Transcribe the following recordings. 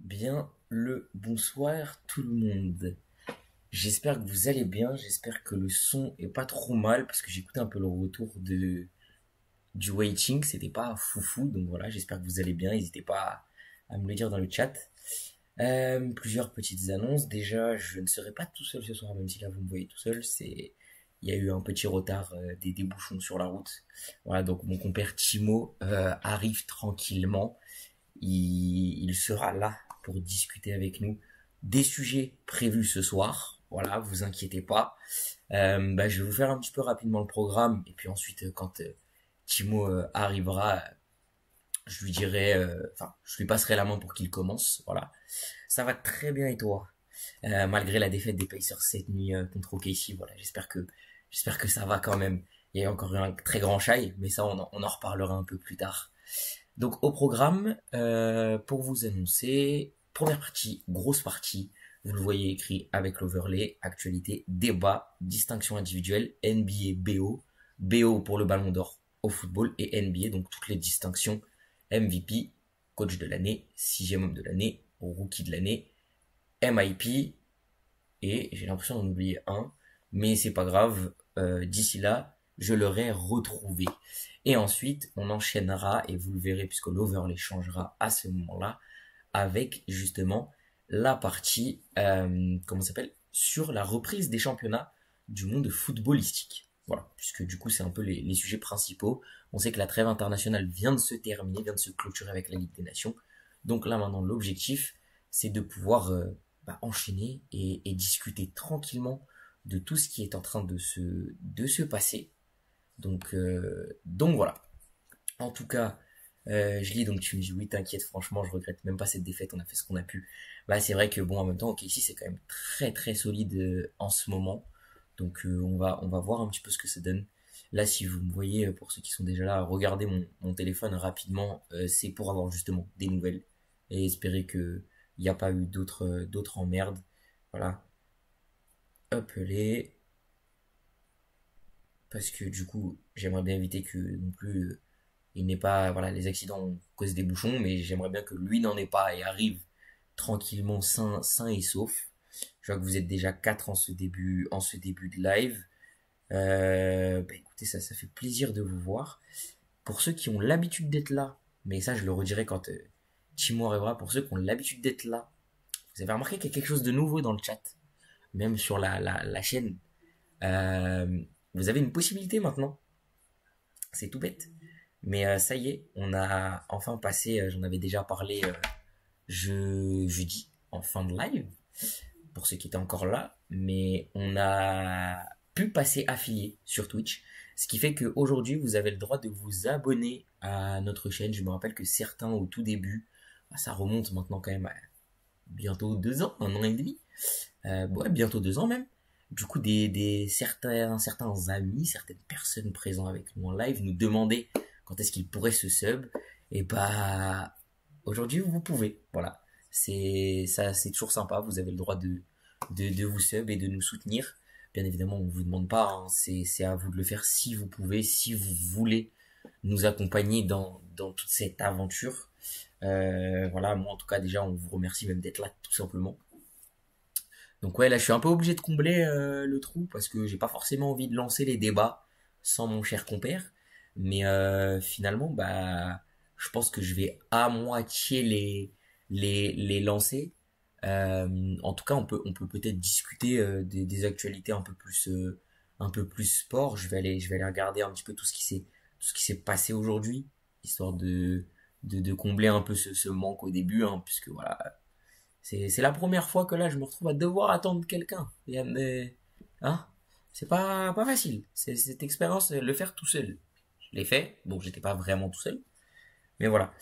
Bien le bonsoir tout le monde. J'espère que vous allez bien, j'espère que le son est pas trop mal parce que j'écoutais un peu le retour du waiting, c'était pas foufou, donc voilà, j'espère que vous allez bien, n'hésitez pas à me le dire dans le chat. Plusieurs petites annonces, déjà je ne serai pas tout seul ce soir, même si là vous me voyez tout seul, il y a eu un petit retard des bouchons sur la route. Voilà, donc mon compère Timo arrive tranquillement. Il sera là pour discuter avec nous des sujets prévus ce soir. Voilà, vous inquiétez pas. Je vais vous faire un petit peu rapidement le programme et puis ensuite quand Timo arrivera, je lui dirai, je lui passerai la main pour qu'il commence. Voilà, ça va très bien et toi? Malgré la défaite des Pacers cette nuit contre OKC, voilà, j'espère que ça va quand même. Il y a encore un très grand chai, mais ça on en reparlera un peu plus tard. Donc au programme, pour vous annoncer, première partie, grosse partie, vous le voyez écrit avec l'overlay, actualité, débat, distinction individuelle, NBA BO, BO pour le ballon d'or au football et NBA, donc toutes les distinctions, MVP, coach de l'année, sixième homme de l'année, rookie de l'année, MIP, et j'ai l'impression d'en oublier un, mais c'est pas grave, d'ici là, je l'aurai retrouvé. Et ensuite, on enchaînera, et vous le verrez puisque l'overlay changera à ce moment-là, avec justement la partie, comment ça s'appelle, sur la reprise des championnats du monde footballistique. Voilà, puisque du coup c'est un peu les sujets principaux. On sait que la trêve internationale vient de se terminer, vient de se clôturer avec la Ligue des Nations. Donc là maintenant l'objectif c'est de pouvoir enchaîner et discuter tranquillement de tout ce qui est en train de se passer. Donc voilà. En tout cas, je lis donc tu me dis oui t'inquiète franchement je regrette même pas cette défaite, on a fait ce qu'on a pu. Bah c'est vrai que bon en même temps OKC c'est quand même très très solide en ce moment. Donc on va voir un petit peu ce que ça donne. Là si vous me voyez pour ceux qui sont déjà là, regardez mon téléphone rapidement, c'est pour avoir justement des nouvelles et espérer que il n'y a pas eu d'autres emmerdes. Voilà. Hop les parce que du coup j'aimerais bien éviter que non plus il n'est pas, voilà, les accidents causent des bouchons, mais j'aimerais bien que lui n'en ait pas et arrive tranquillement sain et sauf. Je vois que vous êtes déjà 4 en ce début de live. Écoutez, ça fait plaisir de vous voir. Pour ceux qui ont l'habitude d'être là, mais ça je le redirai quand Timo arrivera, pour ceux qui ont l'habitude d'être là, vous avez remarqué qu'il y a quelque chose de nouveau dans le chat, même sur la chaîne. Vous avez une possibilité maintenant. C'est tout bête. Mais ça y est, on a enfin passé, j'en avais déjà parlé jeudi en fin de live, pour ceux qui étaient encore là, mais on a pu passer affilié sur Twitch, ce qui fait qu'aujourd'hui vous avez le droit de vous abonner à notre chaîne. Je me rappelle que certains au tout début, ça remonte maintenant quand même à bientôt 2 ans, 1 an et demi, ouais, bientôt 2 ans même. Du coup, certains amis, certaines personnes présentes avec nous en live nous demandaient quand est-ce qu'ils pourraient se sub. Et bah, aujourd'hui, vous pouvez. Voilà. C'est toujours sympa. Vous avez le droit de vous sub et de nous soutenir. Bien évidemment, on vous demande pas, hein. C'est à vous de le faire si vous pouvez, si vous voulez nous accompagner dans toute cette aventure. Voilà, moi en tout cas déjà on vous remercie même d'être là tout simplement. Donc ouais, là je suis un peu obligé de combler le trou parce que j'ai pas forcément envie de lancer les débats sans mon cher compère. Mais finalement, je pense que je vais à moitié les lancer. En tout cas, on peut peut-être discuter des actualités un peu plus sport. Je vais aller regarder un petit peu tout ce qui s'est passé aujourd'hui, histoire de combler un peu ce manque au début, hein, puisque voilà, c'est la première fois que là je me retrouve à devoir attendre quelqu'un. Hein, c'est pas facile. C'est cette expérience, le faire tout seul. Je l'ai fait. Bon, j'étais pas vraiment tout seul, mais voilà.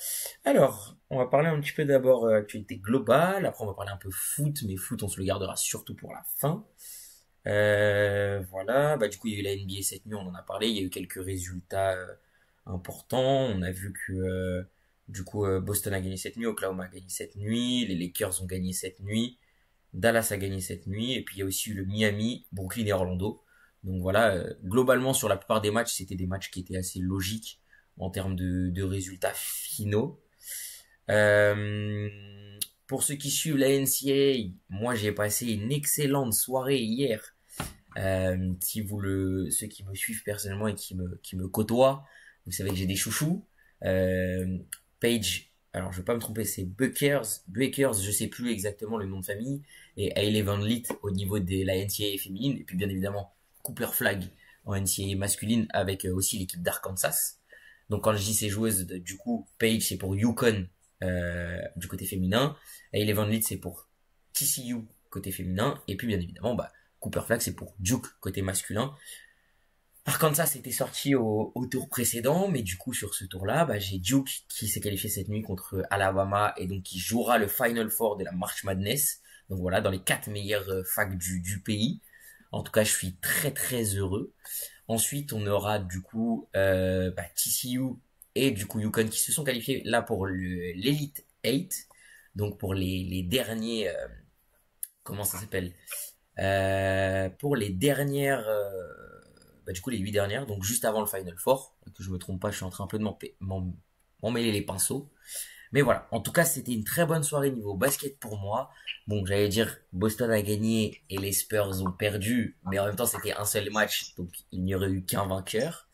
Alors, on va parler un petit peu d'abord actualité globale. Après, on va parler un peu foot, mais foot, on se le gardera surtout pour la fin. Voilà. Du coup, il y a eu la NBA cette nuit, on en a parlé. Il y a eu quelques résultats importants. On a vu que du coup, Boston a gagné cette nuit, Oklahoma a gagné cette nuit, les Lakers ont gagné cette nuit, Dallas a gagné cette nuit, et puis il y a aussi eu le Miami, Brooklyn et Orlando. Donc voilà, globalement sur la plupart des matchs, c'était des matchs qui étaient assez logiques en termes de résultats finaux. Euh, pour ceux qui suivent la NCAA, moi j'ai passé une excellente soirée hier. Si ceux qui me suivent personnellement et qui me côtoient, vous savez que j'ai des chouchous. Euh, Paige, alors je vais pas me tromper, c'est Buckers, je sais plus exactement le nom de famille, et Hailey Van Lith au niveau de la NCAA féminine, et puis bien évidemment Cooper Flag en NCAA masculine avec aussi l'équipe d'Arkansas. Donc quand je dis ces joueuses, du coup, Paige c'est pour Yukon du côté féminin, Hailey Van Lith c'est pour TCU côté féminin, et puis bien évidemment, bah, Cooper Flag c'est pour Duke côté masculin. Arkansas était sorti au tour précédent, mais du coup sur ce tour-là, bah, j'ai Duke qui s'est qualifié cette nuit contre Alabama et donc qui jouera le Final Four de la March Madness. Donc voilà, dans les 4 meilleures facs du pays. En tout cas, je suis très très heureux. Ensuite, on aura du coup TCU et du coup UConn qui se sont qualifiés là pour l'Elite 8. Donc pour les derniers... comment ça s'appelle pour les dernières... du coup les 8 dernières, donc juste avant le Final Four, que je me trompe pas, je suis en train un peu de m'emmêler les pinceaux. Mais voilà, en tout cas c'était une très bonne soirée niveau basket pour moi. Bon, j'allais dire Boston a gagné et les Spurs ont perdu, mais en même temps c'était un seul match, donc il n'y aurait eu qu'un vainqueur.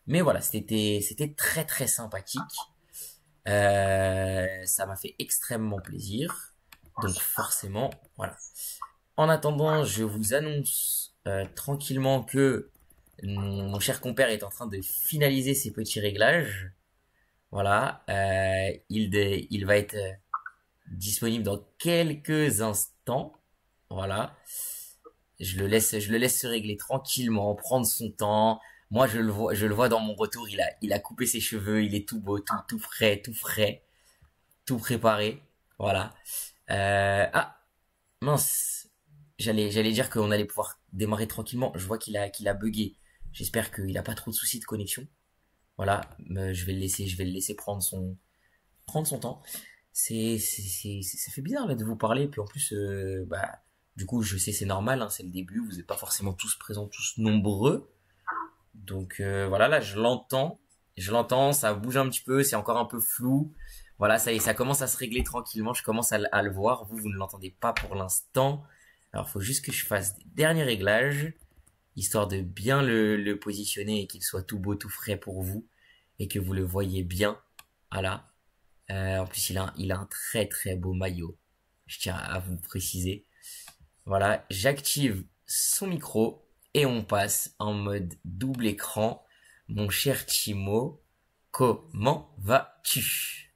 Mais voilà, c'était très très sympathique. Ça m'a fait extrêmement plaisir. Donc forcément, voilà. En attendant, je vous annonce tranquillement que mon cher compère est en train de finaliser ses petits réglages. Voilà, il va être disponible dans quelques instants. Voilà, je le laisse se régler tranquillement, prendre son temps. Moi, je le vois dans mon retour. Il a coupé ses cheveux, il est tout beau, tout frais, tout préparé. Voilà. Ah, mince. J'allais dire qu'on allait pouvoir démarrer tranquillement. Je vois qu'il a bugué. J'espère qu'il a pas trop de soucis de connexion. Voilà, je vais le laisser prendre son temps. Ça fait bizarre là de vous parler. Puis en plus, bah, du coup, je sais c'est normal, hein, c'est le début. Vous n'êtes pas forcément tous présents, tous nombreux. Donc voilà, là, je l'entends, ça bouge un petit peu, c'est encore un peu flou. Voilà, ça y est, ça commence à se régler tranquillement. Je commence à le voir. Vous ne l'entendez pas pour l'instant. Alors, il faut juste que je fasse des derniers réglages, histoire de bien le positionner et qu'il soit tout beau, tout frais pour vous et que vous le voyez bien. Voilà. En plus, il a un très très beau maillot. Je tiens à vous préciser. Voilà, j'active son micro et on passe en mode double écran. Mon cher Timo, comment vas-tu?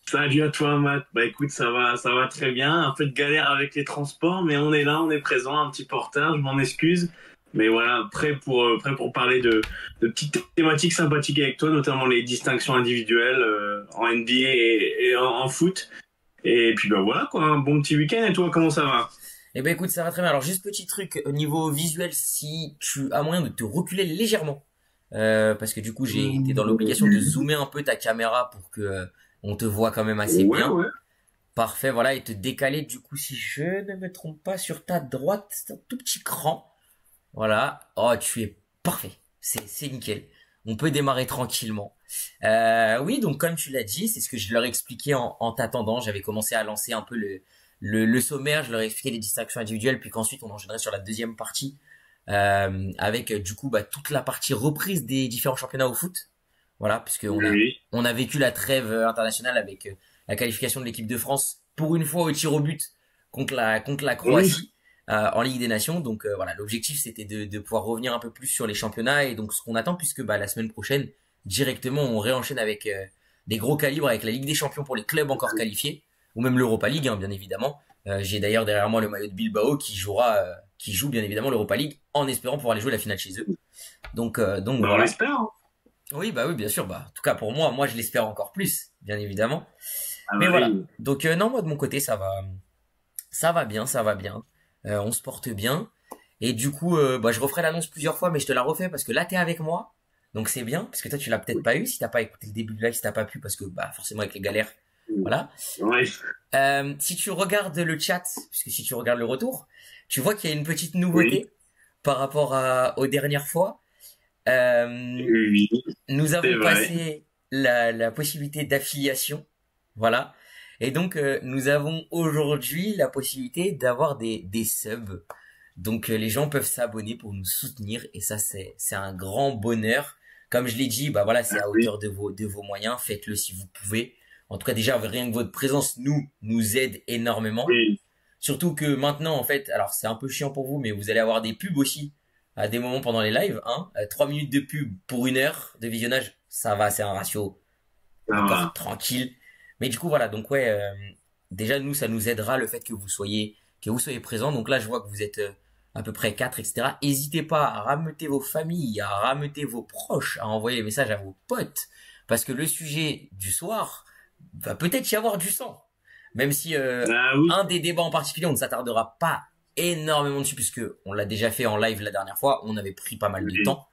Salut à toi, Matt. Bah écoute, ça va très bien. Un peu de galère avec les transports, mais on est là, on est présent. Un petit peu en retard, je m'en excuse. Mais voilà, prêt pour parler de petites thématiques sympathiques avec toi, notamment les distinctions individuelles en NBA et en foot. Et puis bah voilà quoi, un bon petit week-end. Et toi, comment ça va? Eh ben écoute, ça va très bien. Alors juste petit truc au niveau visuel, si tu as moyen de te reculer légèrement, parce que du coup j'ai été dans l'obligation de zoomer un peu ta caméra pour que on te voit quand même assez Ouais, bien. ouais. Parfait, voilà, et te décaler du coup si je ne me trompe pas sur ta droite, c'est un tout petit cran. Voilà. Oh, tu es parfait. C'est nickel. On peut démarrer tranquillement. Oui, donc comme tu l'as dit, c'est ce que je leur expliquais en t'attendant. J'avais commencé à lancer un peu le sommaire. Je leur ai expliqué les distractions individuelles, puis qu'ensuite on enchaînerait sur la deuxième partie avec du coup bah, toute la partie reprise des différents championnats au foot. Voilà, puisque Oui. on a vécu la trêve internationale avec la qualification de l'équipe de France pour une fois au tir au but contre la Oui. Croatie en Ligue des Nations. Donc voilà, l'objectif c'était de pouvoir revenir un peu plus sur les championnats et donc ce qu'on attend puisque bah la semaine prochaine directement on réenchaîne avec des gros calibres avec la Ligue des Champions pour les clubs encore qualifiés ou même l'Europa League hein, bien évidemment. J'ai d'ailleurs derrière moi le maillot de Bilbao qui joue bien évidemment l'Europa League en espérant pouvoir aller jouer la finale chez eux. Donc Bah on voilà. l'espère, hein. Oui, bah oui, bien sûr. Bah, en tout cas, pour moi, je l'espère encore plus, bien évidemment. Ah Mais bah voilà. oui. Donc, non, moi, de mon côté, ça va bien, ça va bien. On se porte bien. Et du coup, bah, je referai l'annonce plusieurs fois, mais je te la refais parce que là, t'es avec moi. Donc, c'est bien, parce que toi, tu l'as peut-être pas eu si t'as pas écouté le début de live, si t'as pas pu, parce que, bah, forcément, avec les galères. Voilà. Ouais. Si tu regardes le chat, puisque si tu regardes le retour, tu vois qu'il y a une petite Oui. nouveauté par rapport aux dernières fois. Euh, Oui. Nous C'est avons vrai. passé la possibilité d'affiliation. Voilà. Et donc, nous avons aujourd'hui la possibilité d'avoir des subs. Donc, les gens peuvent s'abonner pour nous soutenir. Et ça, c'est un grand bonheur. Comme je l'ai dit, bah voilà, c'est à Oui, hauteur de vos moyens. Faites-le si vous pouvez. En tout cas, déjà, rien que votre présence nous aide énormément. oui. Surtout que maintenant, en fait, alors c'est un peu chiant pour vous, mais vous allez avoir des pubs aussi à des moments pendant les lives. Hein. 3 minutes de pub pour 1 heure de visionnage, ça va, c'est un ratio Ça encore va. tranquille. Mais du coup, voilà, donc ouais, déjà nous, ça nous aidera le fait que vous soyez présents. Donc là, je vois que vous êtes à peu près 4, etc. N'hésitez pas à rameuter vos familles, à rameuter vos proches, à envoyer les messages à vos potes, parce que le sujet du soir va peut-être y avoir du sang. Même si Ah oui, un des débats en particulier, on ne s'attardera pas énormément dessus, puisque on l'a déjà fait en live la dernière fois, on avait pris pas mal de oui, temps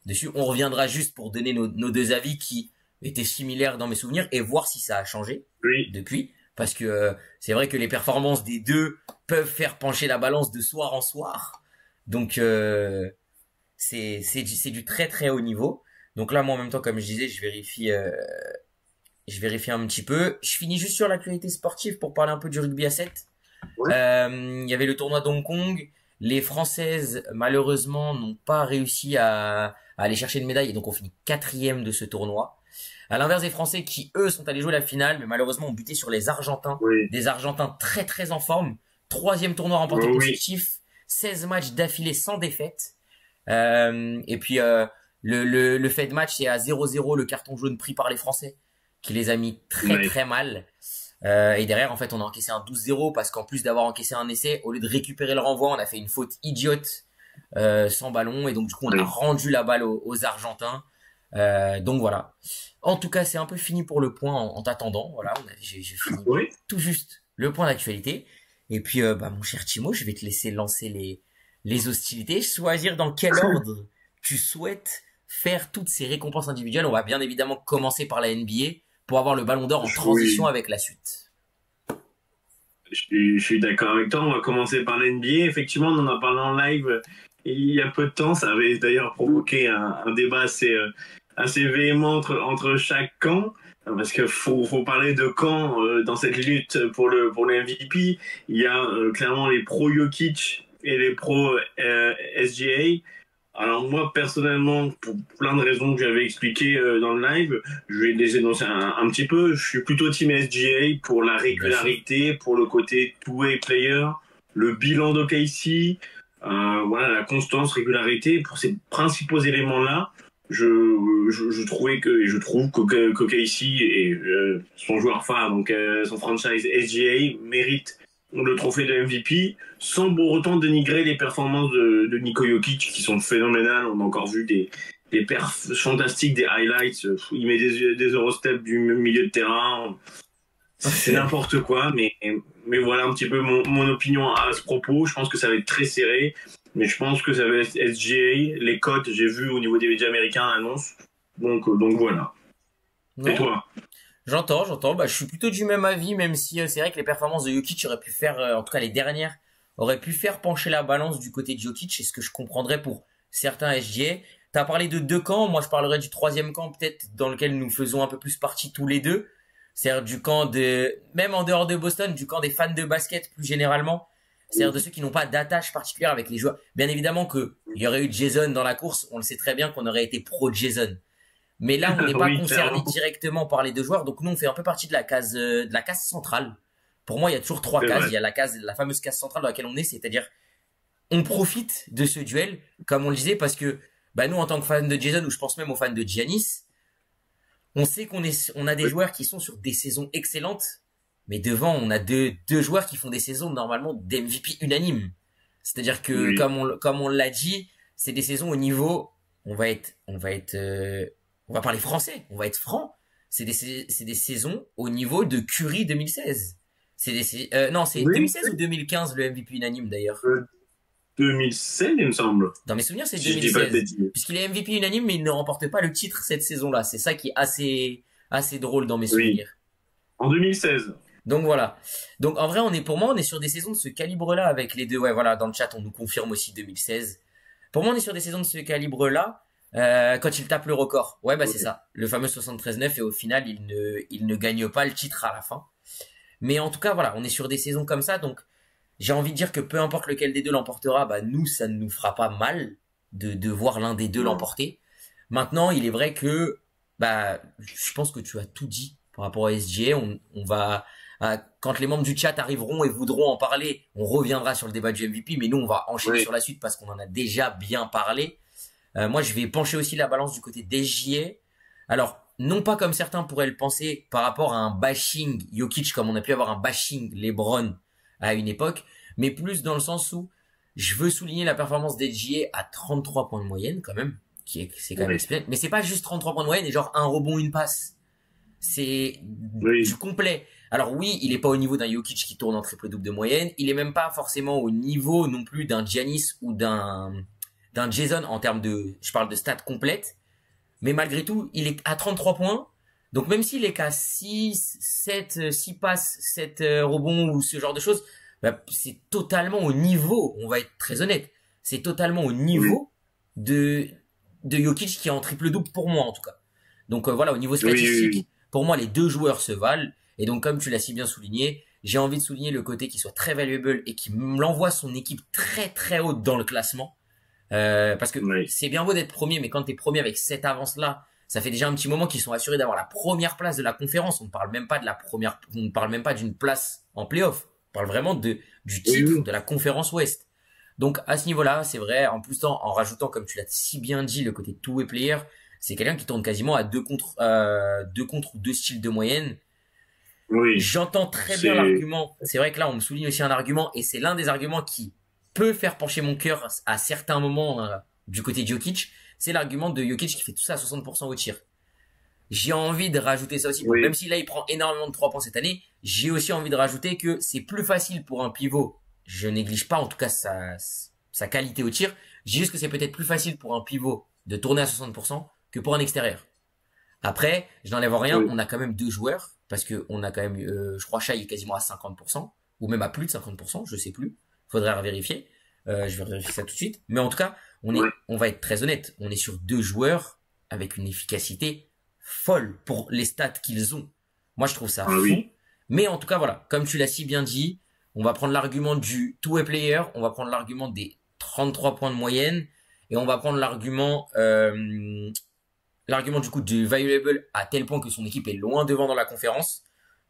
dessus. On reviendra juste pour donner nos deux avis qui étaient similaires dans mes souvenirs et voir si ça a changé oui. depuis. Parce que c'est vrai que les performances des deux peuvent faire pencher la balance de soir en soir. Donc c'est du très très haut niveau. Donc là, moi en même temps, comme je disais, je vérifie un petit peu. Je finis juste sur l'actualité sportive pour parler un peu du rugby à 7. Ouais. Il y avait le tournoi d'Hong Kong. Les Françaises, malheureusement, n'ont pas réussi à aller chercher une médaille et donc on finit quatrième de ce tournoi. À l'inverse des Français qui, eux, sont allés jouer la finale, mais malheureusement ont buté sur les Argentins. Oui, Des Argentins très très en forme. Troisième tournoi remporté oui, consécutif. 16 matchs d'affilée sans défaite. Et puis le fait de match, c'est à 0-0 le carton jaune pris par les Français, qui les a mis très oui, très mal. Et derrière, en fait, on a encaissé un 12-0 parce qu'en plus d'avoir encaissé un essai, au lieu de récupérer le renvoi, on a fait une faute idiote sans ballon et donc du coup, on a oui. rendu la balle aux Argentins. Donc voilà. En tout cas, c'est un peu fini pour le point en t'attendant. Voilà, j'ai fini Oui. tout juste le point d'actualité. Et puis, bah, mon cher Timo, je vais te laisser lancer les hostilités, choisir dans quel ordre tu souhaites faire toutes ces récompenses individuelles. On va bien évidemment commencer par la NBA pour avoir le ballon d'or en transition Oui. avec la suite. Je suis d'accord avec toi. On va commencer par l'NBA. Effectivement, on en a parlé en live il y a peu de temps. Ça avait d'ailleurs provoqué un débat assez véhément entre chaque camp. Parce qu'il faut parler de camp dans cette lutte pour le MVP. Il y a clairement les pro Jokic et les pro SGA. Alors moi, personnellement, pour plein de raisons que j'avais expliquées dans le live, je vais les énoncer un petit peu. Je suis plutôt team SGA pour la Bien sûr. régularité, pour le côté two-way player, le bilan d'OKC, voilà, la constance, régularité. Pour ces principaux éléments-là, je trouvais que, et je trouve qu'OKC et son joueur phare, donc son franchise SGA, mérite le trophée de MVP sans pour autant dénigrer les performances de Niko Jokic qui sont phénoménales. On a encore vu des perfs fantastiques, des highlights. Il met des Eurosteps du milieu de terrain. C'est n'importe quoi, mais voilà un petit peu mon opinion à ce propos. Je pense que ça va être très serré, mais je pense que ça va être SGA. Les cotes, j'ai vu au niveau des médias américains, annoncent. Donc voilà. Et Non, toi? j'entends. Bah, je suis plutôt du même avis, même si c'est vrai que les performances de Jokic auraient pu faire, en tout cas les dernières, auraient pu faire pencher la balance du côté de Jokic, c'est ce que je comprendrais pour certains SGA. T'as parlé de deux camps, moi je parlerais du troisième camp peut-être dans lequel nous faisons un peu plus partie tous les deux. C'est-à-dire du camp même en dehors de Boston, du camp des fans de basket plus généralement. C'est-à-dire de ceux qui n'ont pas d'attache particulière avec les joueurs. Bien évidemment que il y aurait eu Jason dans la course, on le sait très bien qu'on aurait été pro Jason. Mais là, on n'est pas Oui, concerné clairement. directement par les deux joueurs, donc nous on fait un peu partie de la case centrale. Pour moi, il y a toujours trois C'est cases. vrai. Il y a la fameuse case centrale dans laquelle on est, c'est-à-dire on profite de ce duel, comme on le disait, parce que bah nous en tant que fans de Jason ou je pense même aux fans de Giannis, on sait on a des joueurs qui sont sur des saisons excellentes, mais devant on a deux joueurs qui font des saisons normalement d'MVP unanime. C'est-à-dire que Oui. comme on l'a dit, c'est des saisons au niveau, on va parler français, on va être franc. C'est des saisons au niveau de Curry 2016. Non, c'est Oui. 2016 ou 2015 le MVP unanime d'ailleurs. 2016, il me semble. Dans mes souvenirs, c'est Si je dis pas de 2016. bêtises. Puisqu'il est MVP unanime, mais il ne remporte pas le titre cette saison-là. C'est ça qui est assez drôle dans mes Oui. souvenirs. En 2016. Donc voilà. Donc en vrai, pour moi, on est sur des saisons de ce calibre-là avec les deux. Ouais, voilà, dans le chat, on nous confirme aussi 2016. Pour moi, on est sur des saisons de ce calibre-là, quand il tape le record. Ouais, bah c'est Oui. ça. Le fameux 73-9 et au final, il ne gagne pas le titre à la fin. Mais en tout cas, voilà, on est sur des saisons comme ça, donc j'ai envie de dire que peu importe lequel des deux l'emportera, bah nous, ça ne nous fera pas mal de voir l'un des deux Non. l'emporter. Maintenant, il est vrai que bah je pense que tu as tout dit par rapport à SGA. On va quand les membres du chat arriveront et voudront en parler, on reviendra sur le débat du MVP, mais nous on va enchaîner Oui, sur la suite parce qu'on en a déjà bien parlé. Moi, je vais pencher aussi la balance du côté d'SGA. Alors, non pas comme certains pourraient le penser par rapport à un bashing Jokic, comme on a pu avoir un bashing LeBron à une époque, mais plus dans le sens où je veux souligner la performance d'SGA à 33 points de moyenne quand même, c'est quand même oui, exceptionnel. Mais c'est pas juste 33 points de moyenne et genre un rebond, une passe. C'est du oui, complet. Alors oui, il est pas au niveau d'un Jokic qui tourne en triple-double de moyenne. Il est même pas forcément au niveau non plus d'un Giannis ou d'un Jason en termes je parle de stats complètes. Mais malgré tout, il est à 33 points. Donc même s'il est qu'à 6, 7, 6 passes, 7 rebonds ou ce genre de choses, bah, c'est totalement au niveau, on va être très honnête, c'est totalement au oui, niveau de, de Jokic qui est en triple-double pour moi en tout cas. Donc voilà, au niveau oui, oui, statistique, oui. pour moi les deux joueurs se valent. Et donc comme tu l'as si bien souligné, j'ai envie de souligner le côté qui soit très valuable et qui l'envoie son équipe très très haute dans le classement. Parce que Oui. c'est bien beau d'être premier, mais quand t'es premier avec cette avance-là, ça fait déjà un petit moment qu'ils sont assurés d'avoir la première place de la conférence. On ne parle même pas de la première, on ne parle même pas d'une place en playoff. On parle vraiment du Oui, titre oui. de la conférence Ouest. Donc à ce niveau-là, c'est vrai. En plus, en rajoutant, comme tu l'as si bien dit, le côté two-way player, c'est quelqu'un qui tourne quasiment à deux contre ou deux styles de moyenne. Oui. J'entends très bien C'est, l'argument. C'est vrai que là, on me souligne aussi un argument, et c'est l'un des arguments qui peut faire pencher mon cœur à certains moments du côté de Jokic. C'est l'argument de Jokic qui fait tout ça à 60% au tir. J'ai envie de rajouter ça aussi. Bon, même oui, si là, il prend énormément de 3 points cette année, j'ai aussi envie de rajouter que c'est plus facile pour un pivot. Je néglige pas, en tout cas, sa qualité au tir. J'ai juste que c'est peut-être plus facile pour un pivot de tourner à 60% que pour un extérieur. Après, je n'enlève rien, oui, on a quand même deux joueurs, parce que on a quand même, je crois, Shai est quasiment à 50%, ou même à plus de 50%, je sais plus. Faudrait vérifier. Je vais vérifier ça tout de suite. Mais en tout cas, oui. on va être très honnête, on est sur deux joueurs avec une efficacité folle pour les stats qu'ils ont. Moi, je trouve ça Ah fou. oui, Mais en tout cas, voilà, comme tu l'as si bien dit, on va prendre l'argument du two-way player, on va prendre l'argument des 33 points de moyenne, et on va prendre l'argument du coup du valuable à tel point que son équipe est loin devant dans la conférence.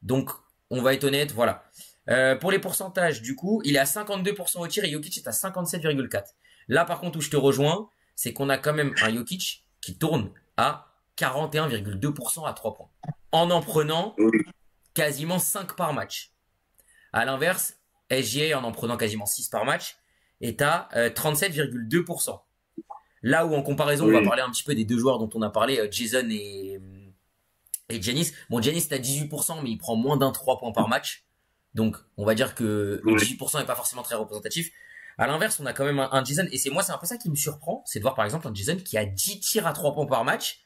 Donc, on va être honnête, voilà. Pour les pourcentages, du coup, il est à 52% au tir et Jokic est à 57,4. Là, par contre, où je te rejoins, c'est qu'on a quand même un Jokic qui tourne à 41,2% à 3 points. En prenant oui, quasiment 5 par match. À l'inverse, SGA en prenant quasiment 6 par match est à 37,2%. Là où en comparaison, on va oui, parler un petit peu des deux joueurs dont on a parlé, Jason et Giannis. Bon, Giannis est à 18%, mais il prend moins d'un 3 points par match. Donc, on va dire que le oui, 18% n'est pas forcément très représentatif. À l'inverse, on a quand même un Jason, et c'est un peu ça qui me surprend, c'est de voir par exemple un Jason qui a 10 tirs à 3 points par match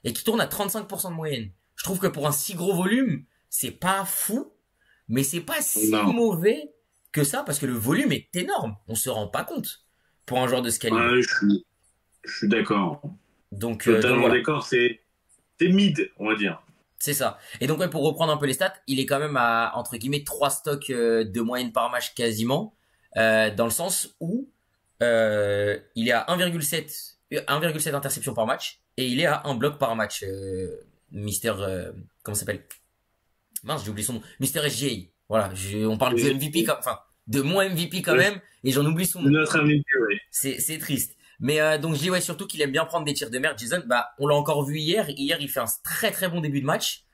et qui tourne à 35% de moyenne. Je trouve que pour un si gros volume, c'est pas fou, mais c'est pas si non. mauvais que ça, parce que le volume est énorme. On se rend pas compte pour un joueur de ce calibre. Ouais, je suis d'accord. Donc Totalement voilà. d'accord. C'est mid, on va dire. C'est ça. Et donc ouais, pour reprendre un peu les stats, il est quand même à entre guillemets 3 stocks de moyenne par match quasiment, dans le sens où il est à 1,7 interceptions par match et il est à un bloc par match. Mister comment ça s'appelle? Mince, j'ai oublié son nom. Mister SGA. Voilà, on parle du Et- MVP enfin de mon MVP quand ouais, même et j'en oublie son nom. notre ami, ouais. C'est triste. Mais donc je dis ouais surtout qu'il aime bien prendre des tirs de merde. Jason, bah on l'a encore vu hier. Hier il fait un très très bon début de match.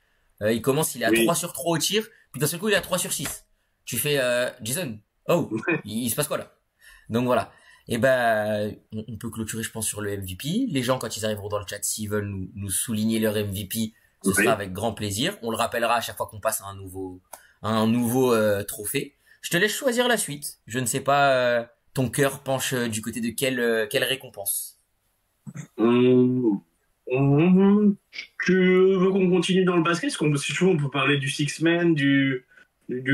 Il commence, il est à 3 Oui, sur 3 au tir. Puis d'un seul coup il est à 3 sur 6. Tu fais Jason, oh, il se passe quoi là? Donc voilà. Et ben on peut clôturer je pense sur le MVP. Les gens quand ils arriveront dans le chat s'ils veulent nous souligner leur MVP, ce sera oui. avec grand plaisir. On le rappellera à chaque fois qu'on passe à un nouveau trophée. Je te laisse choisir la suite. Je ne sais pas ton cœur penche du côté de quelle récompense. Hum, Tu veux qu'on continue dans le basket? Si tu veux, on peut parler du Six Man, du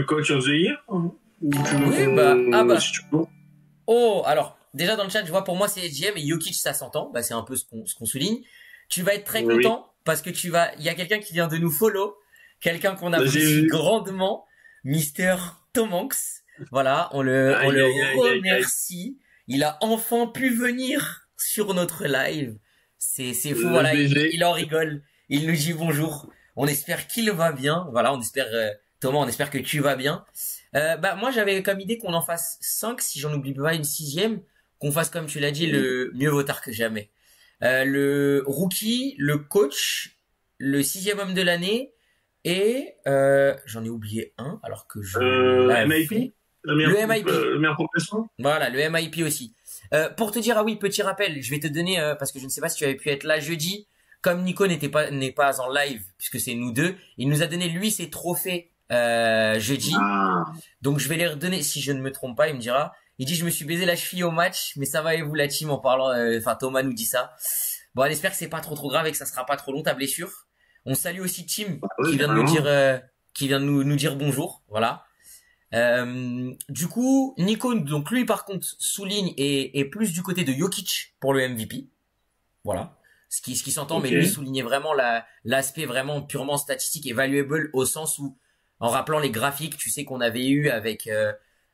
Coach of the Year, hein. Ou tu veux Oui, bah, ah qu'on... bah. Si tu veux. Oh, alors, déjà dans le chat, je vois pour moi c'est SGM et Jokic ça s'entend. Bah, c'est un peu ce qu'on souligne. Tu vas être très Oui. content parce que il y a quelqu'un qui vient de nous follow, quelqu'un qu'on J'ai apprécie vu. grandement. Mister Tom Hanks. Voilà, on Aïe, le aïe, aïe, aïe, aïe. remercie. Il a enfin pu venir sur notre live. C'est fou, Le voilà, DG. il en rigole. Il nous dit bonjour. On espère qu'il va bien. Voilà, on espère, Thomas, on espère que tu vas bien. Bah, moi, j'avais comme idée qu'on en fasse 5, si j'en oublie pas une sixième, qu'on fasse, comme tu l'as dit, le mieux vaut tard que jamais. Le rookie, le coach, le sixième homme de l'année, et j'en ai oublié un, alors que je l'avais. MIP, Le MIP. la meilleure progression. Voilà, le MIP aussi. Pour te dire, ah oui, petit rappel, je vais te donner, parce que je ne sais pas si tu avais pu être là jeudi, comme Nico n'est pas en live, puisque c'est nous deux, il nous a donné lui ses trophées jeudi. Ah, Donc je vais les redonner, si je ne me trompe pas, il me dira. Il dit, je me suis baisé la cheville au match, mais ça va et vous la team en parlant, enfin Thomas nous dit ça. Bon, on espère que c'est pas trop grave et que ça sera pas trop long ta blessure. On salue aussi Tim qui oui, vient de nous vraiment. dire, qui vient de nous dire bonjour, voilà. Du coup, Nico, donc lui par contre souligne et plus du côté de Jokic pour le MVP, voilà. Ce qui s'entend, mais Ok. lui soulignait vraiment l'aspect vraiment purement statistique et valuable au sens où, en rappelant les graphiques, tu sais qu'on avait eu avec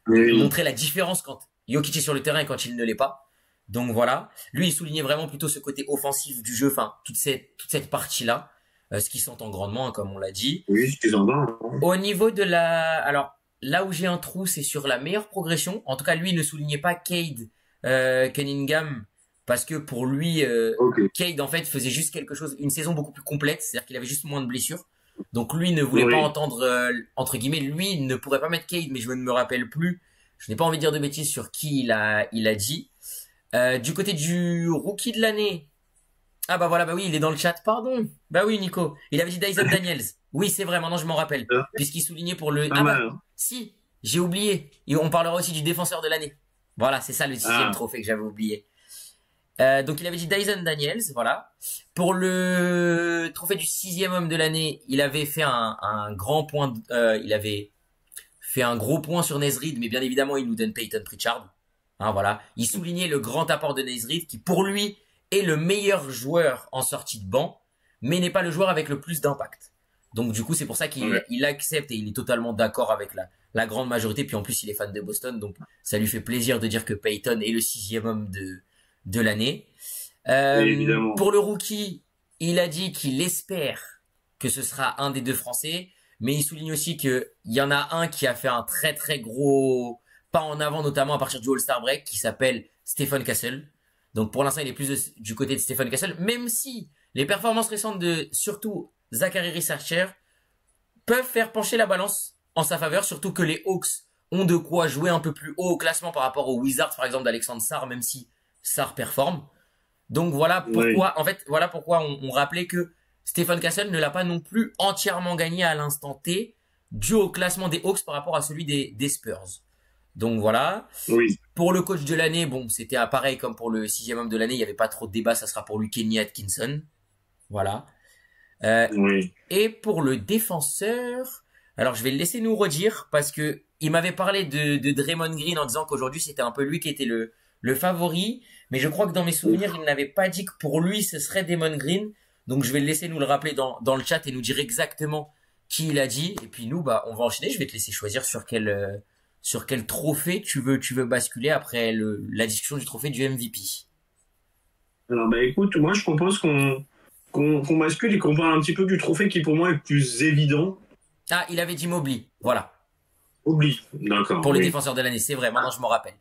Oui. montrer la différence quand Jokic est sur le terrain et quand il ne l'est pas. Donc voilà, lui il soulignait vraiment plutôt ce côté offensif du jeu, enfin toute cette partie là, ce qui s'entend grandement hein, comme on l'a dit. Oui, je suis en bas. Au niveau de la, alors là où j'ai un trou, c'est sur la meilleure progression. En tout cas, lui il ne soulignait pas Cade Cunningham parce que pour lui, Ok. Cade en fait faisait juste quelque chose, une saison beaucoup plus complète, c'est-à-dire qu'il avait juste moins de blessures. Donc lui ne voulait pas Oui. entendre entre guillemets, lui il ne pourrait pas mettre Cade, mais je ne me rappelle plus. Je n'ai pas envie de dire de bêtises sur qui il a dit. Du côté du rookie de l'année, ah bah voilà, bah oui, il est dans le chat, pardon. Bah oui, Nico. Il avait dit Dyson Daniels. Oui, c'est vrai, maintenant je m'en rappelle. Puisqu'il soulignait pour le... Pas Ah mal, bah, hein. si, j'ai oublié. Et on parlera aussi du défenseur de l'année. Voilà, c'est ça le sixième Ah, trophée que j'avais oublié. Donc il avait dit Dyson Daniels, voilà. Pour le trophée du sixième homme de l'année, il avait fait un grand point, il avait fait un gros point sur Nesrid, mais bien évidemment il nous donne Peyton Pritchard. Hein, voilà. Il soulignait le grand apport de Nesrid, qui pour lui est le meilleur joueur en sortie de banc, mais n'est pas le joueur avec le plus d'impact. Donc du coup c'est pour ça ouais. il accepte et il est totalement d'accord avec la grande majorité. Puis en plus il est fan de Boston, donc ça lui fait plaisir de dire que Peyton est le sixième homme de l'année. Et évidemment. Pour le rookie, il a dit qu'il espère que ce sera un des deux Français, mais il souligne aussi que il y en a un qui a fait un très gros pas en avant, notamment à partir du All-Star Break, qui s'appelle Stephen Castle. Donc pour l'instant, il est plus du côté de Stephen Castle, même si les performances récentes de surtout Zachary Researcher peuvent faire pencher la balance en sa faveur, surtout que les Hawks ont de quoi jouer un peu plus haut au classement par rapport aux Wizards, par exemple, d'Alexandre Sarr, même si Sarr performe. Donc voilà Oui. pourquoi, en fait, voilà pourquoi on rappelait que Stephen Castle ne l'a pas non plus entièrement gagné à l'instant T, dû au classement des Hawks par rapport à celui des Spurs. Donc voilà. Oui. Pour le coach de l'année, bon, c'était pareil comme pour le sixième homme de l'année, il n'y avait pas trop de débat, ça sera pour lui Kenny Atkinson. Voilà. Euh, Oui. et pour le défenseur, alors je vais le laisser nous redire parce que il m'avait parlé de Draymond Green en disant qu'aujourd'hui c'était un peu lui qui était le favori, mais je crois que dans mes souvenirs il n'avait pas dit que pour lui ce serait Draymond Green, donc je vais le laisser nous le rappeler dans le chat et nous dire exactement qui il a dit, et puis nous bah on va enchaîner, je vais te laisser choisir sur quel trophée tu veux basculer après la discussion du trophée du MVP. Alors, bah écoute, moi je propose qu'on bascule et qu'on parle un petit peu du trophée qui pour moi est le plus évident. Ah, il avait dit Mobley, voilà, Oublie. D'accord, pour le oui. défenseur de l'année, c'est vrai, maintenant je m'en rappelle.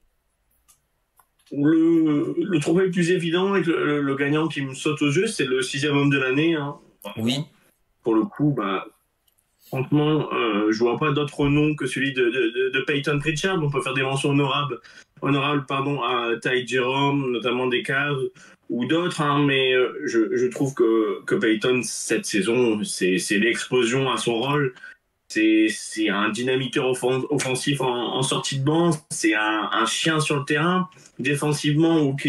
Le trophée le plus évident et le gagnant qui me saute aux yeux, c'est le sixième homme de l'année, hein. Oui. Pour le coup, bah, franchement, je vois pas d'autre nom que celui de Peyton Pritchard. On peut faire des mentions honorables pardon, à Ty Jerome, notamment des Cavs ou d'autres, hein, mais je trouve que Peyton, cette saison, c'est l'explosion à son rôle. C'est un dynamiteur offensif en sortie de banc. C'est un chien sur le terrain. Défensivement, ok,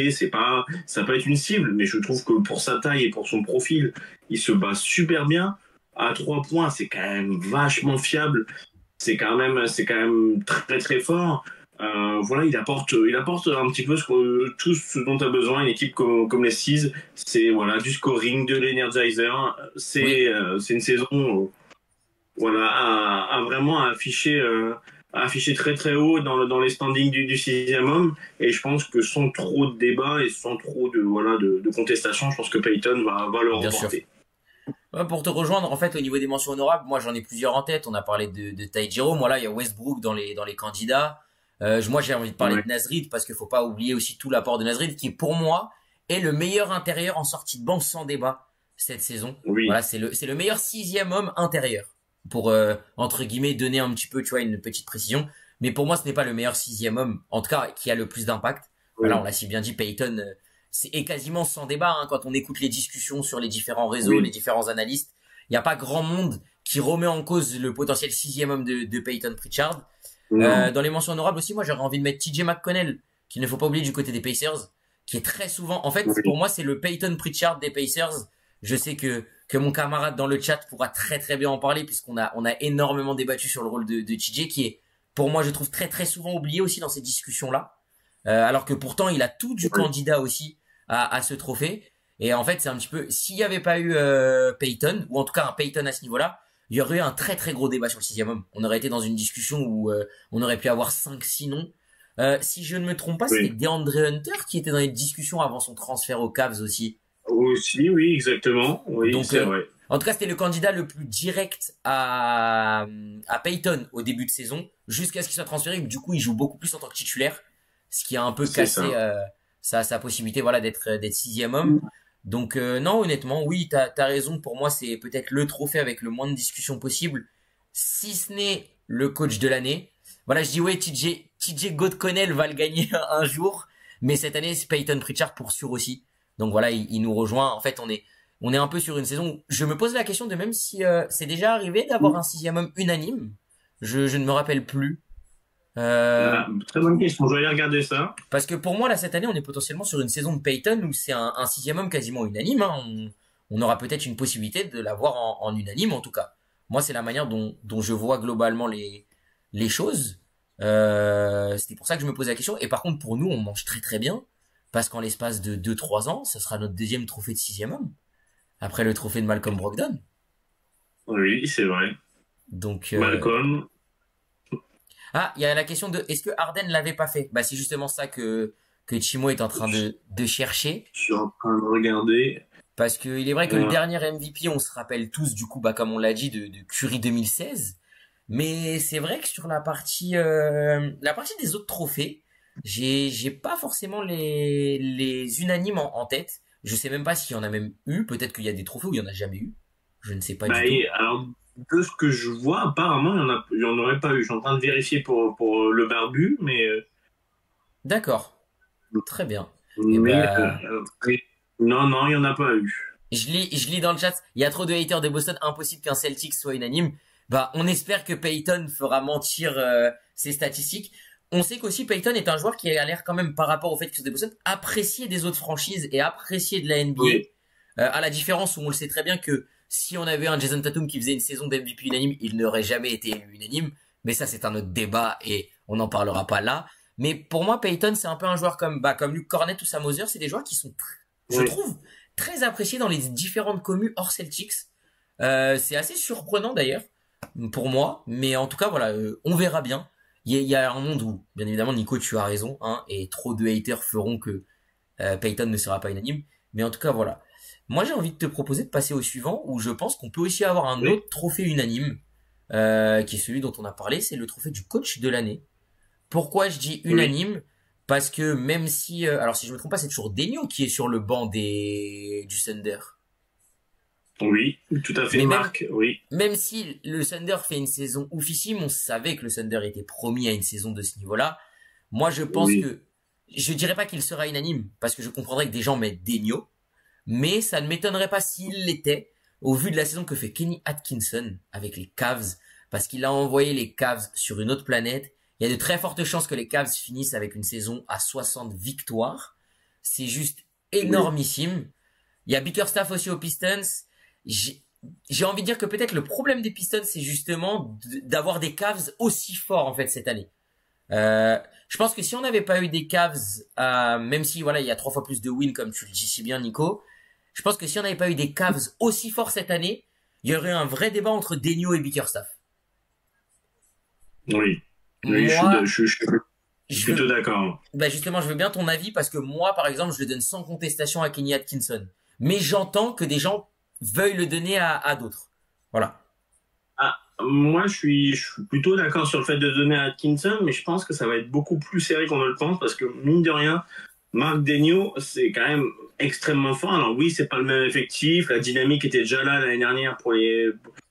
ça peut être une cible, mais je trouve que pour sa taille et pour son profil, il se bat super bien. À 3 points, c'est quand même vachement fiable. C'est quand même très fort. Voilà, il apporte un petit peu tout ce dont a besoin une équipe comme les Seas. C'est voilà du scoring, de l'energizer. Oui. C'est une saison voilà, a vraiment affiché très très haut dans les standings du sixième homme. Et je pense que sans trop de débats et sans trop de contestation, je pense que Peyton va le Bien sûr. remporter. Ouais, pour te rejoindre, en fait, au niveau des mentions honorables, moi j'en ai plusieurs en tête. On a parlé de Ty Jerome. Moi là, il y a Westbrook dans les candidats. Moi j'ai envie de parler Ouais. de Nasrid parce qu'il faut pas oublier aussi tout l'apport de Nasrid qui pour moi est le meilleur intérieur en sortie de banc sans débat cette saison. Oui, Voilà, c'est le meilleur sixième homme intérieur pour entre guillemets donner un petit peu, tu vois, une petite précision. Mais pour moi, ce n'est pas le meilleur sixième homme, en tout cas qui a le plus d'impact. Voilà, on oui, l'a si bien dit, Peyton, est quasiment sans débat hein, quand on écoute les discussions sur les différents réseaux, les oui. différents analystes. Il n'y a pas grand monde qui remet en cause le potentiel sixième homme de Peyton Pritchard. Non. Dans les mentions honorables aussi, moi j'aurais envie de mettre TJ McConnell, qu'il ne faut pas oublier du côté des Pacers, qui est très souvent, en fait, pour Oui, moi c'est le Peyton Pritchard des Pacers. Je sais que mon camarade dans le chat pourra très très bien en parler on a énormément débattu sur le rôle de TJ, qui est, pour moi, je trouve très très souvent oublié aussi dans ces discussions-là. Alors que pourtant il a tout du oui, candidat aussi à ce trophée. Et en fait, c'est un petit peu, s'il n'y avait pas eu Peyton, ou en tout cas un Peyton à ce niveau-là, il y aurait eu un très très gros débat sur le sixième homme. On aurait été dans une discussion où on aurait pu avoir 5 6 noms. Si je ne me trompe pas, c'était oui. DeAndre Hunter qui était dans les discussions avant son transfert aux Cavs aussi. Aussi, oui, exactement. Oui, Donc, c'est vrai. en tout cas, c'était le candidat le plus direct à Peyton au début de saison, jusqu'à ce qu'il soit transféré. Du coup, il joue beaucoup plus en tant que titulaire, ce qui a un peu C'est cassé ça. sa possibilité, voilà, d'être sixième homme. Donc, non, honnêtement, oui, t'as raison. Pour moi, c'est peut-être le trophée avec le moins de discussion possible, si ce n'est le coach de l'année. Voilà, je dis ouais, TJ Connell va le gagner un jour, mais cette année, c'est Peyton Pritchard pour sûr aussi. Donc voilà, il nous rejoint. En fait, on est un peu sur une saison où je me pose la question de même si c'est déjà arrivé d'avoir un sixième homme unanime. Je ne me rappelle plus. Euh, Ah, très bonne question. Je vais aller regarder ça. Parce que pour moi, là, cette année, on est potentiellement sur une saison de Peyton où c'est un sixième homme quasiment unanime. Hein. On aura peut-être une possibilité de l'avoir en unanime, en tout cas. Moi, c'est la manière dont je vois globalement les choses. C'était pour ça que je me posais la question. Et par contre, pour nous, on mange très très bien. Parce qu'en l'espace de 2 3 ans, ce sera notre deuxième trophée de sixième homme. Après le trophée de Malcolm Brogdon. Oui, c'est vrai. Donc, Malcolm, ah, il y a la question de est-ce que Harden l'avait pas fait? Bah, c'est justement ça que Chimo est en train je de chercher. suis en train de regarder. Parce que il est vrai que le Euh, dernier MVP, on se rappelle tous, du coup, bah, comme on l'a dit, de Curry 2016. Mais c'est vrai que sur la partie des autres trophées, j'ai pas forcément les unanimes en tête. Je sais même pas s'il y en a même eu. Peut-être qu'il y a des trophées où il y en a jamais eu. Je ne sais pas du tout. alors, de ce que je vois, apparemment, il y en aurait pas eu. Je suis en train de vérifier pour le barbu, D'accord. Très bien. Et mais ben, non, non, il y en a pas eu. je lis dans le chat, il y a trop de haters de Boston, impossible qu'un Celtics soit unanime. Bah, on espère que Peyton fera mentir ses statistiques. On sait qu'aussi Peyton est un joueur qui a l'air quand même, par rapport au fait qu'il soit de Boston, apprécié des autres franchises et apprécié de la Oui, NBA. À la différence où on le sait très bien que si on avait un Jason Tatum qui faisait une saison d'MVP unanime, il n'aurait jamais été élu unanime. Mais ça, c'est un autre débat et on n'en parlera pas là. Mais pour moi, Peyton, c'est un peu un joueur comme Luke Cornett ou Sam Hauser. C'est des joueurs qui sont, je oui, trouve, très appréciés dans les différentes communes hors Celtics. C'est assez surprenant d'ailleurs pour moi, mais en tout cas voilà, on verra bien. Il y a un monde où, bien évidemment, Nico, tu as raison, hein, et trop de haters feront que Peyton ne sera pas unanime. Mais en tout cas voilà. Moi, j'ai envie de te proposer de passer au suivant, où je pense qu'on peut aussi avoir un oui, autre trophée unanime, qui est celui dont on a parlé, c'est le trophée du coach de l'année. Pourquoi je dis oui, unanime? Parce que même si, alors si je me trompe pas, c'est toujours Denio qui est sur le banc du Thunder. oui, tout à fait, Mais même, Marc, oui, même si le Thunder fait une saison oufissime, on savait que le Thunder était promis à une saison de ce niveau-là. Moi, je pense oui, que, je dirais pas qu'il sera unanime, parce que je comprendrais que des gens mettent Denio, mais ça ne m'étonnerait pas s'il l'était, au vu de la saison que fait Kenny Atkinson avec les Cavs, parce qu'il a envoyé les Cavs sur une autre planète. Il y a de très fortes chances que les Cavs finissent avec une saison à 60 victoires. C'est juste oui, énormissime. Il y a Bickerstaff aussi aux Pistons. J'ai j'ai envie de dire que peut-être le problème des Pistons, c'est justement d'avoir des Cavs aussi forts en fait cette année. Euh, je pense que si on n'avait pas eu des Cavs, même si voilà il y a 3 fois plus de wins comme tu le dis si bien Nico, je pense que si on n'avait pas eu des Cavs aussi forts cette année, il y aurait un vrai débat entre Daigneault et Bickerstaff. Oui, oui, Moi, je suis je plutôt veux, d'accord. bah justement, je veux bien ton avis parce que moi, par exemple, je le donne sans contestation à Kenny Atkinson. Mais j'entends que des gens veuillent le donner à d'autres. Voilà. Ah, moi, je suis plutôt d'accord sur le fait de donner à Atkinson, mais je pense que ça va être beaucoup plus serré qu'on ne le pense parce que, mine de rien, Marc Daigneault, c'est quand même extrêmement fort. Alors oui, c'est pas le même effectif, la dynamique était déjà là l'année dernière pour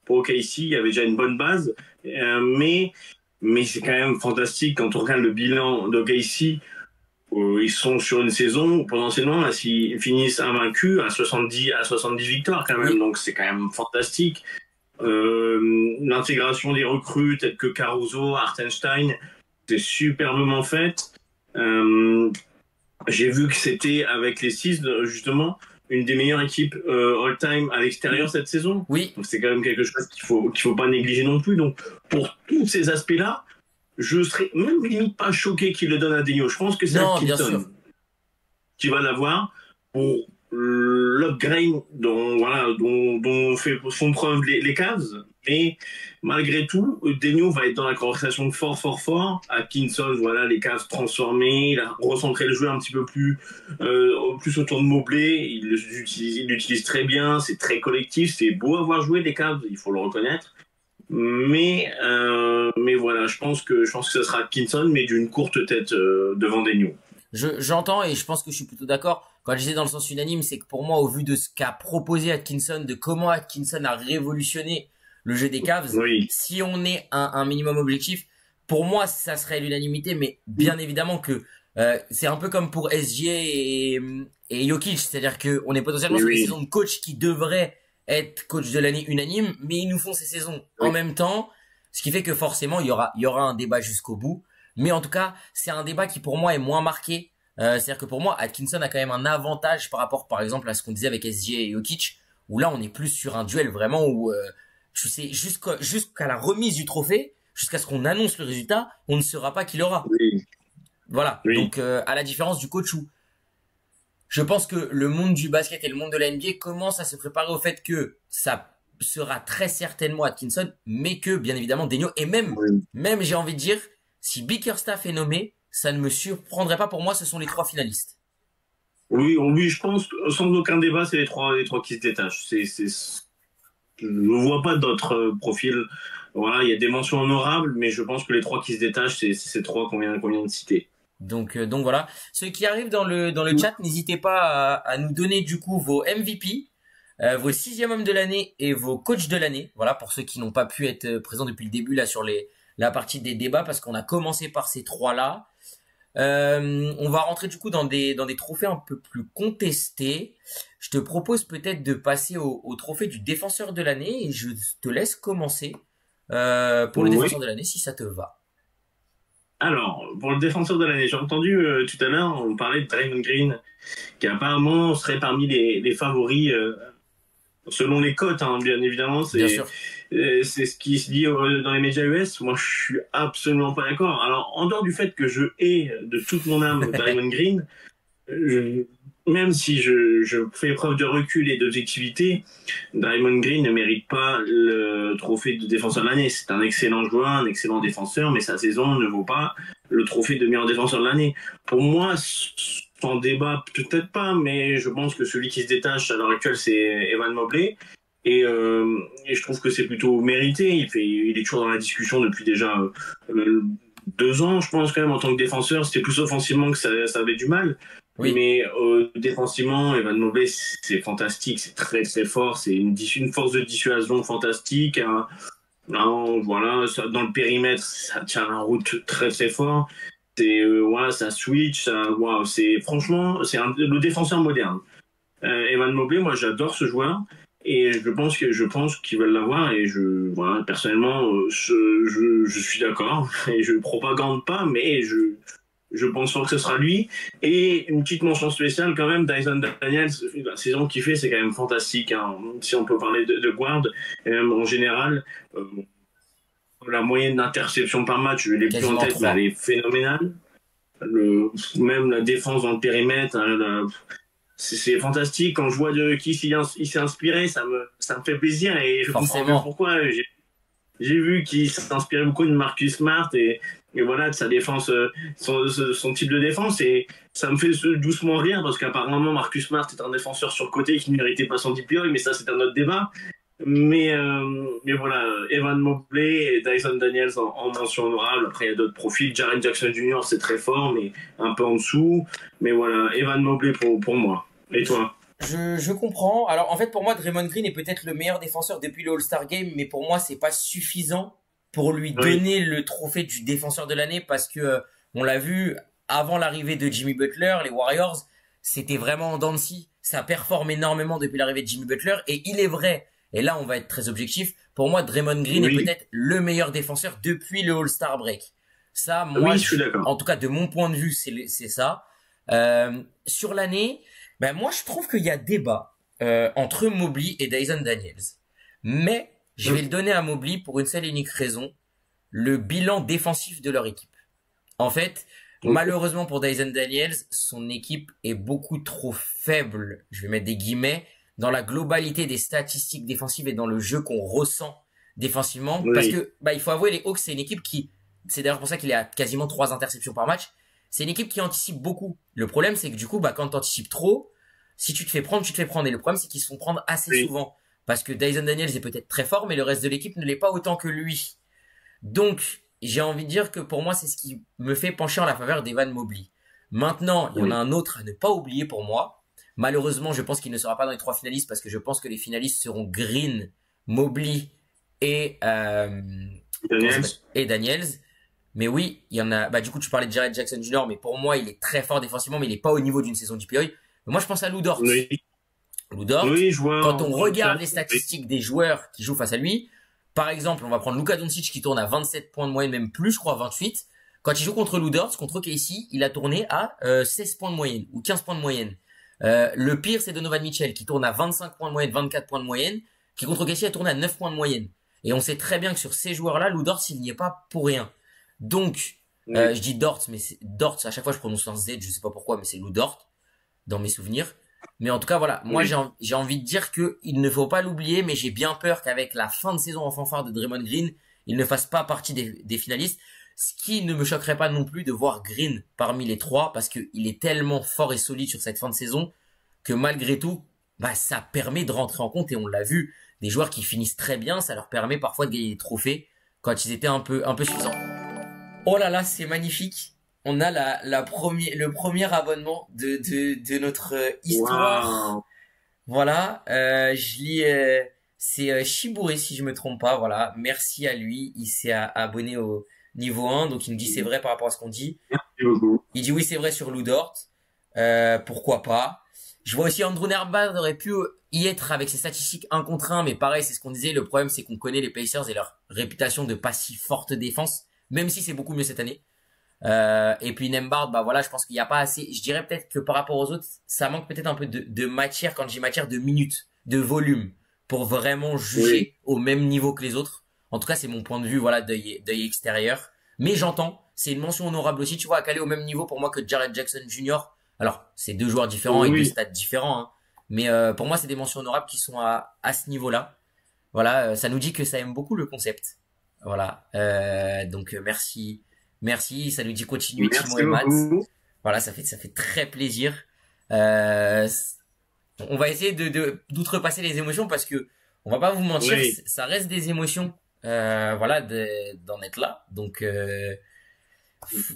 OKC, il y avait déjà une bonne base, mais c'est quand même fantastique quand on regarde le bilan d'OKC. Ils sont sur une saison où potentiellement, là, s'ils finissent invaincus à 70 victoires quand même, Oui, donc c'est quand même fantastique. L'intégration des recrues telles que Caruso, Hartenstein, c'est superbement fait. Euh, j'ai vu que c'était avec les six justement une des meilleures équipes all-time à l'extérieur cette saison. oui, Donc c'est quand même quelque chose qu'il faut pas négliger non plus. Donc pour tous ces aspects-là, je serais même limite pas choqué qu'il le donne à Degno. Je pense que c'est non, bien Atkinson sûr. qui va l'avoir pour l'upgrade dont font preuve les Cavs. Mais malgré tout, Degno va être dans la conversation fort. Atkinson, voilà, les Cavs transformés, il a recentré le jeu un petit peu plus autour de Mobley. Il l'utilise très bien, c'est très collectif, c'est beau à voir jouer les Cavs, il faut le reconnaître. Mais voilà, je pense que ce sera Atkinson, mais d'une courte tête devant Degno. J'entends et je pense que je suis plutôt d'accord. Quand je disais dans le sens unanime, c'est que pour moi, au vu de ce qu'a proposé Atkinson, de comment Atkinson a révolutionné le jeu des Cavs, Oui, si on est un minimum objectif, pour moi, ça serait l'unanimité. Mais bien évidemment que c'est un peu comme pour SGA et Jokic, c'est-à-dire que on est potentiellement oui, sur des oui. saisons de coach qui devraient être coach de l'année unanime, mais ils nous font ces saisons en Oui. même temps, ce qui fait que forcément, il y aura un débat jusqu'au bout. Mais en tout cas, c'est un débat qui pour moi est moins marqué. C'est-à-dire que pour moi, Atkinson a quand même un avantage par rapport, par exemple, à ce qu'on disait avec SGA et Jokic, où là, on est plus sur un duel vraiment où, je sais, jusqu'à la remise du trophée, jusqu'à ce qu'on annonce le résultat, on ne saura pas qui l'aura. Oui, Voilà. oui, Donc, à la différence du coach où je pense que le monde du basket et le monde de la NBA commencent à se préparer au fait que ça sera très certainement Atkinson, mais que, bien évidemment, Daigneault, et oui. même, j'ai envie de dire, si Bickerstaff est nommé, ça ne me surprendrait pas pour moi, ce sont les trois finalistes. Oui, oui, je pense, sans aucun débat, c'est les trois qui se détachent. Je ne vois pas d'autres profils. Voilà, il y a des mentions honorables, mais je pense que les trois qui se détachent, c'est ces trois qu'on vient de citer. Donc voilà. Ceux qui arrivent dans le chat, n'hésitez pas à nous donner du coup vos MVP, vos sixième hommes de l'année et vos coachs de l'année. Voilà pour ceux qui n'ont pas pu être présents depuis le début là sur la partie des débats parce qu'on a commencé par ces trois là. On va rentrer du coup dans des trophées un peu plus contestés. Je te propose peut-être de passer au trophée du défenseur de l'année et je te laisse commencer pour le Oui. défenseur de l'année si ça te va. Alors, pour le défenseur de l'année, j'ai entendu tout à l'heure, on parlait de Draymond Green, qui apparemment serait parmi les favoris selon les cotes, hein, bien évidemment. Bien sûr. C'est ce qui se dit dans les médias US. Moi, je suis absolument pas d'accord. Alors, en dehors du fait que je hais de toute mon âme Draymond Green, je- même si je fais preuve de recul et d'objectivité, Draymond Green ne mérite pas le trophée de défenseur de l'année. C'est un excellent joueur, un excellent défenseur, mais sa saison ne vaut pas le trophée de meilleur défenseur de l'année. Pour moi, sans débat, peut-être pas, mais je pense que celui qui se détache à l'heure actuelle, c'est Evan Mobley. Et je trouve que c'est plutôt mérité. Il est toujours dans la discussion depuis déjà 2 ans, je pense quand même, en tant que défenseur. C'était plus offensivement que ça avait du mal. Oui. Mais défensivement, Evan Mobley, c'est fantastique, c'est très fort, c'est une force de dissuasion fantastique. Voilà, dans le périmètre, ça tient la route très fort. Voilà, ça switch, c'est franchement, le défenseur moderne. Evan Mobley, moi j'adore ce joueur et je pense qu'ils veulent l'avoir et voilà, personnellement, je suis d'accord et je propagande pas, mais je pense fort que ce sera lui. Et une petite mention spéciale quand même, Dyson Daniels, la saison qu'il fait, c'est quand même fantastique. Hein. Si on peut parler de guard, en général, la moyenne d'interception par match, je l'ai plus en Quasiment tête, mais elle 3. est phénoménale. Même la défense dans le périmètre, hein, c'est fantastique. Quand je vois de qui il s'est inspiré, ça me fait plaisir et je comprends mieux Forcément. pourquoi. J'ai vu qu'il s'inspirait beaucoup de Marcus Smart et voilà, de sa défense, son type de défense. Et ça me fait doucement rire parce qu'apparemment, Marcus Smart est un défenseur sur le côté qui ne méritait pas son DPI, mais ça, c'est un autre débat. Mais voilà, Evan Mobley et Dyson Daniels en mention honorable. Après, il y a d'autres profils. Jaren Jackson Jr., c'est très fort, mais un peu en dessous. Mais voilà, Evan Mobley pour moi. Et toi? Je comprends. Alors en fait pour moi Draymond Green est peut-être le meilleur défenseur depuis le All-Star Game, mais pour moi c'est pas suffisant pour lui Oui, donner le trophée du défenseur de l'année parce que on l'a vu avant l'arrivée de Jimmy Butler, les Warriors, c'était vraiment en dents de scie. Ça performe énormément depuis l'arrivée de Jimmy Butler et il est vrai. Et là on va être très objectif. Pour moi Draymond Green est oui, peut-être le meilleur défenseur depuis le All-Star break. Ça, moi, oui, je suis d'accord. en tout cas de mon point de vue, c'est ça. Sur l'année. Ben moi je trouve qu'il y a débat entre Mobley et Dyson Daniels. Mais je vais le donner à Mobley pour une seule et unique raison, le bilan défensif de leur équipe. En fait, malheureusement pour Dyson Daniels, son équipe est beaucoup trop faible, je vais mettre des guillemets, dans la globalité des statistiques défensives et dans le jeu qu'on ressent défensivement. Parce Oui, que bah, il faut avouer, les Hawks, c'est une équipe qui, c'est d'ailleurs pour ça qu'il est à quasiment 3 interceptions par match, c'est une équipe qui anticipe beaucoup. Le problème, c'est que du coup, bah, quand tu anticipes trop, si tu te fais prendre, tu te fais prendre. Et le problème, c'est qu'ils se font prendre assez oui, souvent. Parce que Dyson Daniels est peut-être très fort, mais le reste de l'équipe ne l'est pas autant que lui. Donc, j'ai envie de dire que pour moi, c'est ce qui me fait pencher en la faveur d'Evan Mobley. Maintenant, il y en a oui. un autre à ne pas oublier pour moi. Malheureusement, je pense qu'il ne sera pas dans les 3 finalistes parce que je pense que les finalistes seront Green, Mobley et comment ça s'appelle Daniels. et Daniels. Mais oui, il y en a. Bah du coup, tu parlais de Jared Jackson Jr. Mais pour moi, il est très fort défensivement, mais il est pas au niveau d'une saison DPOY. Mais moi, je pense à Lou Dort. Oui, Lou Dort, oui, je vois quand on en regarde chat. les Oui, statistiques des joueurs qui jouent face à lui, par exemple, on va prendre Luka Doncic qui tourne à 27 points de moyenne, même plus, je crois, 28. Quand il joue contre Lou Dort, contre KC, il a tourné à 16 points de moyenne ou 15 points de moyenne. Le pire, c'est Donovan Mitchell qui tourne à 25 points de moyenne, 24 points de moyenne, qui contre KC a tourné à 9 points de moyenne. Et on sait très bien que sur ces joueurs-là, Lou Dort, il n'y est pas pour rien. Donc, oui, je dis Dort, mais c'est Dort, à chaque fois je prononce un Z, je sais pas pourquoi, mais c'est Lou Dort dans mes souvenirs. Mais en tout cas, voilà, moi oui. j'ai envie de dire que il ne faut pas l'oublier, mais j'ai bien peur qu'avec la fin de saison en fanfare de Draymond Green, il ne fasse pas partie des finalistes. Ce qui ne me choquerait pas non plus de voir Green parmi les trois, parce qu'il est tellement fort et solide sur cette fin de saison que malgré tout, bah ça permet de rentrer en compte et on l'a vu, des joueurs qui finissent très bien, ça leur permet parfois de gagner des trophées quand ils étaient un peu suffisants. Oh là là, c'est magnifique. On a le premier abonnement de notre histoire. Waouh. Voilà, je lis, c'est Shibouré si je me trompe pas. Voilà, merci à lui. Il s'est abonné au niveau 1, donc il me dit c'est vrai par rapport à ce qu'on dit. Merci beaucoup. Il dit oui c'est vrai sur Lou Dort. Pourquoi pas. Je vois aussi Andrew Nerbad aurait pu y être avec ses statistiques 1 contre 1, mais pareil c'est ce qu'on disait. Le problème c'est qu'on connaît les Pacers et leur réputation de pas si forte défense, même si c'est beaucoup mieux cette année. Et puis Nembhard, bah voilà, je pense qu'il n'y a pas assez. Je dirais peut-être que par rapport aux autres, ça manque peut-être un peu de matière, quand j'ai matière, de minutes, de volume, pour vraiment Oui, juger au même niveau que les autres. En tout cas, c'est mon point de vue, voilà, d'œil extérieur. Mais j'entends, c'est une mention honorable aussi, tu vois, à caler au même niveau pour moi que Jared Jackson Jr. Alors, c'est deux joueurs différents et deux oui. stats différents, hein. Mais pour moi, c'est des mentions honorables qui sont à ce niveau-là. Voilà, ça nous dit que ça aime beaucoup le concept. Voilà, donc merci. Merci, ça nous dit continuer Timo Merci et Matt. beaucoup. Voilà, ça fait très plaisir. Euh, on va essayer d'outrepasser les émotions parce que on va pas vous mentir, Oui. ça reste des émotions. Voilà, d'en être là. Donc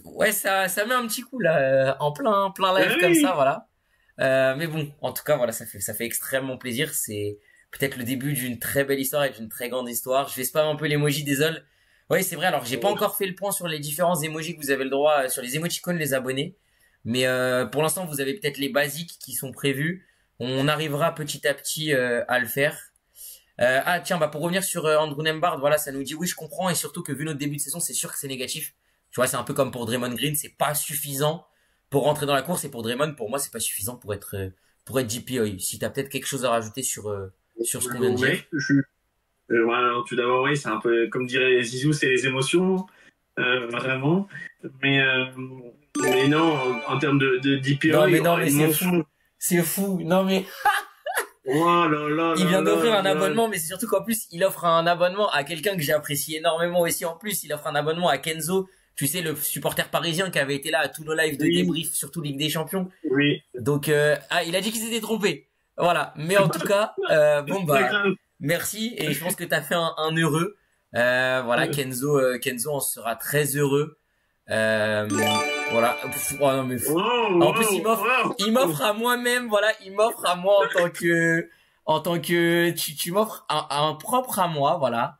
ouais, ça met un petit coup là, en plein live comme ça, Oui. voilà. Mais bon, en tout cas, voilà, ça fait extrêmement plaisir. C'est peut-être le début d'une très belle histoire et d'une très grande histoire. Je vais spammer un peu l'emoji, désolé. Oui, c'est vrai. Alors, j'ai pas encore fait le point sur les différents emojis que vous avez le droit, sur les emoticons, les abonnés. Mais pour l'instant, vous avez peut-être les basiques qui sont prévus. On arrivera petit à petit à le faire. Ah tiens, bah pour revenir sur Andrew Nembhard, voilà, ça nous dit oui, je comprends et surtout que vu notre début de saison, c'est sûr que c'est négatif. Tu vois, c'est un peu comme pour Draymond Green, c'est pas suffisant pour rentrer dans la course et pour Draymond, pour moi, c'est pas suffisant pour être DPOY. Si t'as peut-être quelque chose à rajouter sur ce qu'on vient de dire. Oui, voilà, tout d'abord, oui, c'est un peu, comme dirait Zizou, c'est les émotions, vraiment. Mais, mais non, en termes de Non DPI, mais non mais une c'est fou. mention. C'est fou. Non mais Oh là là il là vient d'offrir là un là. abonnement, mais c'est surtout qu'en plus il offre un abonnement à quelqu'un que j'apprécie énormément aussi. En plus, il offre un abonnement à Kenzo. Tu sais, le supporter parisien qui avait été là à tous nos lives de Oui, débrief, surtout Ligue des Champions. oui. Donc, il a dit qu'il s'était trompé. Voilà. Mais en tout cas, bon C'est pas bah, grave. merci. Et je pense que t'as fait un heureux. Voilà, Kenzo en sera très heureux. Euh, voilà. Oh non mais Wow, en plus wow, il wow. m'offre à moi-même. Voilà, il m'offre à moi en tant que, tu m'offres un propre à moi. Voilà.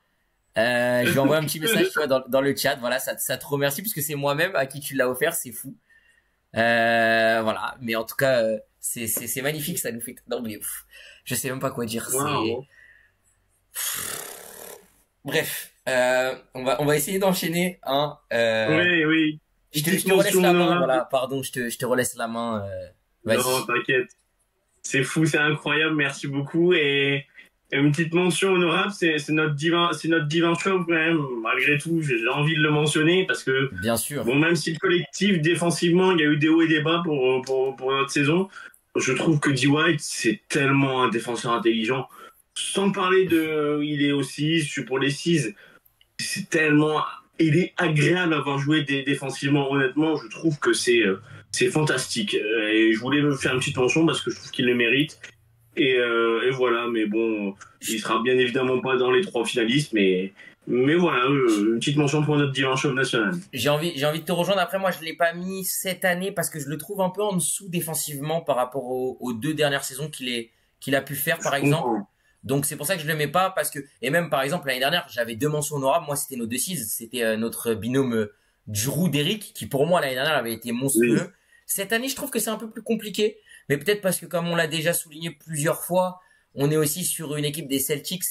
Je lui envoie un petit message, tu vois, dans le chat. Voilà, ça te remercie puisque c'est moi-même à qui tu l'as offert. C'est fou. Voilà. Mais en tout cas, c'est magnifique. Ça nous fait. Non mais je sais même pas quoi dire. C'est Wow. bref. On va essayer d'enchaîner. Hein. Oui, oui. Une Je petite te relaisse mention la main. honorable. Voilà. Pardon, je te relaisse la main. Non, Vas-y. t'inquiète. C'est fou, c'est incroyable, merci beaucoup. Et une petite mention honorable, c'est notre divin show quand même. Malgré tout, j'ai envie de le mentionner parce que Bien sûr. bon, même si le collectif défensivement, il y a eu des hauts et des bas pour notre saison, je trouve que D. White c'est tellement un défenseur intelligent. Sans parler de, il est aussi pour les 6 c'est tellement, il est agréable à avoir joué défensivement. Honnêtement, je trouve que c'est fantastique. Et je voulais me faire une petite mention parce que je trouve qu'il le mérite. Et voilà, mais bon, il sera bien évidemment pas dans les 3 finalistes, mais voilà, une petite mention pour notre dimanche chauve national. J'ai envie de te rejoindre. Après, moi, je l'ai pas mis cette année parce que je le trouve un peu en dessous défensivement par rapport aux 2 dernières saisons qu'il a pu faire, Je par exemple. comprends. Donc, c'est pour ça que je le mets pas parce que, et même, par exemple, l'année dernière, j'avais 2 mentions honorables. Moi, c'était nos 2-6. C'était notre binôme Giroud d'Eric qui, pour moi, l'année dernière, avait été Oui, monstrueux. Cette année, je trouve que c'est un peu plus compliqué. Mais peut-être parce que, comme on l'a déjà souligné plusieurs fois, on est aussi sur une équipe des Celtics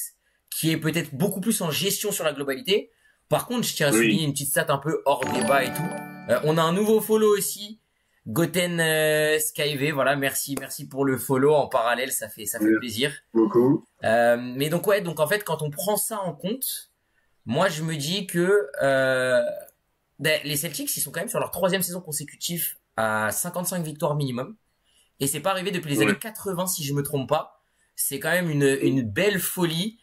qui est peut-être beaucoup plus en gestion sur la globalité. Par contre, je tiens à souligner oui. une petite stat un peu hors débat et tout. On a un nouveau follow aussi, Goten Skyv. Voilà, merci pour le follow en parallèle, ça fait Merci plaisir. beaucoup. Mais donc ouais, donc en fait, quand on prend ça en compte, moi je me dis que les Celtics, ils sont quand même sur leur 3e saison consécutive à 55 victoires minimum, et c'est pas arrivé depuis les Ouais. années 80 si je me trompe pas. C'est quand même une belle folie.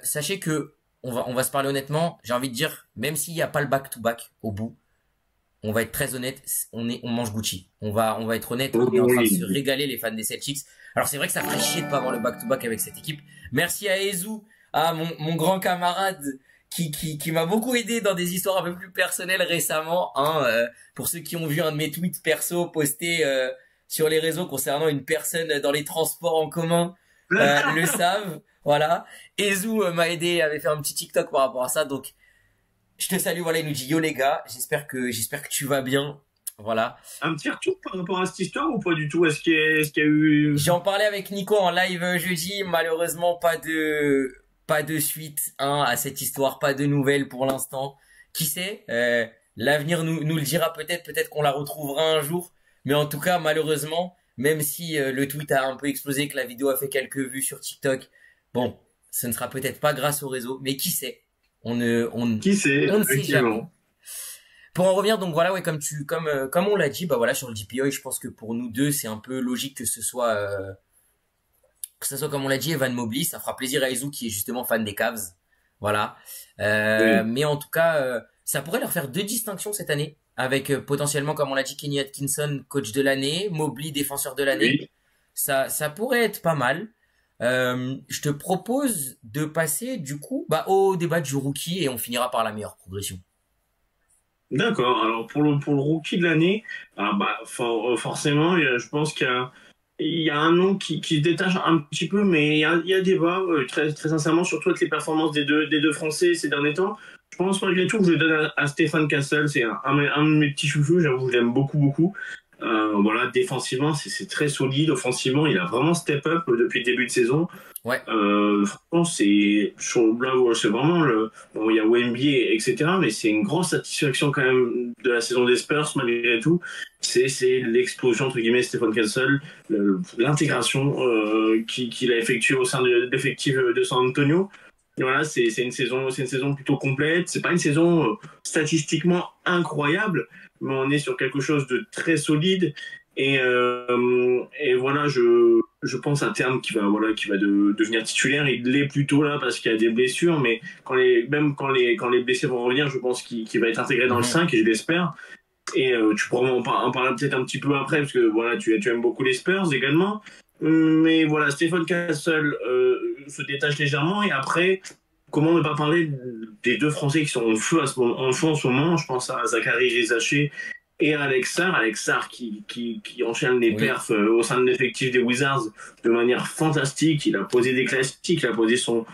Sachez que on va se parler honnêtement. J'ai envie de dire, même s'il n'y a pas le back-to-back au bout, on va être très honnête, on mange Gucci. On va être honnête, on est en train de se Oui. régaler les fans des Celtics. Alors c'est vrai que ça ferait chier de pas avoir le back-to-back avec cette équipe. Merci à Ezu, à mon grand camarade qui m'a beaucoup aidé dans des histoires un peu plus personnelles récemment. Hein, pour ceux qui ont vu un de mes tweets perso postés sur les réseaux concernant une personne dans les transports en commun, le savent. Voilà. Ezu m'a aidé, avait fait un petit TikTok par rapport à ça. Donc je te salue, voilà, il nous dit yo les gars, j'espère que tu vas bien. Voilà. Un petit retour par rapport à cette histoire ou pas du tout? Est-ce qu'il y a eu... J'en parlais avec Nico en live jeudi, malheureusement pas de suite hein, à cette histoire, pas de nouvelles pour l'instant. Qui sait, l'avenir nous le dira peut-être qu'on la retrouvera un jour, mais en tout cas malheureusement, même si le tweet a un peu explosé, que la vidéo a fait quelques vues sur TikTok, bon, ce ne sera peut-être pas grâce au réseau, mais qui sait, Qui sait, on ne sait jamais. effectivement. Pour en revenir, donc voilà, ouais, comme on l'a dit, bah voilà, sur le DPOI, je pense que pour nous deux, c'est un peu logique que ce soit comme on l'a dit, Evan Mobley. Ça fera plaisir à Izu qui est justement fan des Cavs, voilà. Oui. Mais en tout cas, ça pourrait leur faire 2 distinctions cette année, avec potentiellement, comme on l'a dit, Kenny Atkinson, coach de l'année, Mobley, défenseur de l'année. Oui. Ça pourrait être pas mal. Je te propose de passer du coup, bah, au débat du rookie et on finira par la meilleure progression. D'accord. Alors pour le rookie de l'année, ah bah forcément, je pense il y a un nom qui se détache un petit peu, mais il y a débat très très sincèrement, surtout avec les performances des deux Français ces derniers temps. Je pense malgré tout que je le donne à Stéphane Cassel, c'est un de mes petits chouchous, j'avoue, je l'aime beaucoup. Voilà, défensivement, c'est très solide. Offensivement, il a vraiment step up depuis le début de saison. Ouais, Franchement, c'est vraiment le. Bon, il y a Wemby, etc. Mais c'est une grosse satisfaction quand même de la saison des Spurs, malgré tout. C'est l'explosion, entre guillemets, Stephen Castle, l'intégration qu'il a effectuée au sein de l'effectif de San Antonio. Et voilà, c'est une saison plutôt complète. C'est pas une saison statistiquement incroyable, mais on est sur quelque chose de très solide. Et voilà, je pense à terme qui va devenir titulaire. Il l'est plutôt là parce qu'il y a des blessures, mais même quand les blessés vont revenir, je pense qu'il va être intégré dans le Mhm. 5 et je l'espère. Et tu pourras en parler peut-être un petit peu après parce que voilà, tu aimes beaucoup les Spurs également. Mais voilà, Stephen Castle se détache légèrement et après, comment ne pas parler des deux Français qui sont en feu en ce moment. Je pense à Zachary Rizaché et à Alex Sarr qui enchaîne les Oui, perfs au sein de l'effectif des Wizards de manière fantastique. Il a posé des classiques, il a posé son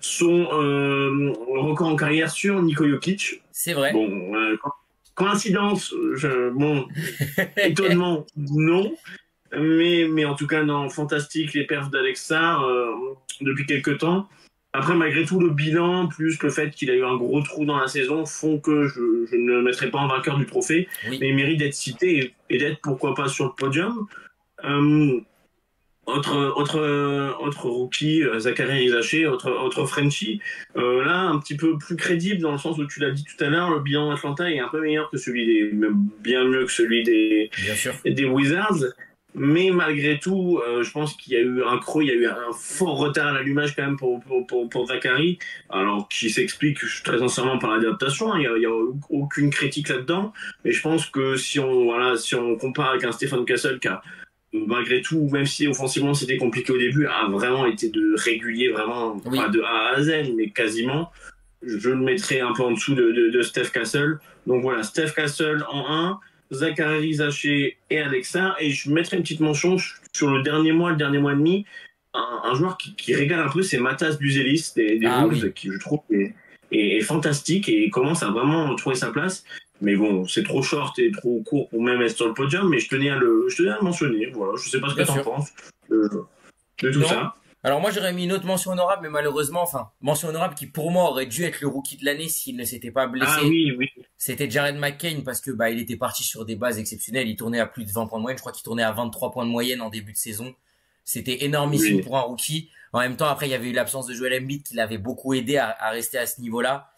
record en carrière sur Niko Jokic. c'est vrai. Bon, coïncidence, bon, étonnement, non. Mais en tout cas, non, fantastique les perfs d'Alexa depuis quelques temps. Après, malgré tout, le bilan, plus le fait qu'il a eu un gros trou dans la saison, font que je ne le mettrai pas en vainqueur du trophée. Oui. Mais il mérite d'être cité et d'être, pourquoi pas, sur le podium. Euh, autre rookie, Zachary Rizaché, autre Frenchie. Là, un petit peu plus crédible dans le sens où tu l'as dit tout à l'heure, le bilan Atlanta est un peu meilleur que celui même bien mieux que celui Bien sûr. des Wizards. Mais malgré tout, je pense qu'il y a eu un creux, il y a eu un fort retard à l'allumage quand même pour Zachary, alors qui s'explique très sincèrement par l'adaptation, hein. Il y a aucune critique là-dedans, mais je pense que si on compare avec un Stephen Castle qui a malgré tout, même si offensivement c'était compliqué au début, a vraiment été de régulier, vraiment pas Oui. de A à Z, mais quasiment. Je le mettrais un peu en dessous de Steph Castle. Donc voilà, Steph Castle en un, Zachary Zaché et Alexa. Et je mettrais une petite mention sur le dernier mois et demi, un joueur qui régale un peu, c'est Matas Buzelis des Ah Wolves, oui. qui je trouve est fantastique et commence à vraiment trouver sa place. Mais bon, c'est trop short et trop court pour même être sur le podium, mais je tenais à le mentionner. Voilà, je sais pas ce que Bien tu en sûr. penses de tout Non. ça. Alors moi j'aurais mis une autre mention honorable, mais malheureusement, enfin, mention honorable qui pour moi aurait dû être le rookie de l'année s'il ne s'était pas Ah blessé. oui, oui, C'était Jared McCain parce que bah il était parti sur des bases exceptionnelles. Il tournait à plus de 20 points de moyenne. Je crois qu'il tournait à 23 points de moyenne en début de saison. C'était énormissime oui, pour un rookie. En même temps, après il y avait eu l'absence de Joel Embiid qui l'avait beaucoup aidé à rester à ce niveau-là.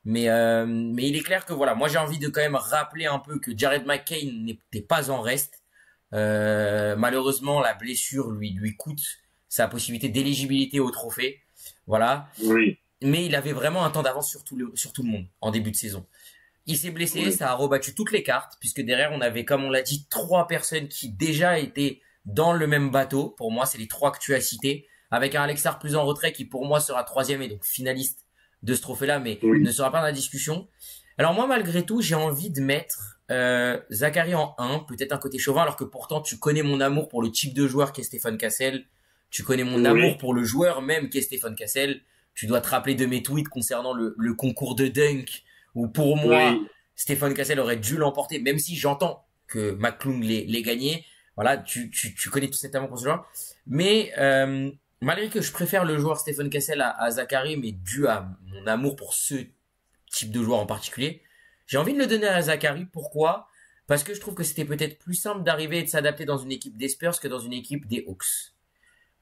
Mais il est clair que voilà, moi j'ai envie de quand même rappeler un peu que Jared McCain n'était pas en reste. Malheureusement, la blessure lui coûte sa possibilité d'éligibilité au trophée. Voilà. oui, Mais il avait vraiment un temps d'avance sur tout le monde en début de saison. Il s'est blessé, oui, ça a rebattu toutes les cartes, puisque derrière on avait, comme on l'a dit, trois personnes qui déjà étaient dans le même bateau. Pour moi, c'est les trois que tu as cités, avec un Alexar plus en retrait qui pour moi sera troisième et donc finaliste de ce trophée-là, mais oui. ne sera pas dans la discussion. Alors moi, malgré tout, j'ai envie de mettre Zachary en 1, peut-être un côté chauvin, alors que pourtant tu connais mon amour pour le type de joueur qu'est Stéphane Cassel, tu connais mon amour Oui, pour le joueur même qu'est Stéphane Cassel, tu dois te rappeler de mes tweets concernant le concours de dunk, où pour moi, oui, Stéphane Cassel aurait dû l'emporter, même si j'entends que McClung l'ait gagné. Voilà, tu connais tout cet amour pour ce joueur. Mais malgré que je préfère le joueur Stéphane Cassel à Zachary, mais dû à mon amour pour ce type de joueur en particulier, j'ai envie de le donner à Zachary. Pourquoi? Parce que je trouve que c'était peut-être plus simple d'arriver et de s'adapter dans une équipe des Spurs que dans une équipe des Hawks.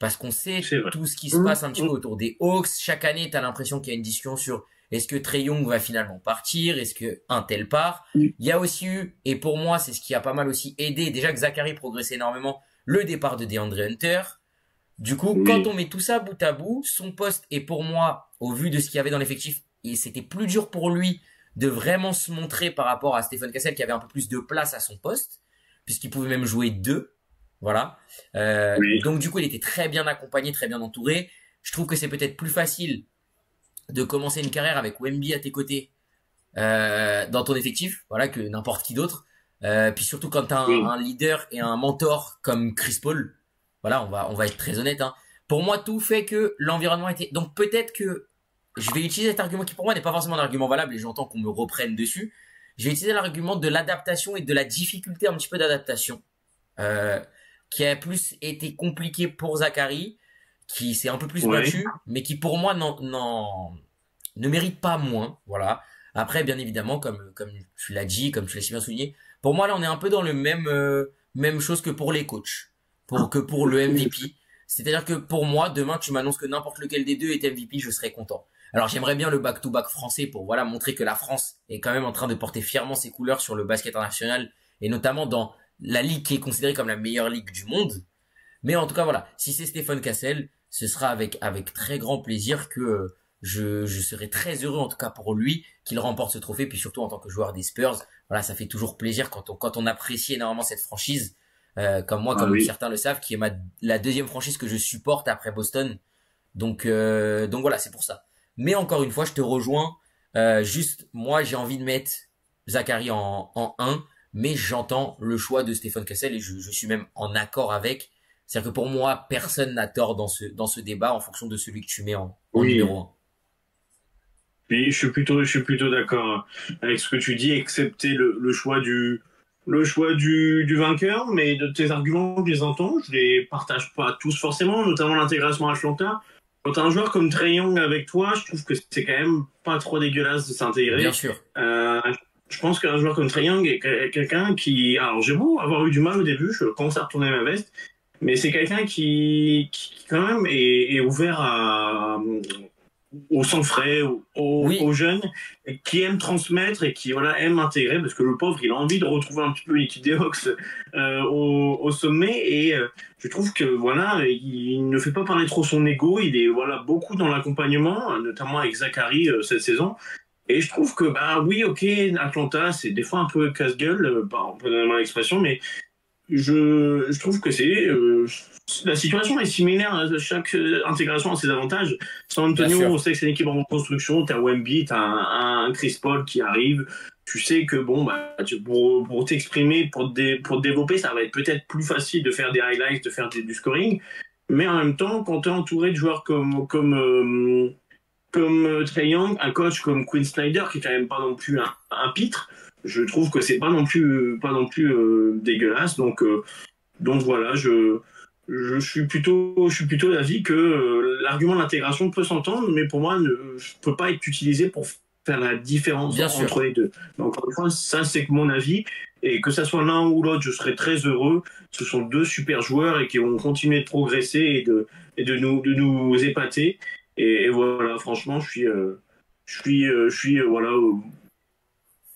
Parce qu'on sait c'est vrai. tout ce qui se Hum, passe un petit peu hum, autour des Hawks. Chaque année, tu as l'impression qu'il y a une discussion sur est-ce que Trey Young va finalement partir, est-ce que un tel part. hum. Il y a aussi eu, et pour moi, c'est ce qui a pas mal aussi aidé, déjà que Zachary progressait énormément, le départ de DeAndre Hunter. Du coup, quand on Oui, met tout ça bout à bout, son poste est pour moi, au vu de ce qu'il y avait dans l'effectif, et c'était plus dur pour lui de vraiment se montrer par rapport à Stephen Cassell qui avait un peu plus de place à son poste, puisqu'il pouvait même jouer deux. Voilà. oui, Donc du coup, il était très bien accompagné, très bien entouré. Je trouve que c'est peut-être plus facile de commencer une carrière avec Wemby à tes côtés dans ton effectif, voilà, que n'importe qui d'autre. Puis surtout quand tu as oui, un leader et un mentor comme Chris Paul, voilà, on va être très honnête. Hein. Pour moi, tout fait que l'environnement était. Donc peut-être que je vais utiliser cet argument qui pour moi n'est pas forcément un argument valable et j'entends qu'on me reprenne dessus. Je vais utiliser l'argument de l'adaptation et de la difficulté un petit peu d'adaptation, euh, qui a plus été compliqué pour Zachary, qui s'est un peu plus oui, battu, mais qui pour moi ne mérite pas moins. Voilà. Après, bien évidemment, comme tu l'as dit, comme tu l'as si bien souligné, pour moi là, on est un peu dans le même chose que pour les coachs, que pour le MVP. C'est-à-dire que pour moi, demain, tu m'annonces que n'importe lequel des deux est MVP, je serai content. Alors j'aimerais bien le back-to-back français pour voilà montrer que la France est quand même en train de porter fièrement ses couleurs sur le basket international et notamment dans la ligue qui est considérée comme la meilleure ligue du monde. Mais en tout cas, voilà, si c'est Stéphane Cassel, ce sera avec très grand plaisir que je serai très heureux, en tout cas pour lui, qu'il remporte ce trophée. Puis surtout en tant que joueur des Spurs, voilà, ça fait toujours plaisir quand on apprécie énormément cette franchise, comme moi, Ah comme oui. certains le savent, qui est la deuxième franchise que je supporte après Boston. Donc voilà, c'est pour ça. Mais encore une fois, je te rejoins. Juste, moi, j'ai envie de mettre Zachary en 1, mais j'entends le choix de Stéphane Cassel et je suis même en accord avec. C'est-à-dire que pour moi, personne n'a tort dans ce débat en fonction de celui que tu mets en Oui. numéro un. Puis je suis plutôt d'accord avec ce que tu dis, excepté le choix du vainqueur, mais de tes arguments, je les entends, je les partage pas tous forcément, notamment l'intégration à Atlanta. Quand t'as un joueur comme Trae Young avec toi, je trouve que c'est quand même pas trop dégueulasse de Bien s'intégrer. sûr, Euh, je pense qu'un joueur comme Trae Young est quelqu'un qui, alors j'ai beau avoir eu du mal au début, je commence à retourner ma veste, mais c'est quelqu'un qui quand même est ouvert au sang frais, aux oui, jeunes, et qui aiment transmettre et qui voilà, aiment intégrer, parce que le pauvre, il a envie de retrouver un petit peu l'équipe des Hawks au sommet, et je trouve que voilà, il ne fait pas parler trop son ego, il est voilà, beaucoup dans l'accompagnement, notamment avec Zachary cette saison. Et je trouve que, bah oui, ok, Atlanta, c'est des fois un peu casse-gueule, on peut donner l'expression, mais je trouve que la situation est similaire. Chaque intégration a ses avantages. San bien Antonio, on sûr. sait que c'est une équipe en reconstruction. T'as Wemby, t'as un Chris Paul qui arrive. Tu sais que bon, bah, pour t'exprimer, pour te développer, ça va être peut-être plus facile de faire des highlights, de faire du scoring. Mais en même temps, quand tu es entouré de joueurs comme Trae Young, un coach comme Quinn Snyder, qui est quand même pas non plus un pitre, je trouve que c'est pas non plus dégueulasse. Donc voilà, je suis plutôt d'avis que l'argument de l'intégration peut s'entendre, mais pour moi, ne peut pas être utilisé pour faire la différence Bien sûr. entre les deux. Donc, encore une fois, ça, c'est que mon avis. Et que ça soit l'un ou l'autre, je serais très heureux. Ce sont deux super joueurs et qui vont continuer de progresser et de nous épater. Et voilà, franchement, je suis voilà,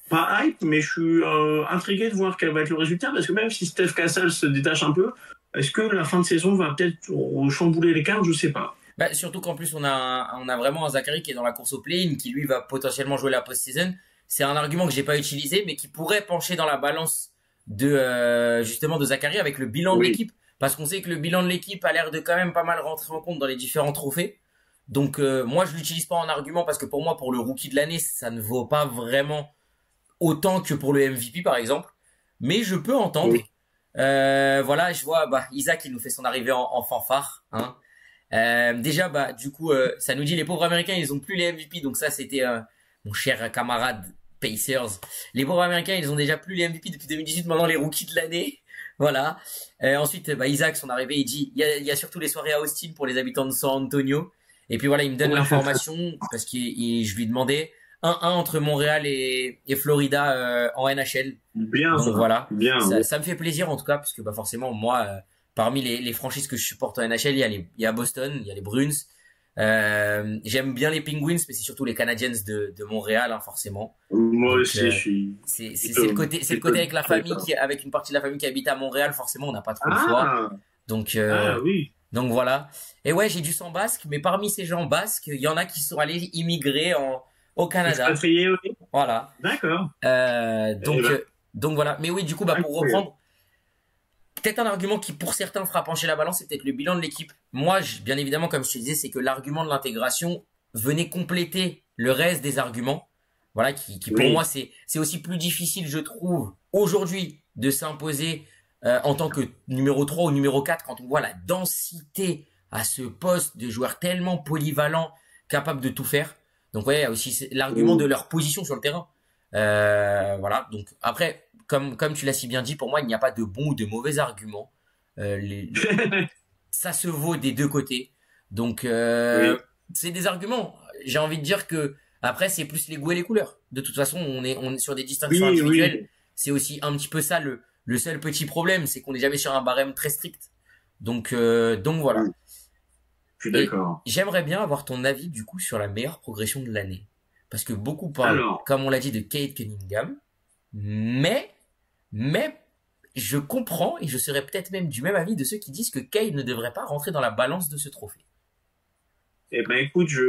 pas hype, mais je suis intrigué de voir quel va être le résultat, parce que même si Steph Castle se détache un peu, est-ce que la fin de saison va peut-être chambouler les cartes? Je sais pas. Bah, surtout qu'en plus, on a vraiment un Zachary qui est dans la course au play-in, qui lui va potentiellement jouer la post-season. C'est un argument que j'ai pas utilisé, mais qui pourrait pencher dans la balance justement de Zachary avec le bilan de Oui. l'équipe. Parce qu'on sait que le bilan de l'équipe a l'air de quand même pas mal rentrer en compte dans les différents trophées. Donc moi, je l'utilise pas en argument parce que pour moi, pour le rookie de l'année, ça ne vaut pas vraiment autant que pour le MVP par exemple. Mais je peux Oui. entendre. Voilà, je vois bah, Isaac il nous fait son arrivée en fanfare. Hein. Déjà, bah, du coup, ça nous dit les pauvres Américains, ils ont plus les MVP. Donc ça, c'était mon cher camarade Pacers. Les pauvres Américains, ils ont déjà plus les MVP depuis 2018. Maintenant, les rookies de l'année. Voilà. Ensuite, bah, Isaac, son arrivée, il dit, il y a surtout les soirées à Austin pour les habitants de San Antonio. Et puis voilà, il me donne Ouais. l'information parce que je lui demandais 1-1 entre Montréal et Florida en NHL. Bien Donc ça. voilà, Bien. ça me fait plaisir en tout cas, parce que bah forcément moi, parmi les franchises que je supporte en NHL, il y a Boston, il y a les Bruins. J'aime bien les Penguins, mais c'est surtout les Canadiens de Montréal, hein, forcément. Moi Donc aussi, je suis c'est le plutôt côté avec la famille d'accord. avec une partie de la famille qui habite à Montréal, forcément on n'a pas trop le choix. Ah, Donc oui. donc voilà. Et ouais, j'ai du sang basque, mais parmi ces gens basques, il y en a qui sont allés immigrer au Canada. Expatrié, oui. Voilà. D'accord. Euh, Eh donc, ben, euh, donc voilà. Mais oui, du coup, bah, pour incroyable. reprendre, peut-être un argument qui pour certains fera pencher la balance, c'est peut-être le bilan de l'équipe. Moi, bien évidemment, comme je te disais, c'est que l'argument de l'intégration venait compléter le reste des arguments. Voilà, qui pour moi, Oui. c'est aussi plus difficile, je trouve, aujourd'hui, de s'imposer en tant que numéro 3 ou numéro 4 quand on voit la densité à ce poste de joueurs tellement polyvalents, capables de tout faire. Donc ouais, il y a aussi l'argument de Oui. leur position sur le terrain. Voilà. Donc après, comme tu l'as si bien dit, pour moi, il n'y a pas de bons ou de mauvais arguments. Ça se vaut des deux côtés. Donc Oui. c'est des arguments. J'ai envie de dire que après, c'est plus les goûts et les couleurs. De toute façon, on est sur des distinctions Oui, individuelles. oui. C'est aussi un petit peu ça le seul petit problème, c'est qu'on n'est jamais sur un barème très strict. Donc Oui. voilà. Je suis Et d'accord. j'aimerais bien avoir ton avis du coup sur la meilleure progression de l'année. Parce que beaucoup parlent, Alors, comme on l'a dit, de Kate Cunningham, mais, mais, je comprends et je serais peut-être même du même avis de ceux qui disent que Cade ne devrait pas rentrer dans la balance de ce trophée. Eh ben écoute, je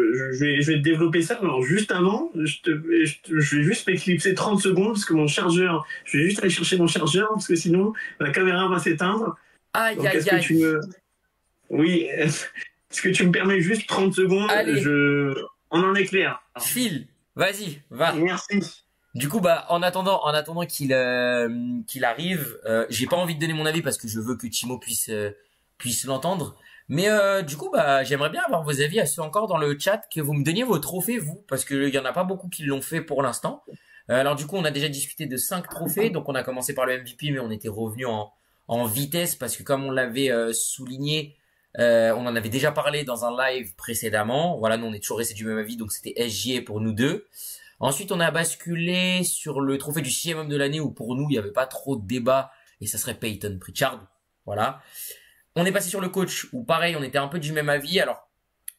vais te développer ça. Alors juste avant, je vais juste m'éclipser 30 secondes parce que mon chargeur, je vais juste aller chercher mon chargeur parce que sinon la caméra va s'éteindre. Aïe, Donc aïe, aïe. Oui, est-ce que tu me permets juste 30 secondes? Allez, On en est clair. file, vas-y, va. Merci. Du coup, en attendant qu'il arrive, j'ai pas envie de donner mon avis parce que je veux que Timo puisse l'entendre. Mais du coup, j'aimerais bien avoir vos avis à ceux encore dans le chat, que vous me donniez vos trophées, vous, parce qu'il y en a pas beaucoup qui l'ont fait pour l'instant. Alors du coup, on a déjà discuté de 5 trophées, donc on a commencé par le MVP, mais on était revenu en vitesse parce que comme on l'avait souligné, on en avait déjà parlé dans un live précédemment. Voilà, nous on est toujours resté du même avis, donc c'était SGA pour nous deux. Ensuite, on a basculé sur le trophée du 6e homme de l'année où pour nous, il n'y avait pas trop de débat et ça serait Peyton Pritchard. Voilà. On est passé sur le coach où pareil, on était un peu du même avis. Alors,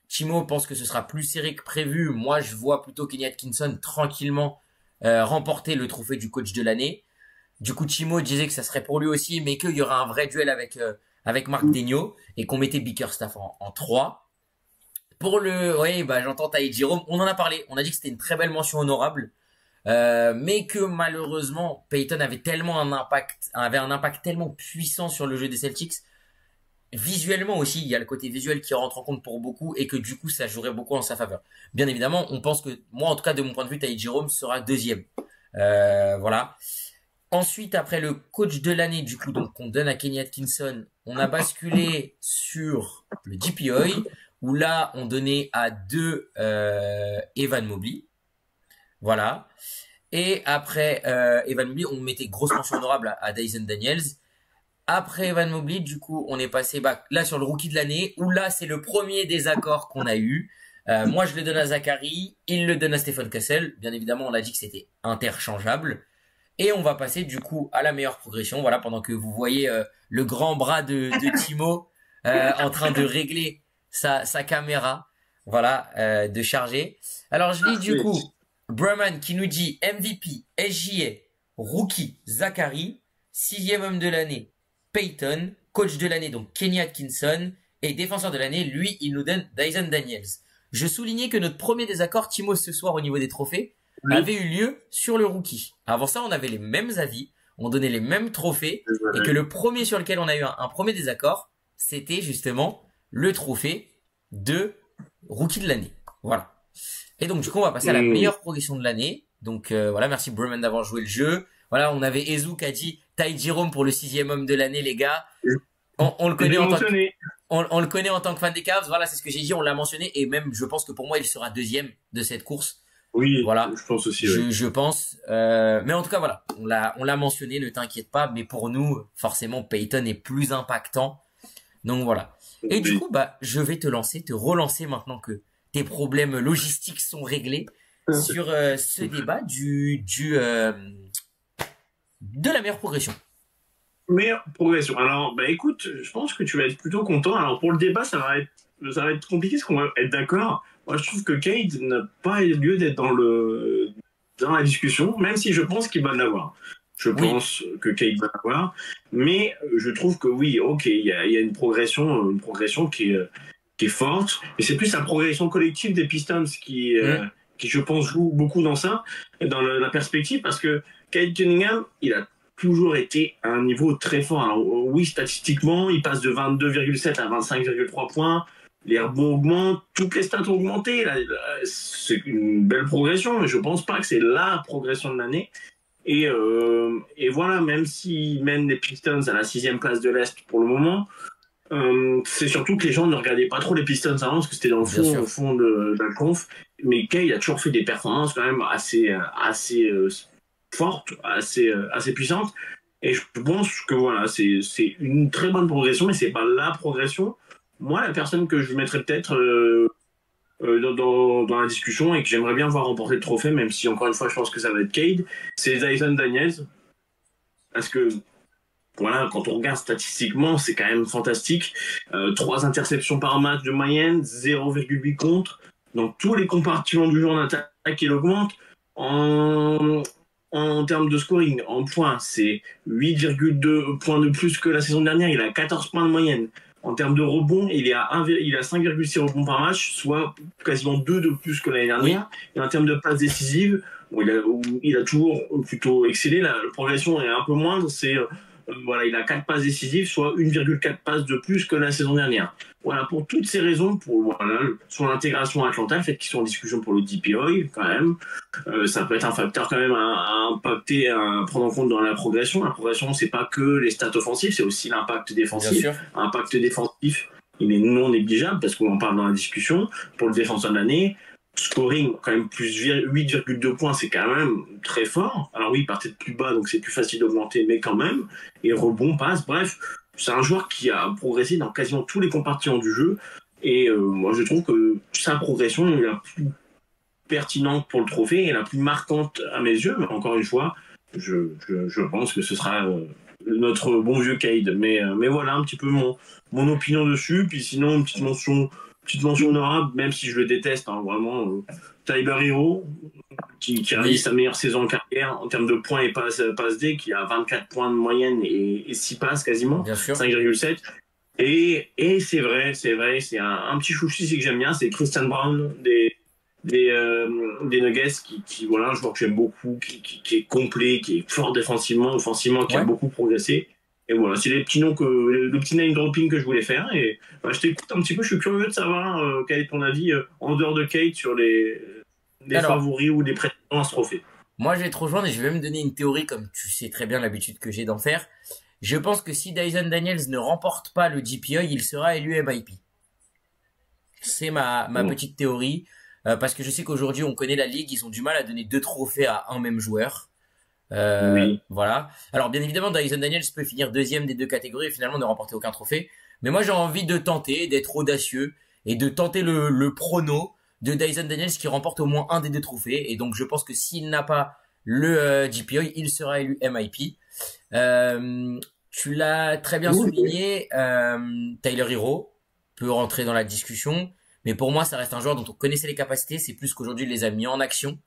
Timo pense que ce sera plus serré que prévu. Moi, je vois plutôt Kenny Atkinson tranquillement remporter le trophée du coach de l'année. Du coup, Timo disait que ça serait pour lui aussi, mais qu'il y aura un vrai duel avec Marc Daigneault et qu'on mettait Bickerstaff en 3. Pour j'entends Ty Jerome. On en a parlé. On a dit que c'était une très belle mention honorable, mais que malheureusement Peyton avait un impact tellement puissant sur le jeu des Celtics. Visuellement aussi, il y a le côté visuel qui rentre en compte pour beaucoup et que du coup, ça jouerait beaucoup en sa faveur. Bien évidemment, on pense que moi, en tout cas de mon point de vue, Ty Jerome sera deuxième. Voilà. Ensuite, après le coach de l'année, du coup, donc on donne à Kenny Atkinson, on a basculé sur le DPOY, où là, on donnait à Evan Mobley. Voilà. Et après Evan Mobley, on mettait grosse mention honorable à Dyson Daniels. Après Evan Mobley, du coup, on est passé là sur le rookie de l'année, où là, c'est le premier désaccord qu'on a eu. Moi, je le donne à Zachary, il le donne à Stephen Castle. Bien évidemment, on a dit que c'était interchangeable. Et on va passer du coup à la meilleure progression. Voilà, pendant que vous voyez le grand bras de Timo en train de régler sa caméra, voilà, de charger. Alors je lis du coup Brahman qui nous dit MVP, SGA, rookie, Zachary, 6e homme de l'année, Peyton, coach de l'année donc Kenny Atkinson et défenseur de l'année, lui il nous donne Dyson Daniels. Je soulignais que notre premier désaccord, Timo, ce soir au niveau des trophées, avait eu lieu sur le rookie. Avant ça, on avait les mêmes avis, on donnait les mêmes trophées, et que le premier sur lequel on a eu un premier désaccord, c'était justement le trophée de rookie de l'année. Voilà. Et donc, du coup, on va passer à la meilleure progression de l'année. Donc, voilà, merci Bremen d'avoir joué le jeu. Voilà, on avait Ezu qui a dit Ty Jerome pour le 6e homme de l'année, les gars. On le connaît on le connaît en tant que fan des Cavs. Voilà, c'est ce que j'ai dit, on l'a mentionné. Et même, je pense que pour moi, il sera deuxième de cette course. Oui, voilà. Je pense aussi. Je pense. Mais en tout cas, voilà, on l'a mentionné, ne t'inquiète pas. Mais pour nous, forcément, Peyton est plus impactant. Donc voilà. Et du coup, je vais te relancer maintenant que tes problèmes logistiques sont réglés sur ce débat de la meilleure progression. Meilleure progression. Alors, écoute, je pense que tu vas être plutôt content. Alors, pour le débat, ça va être compliqué parce qu'on va être d'accord. Moi, je trouve que Cade n'a pas lieu d'être dans la discussion, même si je pense qu'il va l'avoir. Je pense que Cade va l'avoir. Mais je trouve que oui, ok, il y a une progression qui est forte. Mais c'est plus la progression collective des Pistons qui je pense, joue beaucoup dans ça, dans la perspective, parce que Cade Cunningham, il a toujours été à un niveau très fort. Alors, oui, statistiquement, il passe de 22,7 à 25,3 points. Les rebonds augmentent, toutes les stats ont augmenté. C'est une belle progression, mais je pense pas que c'est la progression de l'année. Et voilà, même s'ils mènent les Pistons à la 6e place de l'Est pour le moment, c'est surtout que les gens ne regardaient pas trop les Pistons avant, parce que c'était dans le fond de la conf. Mais Kay a toujours fait des performances quand même assez fortes, assez puissantes. Et je pense que voilà, c'est une très bonne progression, mais c'est pas la progression. Moi, la personne que je mettrais peut-être dans la discussion et que j'aimerais bien voir remporter le trophée, même si encore une fois, je pense que ça va être Cade, c'est Dyson Daniels. Parce que voilà, quand on regarde statistiquement, c'est quand même fantastique. 3 interceptions par match de moyenne, 0,8 contre. Donc tous les compartiments du jeu en attaque, il augmente. en termes de scoring, en points, c'est 8,2 points de plus que la saison dernière. Il a 14 points de moyenne. En termes de rebonds, il a 5,6 rebonds par match, soit quasiment 2 de plus que l'année Oui, dernière. Et en termes de passes décisives, où il a toujours plutôt excellé. La progression est un peu moindre. Voilà, il a 4 passes décisives, soit 1,4 passes de plus que la saison dernière. Voilà, pour toutes ces raisons, pour voilà, son intégration à Atlanta, le fait qu'ils soient en discussion pour le DPOI, quand même, ça peut être un facteur quand même à impacter, à prendre en compte dans la progression. La progression, c'est pas que les stats offensifs, c'est aussi l'impact bien défensif. sûr. L'impact défensif, il est non négligeable parce qu'on en parle dans la discussion. Pour le défenseur de l'année, scoring, quand même plus 8,2 points, c'est quand même très fort. Alors oui, il partait de plus bas, donc c'est plus facile d'augmenter, mais quand même. Et rebond, passe, bref. C'est un joueur qui a progressé dans quasiment tous les compartiments du jeu. Et moi, je trouve que sa progression est la plus pertinente pour le trophée et la plus marquante à mes yeux. Mais encore une fois, je pense que ce sera notre bon vieux Cade. Mais voilà un petit peu mon opinion dessus. Puis sinon, une petite mention honorable, même si je le déteste, hein, vraiment. Tyler Hero, qui réalise Oui, sa meilleure saison en carrière en termes de points et passes D, qui a 24 points de moyenne et 6 passes quasiment, bien sûr. 5,7. Et c'est un petit chouchou c'est que j'aime bien, c'est Christian Brown des Nuggets, voilà, un joueur que j'aime beaucoup, qui est complet, qui est fort défensivement, offensivement, qui a Ouais. beaucoup progressé. Et voilà, c'est les petits noms le petit name dropping que je voulais faire. Et bah, je t'écoute un petit peu, je suis curieux de savoir quel est ton avis en dehors de Kate sur les Alors, favoris ou les prétendants à ce trophée. moi, je vais te rejoindre et je vais même donner une théorie, comme tu sais très bien l'habitude que j'ai d'en faire. Je pense que si Dyson Daniels ne remporte pas le GPA, il sera élu MIP. C'est ma Bon. petite théorie, parce que je sais qu'aujourd'hui, on connaît la ligue, ils ont du mal à donner deux trophées à un même joueur. Oui, Voilà. Alors, bien évidemment, Dyson Daniels peut finir deuxième des deux catégories et finalement ne remporter aucun trophée. Mais moi, j'ai envie de tenter, d'être audacieux et de tenter le prono de Dyson Daniels qui remporte au moins un des deux trophées. Et donc, je pense que s'il n'a pas le GPA, il sera élu MIP. Euh, Tu l'as très bien oui, souligné, Tyler Hero peut rentrer dans la discussion, mais pour moi, ça reste un joueur dont on connaissait les capacités, c'est plus qu'aujourd'hui, il les a mis en action.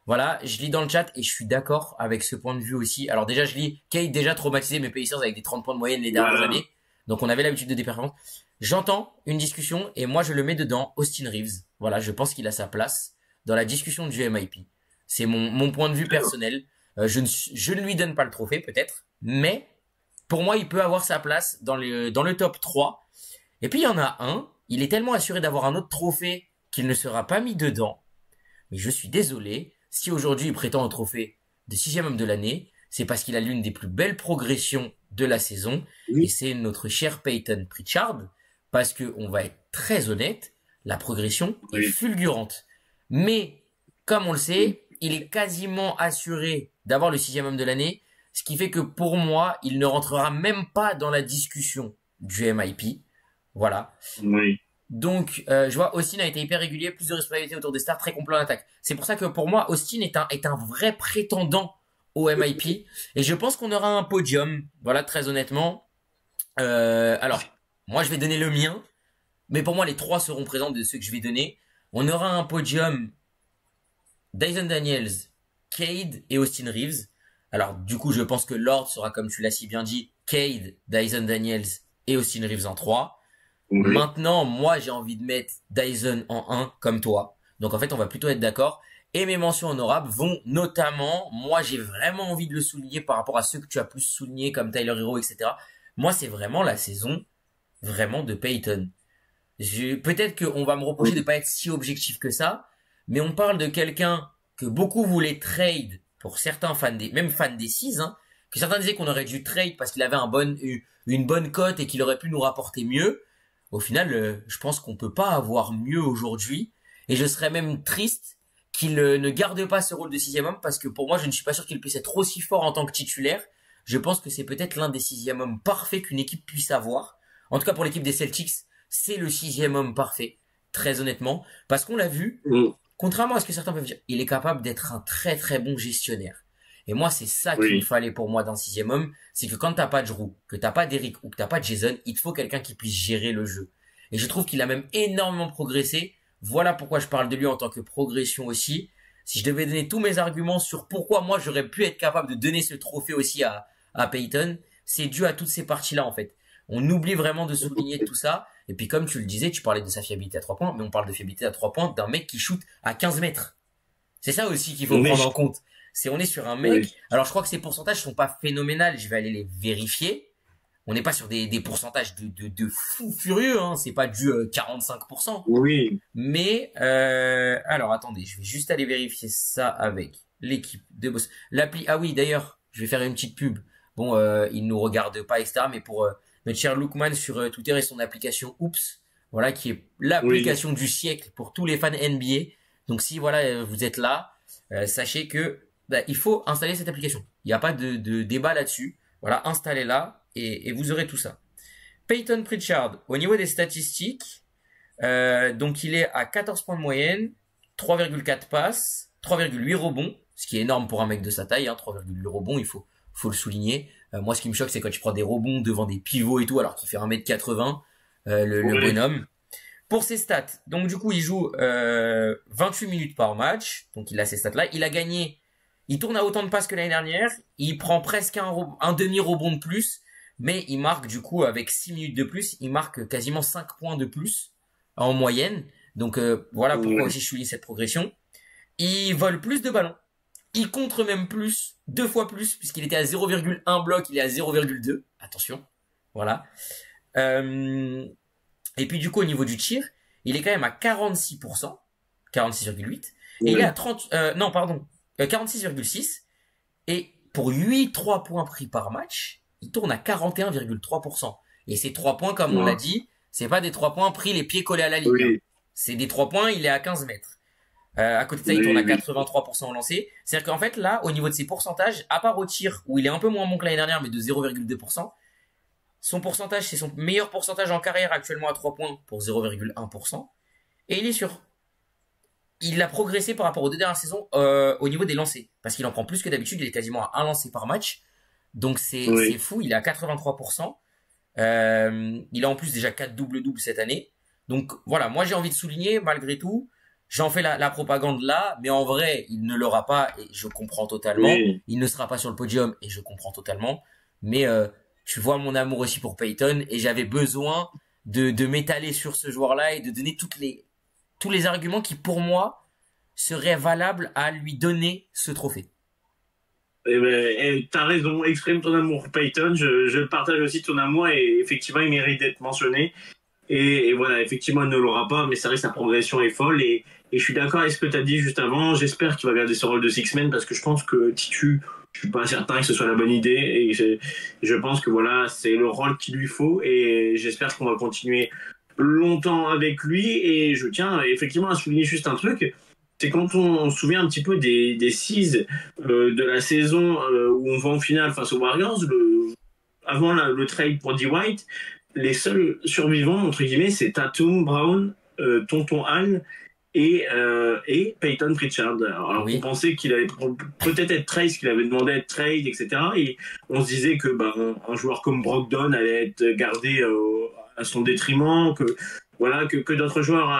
Voilà, je lis dans le chat et je suis d'accord avec ce point de vue aussi. Alors déjà, je lis Kate déjà traumatisé mes Pacers avec des 30 points de moyenne les dernières voilà. années. Donc on avait l'habitude de des performances. J'entends une discussion et moi je le mets dedans, Austin Reeves. Voilà, je pense qu'il a sa place dans la discussion du MIP. C'est mon point de vue personnel. Je ne lui donne pas le trophée peut-être, mais pour moi il peut avoir sa place dans le top 3. Et puis il y en a un, il est tellement assuré d'avoir un autre trophée qu'il ne sera pas mis dedans. Mais je suis désolé, si aujourd'hui il prétend au trophée de sixième homme de l'année, c'est parce qu'il a l'une des plus belles progressions de la saison, et Oui, c'est notre cher Peyton Pritchard, parce que, on va être très honnête, la progression est oui, fulgurante. Mais, comme on le oui, sait, il est quasiment assuré d'avoir le sixième homme de l'année, ce qui fait que pour moi, il ne rentrera même pas dans la discussion du MIP. Voilà. oui. Donc, je vois Austin a été hyper régulier, plus de responsabilités autour des stars, très complet en attaque. C'est pour ça que pour moi, Austin est un vrai prétendant au MIP. Et je pense qu'on aura un podium. Voilà, très honnêtement. Alors, moi, je vais donner le mien. Mais pour moi, les trois seront présents de ceux que je vais donner. On aura un podium Dyson Daniels, Cade et Austin Reeves. Alors, du coup, je pense que l'ordre sera, comme tu l'as si bien dit, Cade, Dyson Daniels et Austin Reeves en 3. Oui. Maintenant, moi, j'ai envie de mettre Dyson en un, comme toi. Donc, en fait, on va plutôt être d'accord. Et mes mentions honorables vont notamment, moi, j'ai vraiment envie de le souligner par rapport à ceux que tu as plus soulignés, comme Tyler Hero, etc. Moi, c'est vraiment la saison, vraiment de Peyton. Peut-être qu'on va me reprocher de pas être si objectif que ça, mais on parle de quelqu'un que beaucoup voulaient trade pour certains fans même fans des 6, hein, que certains disaient qu'on aurait dû trade parce qu'il avait une bonne cote et qu'il aurait pu nous rapporter mieux. Au final, je pense qu'on peut pas avoir mieux aujourd'hui, et je serais même triste qu'il ne garde pas ce rôle de sixième homme parce que pour moi, je ne suis pas sûr qu'il puisse être aussi fort en tant que titulaire. Je pense que c'est peut-être l'un des sixième hommes parfaits qu'une équipe puisse avoir. En tout cas, pour l'équipe des Celtics, c'est le sixième homme parfait, très honnêtement, parce qu'on l'a vu, Mm. contrairement à ce que certains peuvent dire, il est capable d'être un très très bon gestionnaire. Et moi, c'est ça qu'il me Oui. fallait pour moi d'un sixième homme, c'est que quand t'as pas de Drew, que t'as pas d'Eric ou que t'as pas de Jason, il te faut quelqu'un qui puisse gérer le jeu. Et je trouve qu'il a même énormément progressé. Voilà pourquoi je parle de lui en tant que progression aussi. si je devais donner tous mes arguments sur pourquoi moi j'aurais pu être capable de donner ce trophée aussi à Peyton, c'est dû à toutes ces parties-là en fait. On oublie vraiment de souligner tout ça. Et puis comme tu le disais, tu parlais de sa fiabilité à 3 points, mais on parle de fiabilité à 3 points d'un mec qui shoot à 15 mètres. C'est ça aussi qu'il faut prendre en compte. On est sur un mec, alors je crois que ces pourcentages sont pas phénoménales, je vais aller les vérifier. On n'est pas sur des pourcentages de fou furieux, hein. C'est pas du 45%. Oui. Mais alors attendez, je vais juste aller vérifier ça avec l'équipe de boss. L'appli. Ah oui, d'ailleurs, je vais faire une petite pub. Bon, il nous regarde pas, etc. Mais pour notre cher Lookman sur Twitter et son application Oops, voilà, qui est l'application du siècle pour tous les fans NBA. Donc si voilà vous êtes là, sachez que il faut installer cette application. Il n'y a pas de débat là-dessus. Voilà, installez-la et vous aurez tout ça. Peyton Pritchard, au niveau des statistiques, donc il est à 14 points de moyenne, 3,4 passes, 3,8 rebonds, ce qui est énorme pour un mec de sa taille, hein, 3,8 rebonds, il faut le souligner. Moi, ce qui me choque, c'est quand tu prends des rebonds devant des pivots et tout, alors qu'il fait 1m80, le bonhomme. Pour ses stats, donc du coup, il joue 28 minutes par match, donc il a ces stats-là. Il a gagné, il tourne à autant de passes que l'année dernière, il prend presque un demi-rebond de plus, mais il marque du coup, avec 6 minutes de plus, il marque quasiment 5 points de plus en moyenne. Donc voilà pourquoi aussi je souligne cette progression. Il vole plus de ballons. Il contre même plus, 2 fois plus, puisqu'il était à 0,1 bloc, il est à 0,2. Attention. Voilà. Et puis du coup, au niveau du tir, il est quand même à 46%, 46,8. Et il est à 46,6. Et pour 8 3 points pris par match, il tourne à 41,3%. Et ces 3 points, comme on l'a dit, c'est pas des 3 points pris les pieds collés à la ligne. Hein. C'est des 3 points, il est à 15 mètres. À côté de ça, il tourne à 83% au lancer. C'est-à-dire qu'en fait, là, au niveau de ses pourcentages, à part au tir, où il est un peu moins bon que l'année dernière, mais de 0,2%, son pourcentage, c'est son meilleur pourcentage en carrière actuellement à 3 points pour 0,1%. Et il a progressé par rapport aux 2 dernières saisons au niveau des lancers. Parce qu'il en prend plus que d'habitude, il est quasiment à 1 lancer par match. Donc c'est fou, il est à 83%. Il a en plus déjà 4 double-double cette année. Donc voilà, moi j'ai envie de souligner, malgré tout, j'en fais la propagande là, mais en vrai, il ne l'aura pas et je comprends totalement. Il ne sera pas sur le podium et je comprends totalement. Mais tu vois mon amour aussi pour Peyton et j'avais besoin de m'étaler sur ce joueur-là et de donner tous les arguments qui, pour moi, seraient valables à lui donner ce trophée. T'as raison, exprime ton amour pour Peyton, je partage aussi ton amour et effectivement, il mérite d'être mentionné. Et voilà, effectivement, il ne l'aura pas, mais c'est vrai que sa progression est folle. Et je suis d'accord avec ce que tu as dit juste avant. J'espère qu'il va garder ce rôle de six-man parce que je pense que Titu, je suis pas certain que ce soit la bonne idée. Et je pense que voilà, c'est le rôle qu'il lui faut. Et j'espère qu'on va continuer longtemps avec lui. Et je tiens effectivement à souligner juste un truc. C'est quand on se souvient un petit peu des six de la saison où on va en finale face aux Warriors, avant le trade pour D. White, les seuls survivants, entre guillemets, c'est Tatum, Brown, Tonton Al et Peyton Pritchard. Alors on pensait qu'il allait peut-être être trade, qu'il avait demandé à être trade, etc. Et on se disait que un joueur comme Brogdon allait être gardé à son détriment, que d'autres joueurs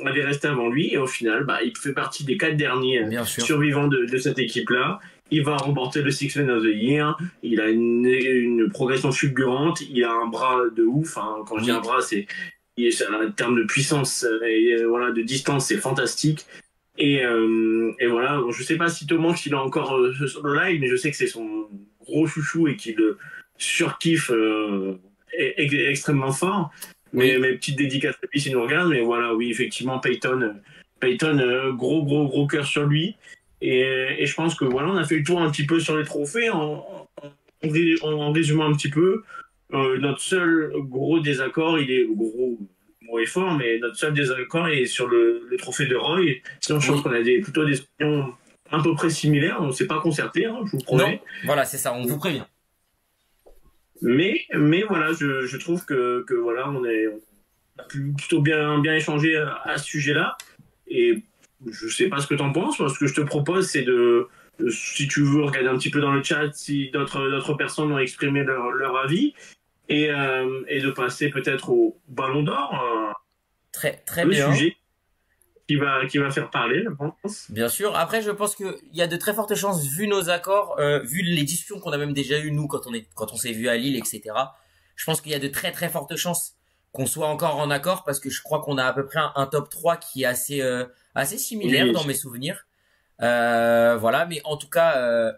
avaient resté avant lui. Et au final, il fait partie des 4 derniers survivants de cette équipe-là. Il va remporter le Six Man of the Year. Il a une progression fulgurante. Il a un bras de ouf. Hein. Quand je dis un bras, c'est en termes de puissance et voilà, de distance, c'est fantastique. Et voilà, je sais pas si Thomas il est encore sur le live, mais je sais que c'est son gros chouchou et qu'il surkiffe extrêmement fort. Mes petites dédicaces à lui s'il nous regarde. Mais voilà, oui, effectivement, Peyton, gros cœur sur lui. Et je pense que voilà, on a fait le tour un petit peu sur les trophées en résumant un petit peu. Notre seul gros désaccord, il est gros, le mot est fort, mais notre seul désaccord est sur le trophée de Roy. Sinon, je pense qu'on a plutôt des opinions à peu près similaires. On ne s'est pas concerté, hein, je vous promets. Non, voilà, c'est ça, on vous prévient. Mais voilà, je trouve que voilà, on a plutôt bien échangé à ce sujet-là. Et je sais pas ce que t'en penses. Moi, ce que je te propose, c'est si tu veux regarder un petit peu dans le chat, si d'autres personnes ont exprimé leur avis, et de passer peut-être au Ballon d'Or. Très bien. Sujet. qui va faire parler, je pense. Bien sûr. Après, je pense qu'il y a de très fortes chances, vu nos accords, vu les discussions qu'on a même déjà eues nous quand on s'est vu à Lille, etc. Je pense qu'il y a de très très fortes chances qu'on soit encore en accord parce que je crois qu'on a à peu près un top 3 qui est assez similaire Oui. dans mes souvenirs. Voilà, mais en tout cas,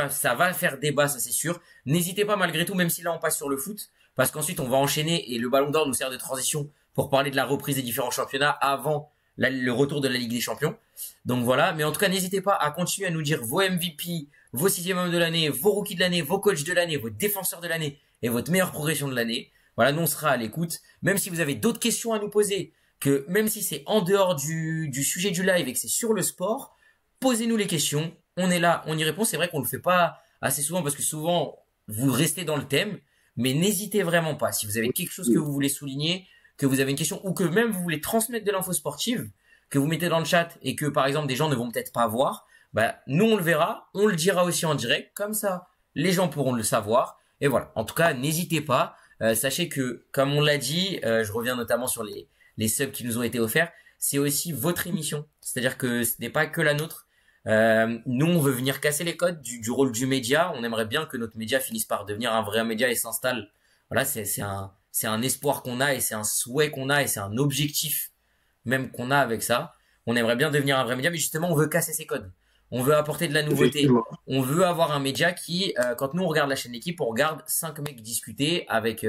ça va faire débat, ça c'est sûr. N'hésitez pas malgré tout, même si là on passe sur le foot, parce qu'ensuite on va enchaîner et le Ballon d'Or nous sert de transition pour parler de la reprise des différents championnats avant le retour de la Ligue des Champions. Donc voilà, mais en tout cas, n'hésitez pas à continuer à nous dire vos MVP, vos sixième hommes de l'année, vos rookies de l'année, vos coachs de l'année, vos défenseurs de l'année et votre meilleure progression de l'année. Voilà, nous on sera à l'écoute. Même si vous avez d'autres questions à nous poser, que même si c'est en dehors du sujet du live et que c'est sur le sport, posez-nous les questions. On est là, on y répond. C'est vrai qu'on le fait pas assez souvent parce que souvent vous restez dans le thème, mais n'hésitez vraiment pas. Si vous avez quelque chose que vous voulez souligner, que vous avez une question ou que même vous voulez transmettre de l'info sportive, que vous mettez dans le chat et que par exemple des gens ne vont peut-être pas voir, bah nous on le verra, on le dira aussi en direct, comme ça les gens pourront le savoir. Et voilà. En tout cas, n'hésitez pas. Sachez que, comme on l'a dit, je reviens notamment sur les subs qui nous ont été offerts, c'est aussi votre émission. C'est-à-dire que ce n'est pas que la nôtre. Nous, on veut venir casser les codes du rôle du média. On aimerait bien que notre média finisse par devenir un vrai média et s'installe. Voilà, c'est un espoir qu'on a et c'est un souhait qu'on a et c'est un objectif même qu'on a avec ça. On aimerait bien devenir un vrai média, mais justement, on veut casser ces codes. On veut apporter de la nouveauté. Effectivement. On veut avoir un média qui, quand nous on regarde la chaîne d'équipe, on regarde 5 mecs discuter avec,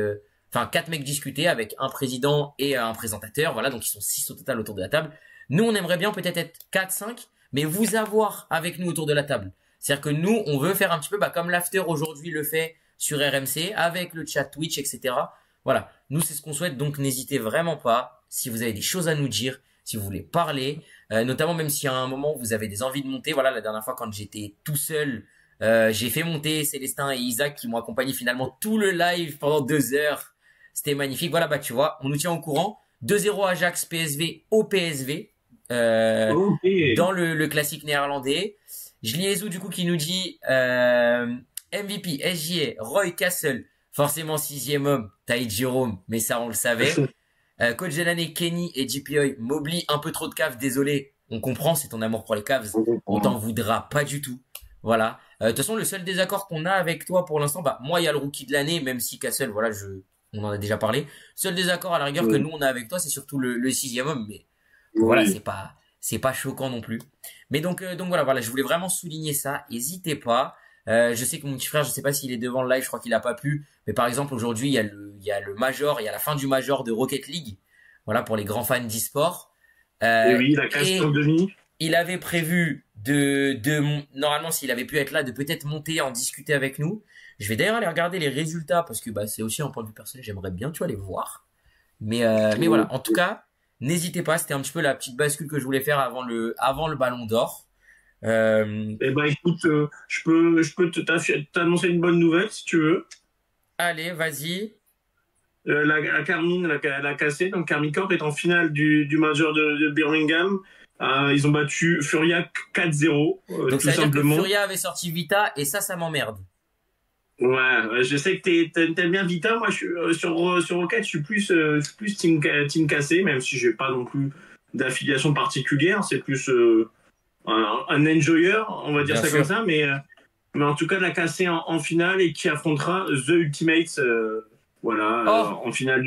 enfin 4 mecs discuter avec un président et un présentateur. Voilà, donc ils sont 6 au total autour de la table. Nous, on aimerait bien peut-être être 4, 5, mais vous avoir avec nous autour de la table. C'est-à-dire que nous, on veut faire un petit peu comme l'after aujourd'hui le fait sur RMC, avec le chat Twitch, etc. Voilà, nous c'est ce qu'on souhaite, donc n'hésitez vraiment pas, si vous avez des choses à nous dire, si vous voulez parler, notamment même si à un moment vous avez des envies de monter. Voilà, la dernière fois quand j'étais tout seul, j'ai fait monter Célestin et Isaac qui m'ont accompagné finalement tout le live pendant 2 heures. C'était magnifique. Voilà, bah tu vois, on nous tient au courant. 2-0 Ajax PSV au PSV Ok. dans le classique néerlandais. Je lis Ezou du coup qui nous dit MVP, SGA, Roy Castle, forcément sixième homme, Taïd Jérôme, mais ça on le savait. Coach de l'année, Kenny et JPOI, m'oublie un peu trop de caves, désolé. On comprend, c'est ton amour pour les caves. On t'en voudra pas du tout. Voilà. De toute façon, le seul désaccord qu'on a avec toi pour l'instant, bah, moi, il y a le rookie de l'année, même si Castle, voilà, on en a déjà parlé. Seul désaccord à la rigueur que nous, on a avec toi, c'est surtout le sixième homme, mais voilà, Oui. c'est pas choquant non plus. Mais donc voilà, je voulais vraiment souligner ça. Hésitez pas. Je sais que mon petit frère, je sais pas s'il est devant le live, je crois qu'il a pas pu. Mais par exemple, aujourd'hui, il y a le major, il y a la fin du major de Rocket League. Voilà, pour les grands fans d'e-sport. Et oui, la Et question de demi. il avait prévu normalement, s'il avait pu être là, de peut-être monter, en discuter avec nous. Je vais d'ailleurs aller regarder les résultats parce que, bah, c'est aussi un point de vue personnel. J'aimerais bien, tu vois, les voir. Mais voilà. En tout cas, n'hésitez pas. C'était un petit peu la petite bascule que je voulais faire avant le Ballon d'Or. Eh ben, écoute, je peux t'annoncer une bonne nouvelle si tu veux. Allez, vas-y. La Carmine, la cassée, donc Carmine Corp est en finale du Major de Birmingham. Ils ont battu Furia 4-0, Donc tout ça veut dire que simplement. Furia avait sorti Vita et ça m'emmerde. Ouais, je sais que t'aimes bien Vita. Moi, sur Rocket, je suis plus team cassé, même si j'ai pas non plus d'affiliation particulière. C'est plus un enjoyer, on va dire Bien ça comme sûr. ça. Mais en tout cas, la cassée en finale et qui affrontera The Ultimates, voilà, Oh, en finale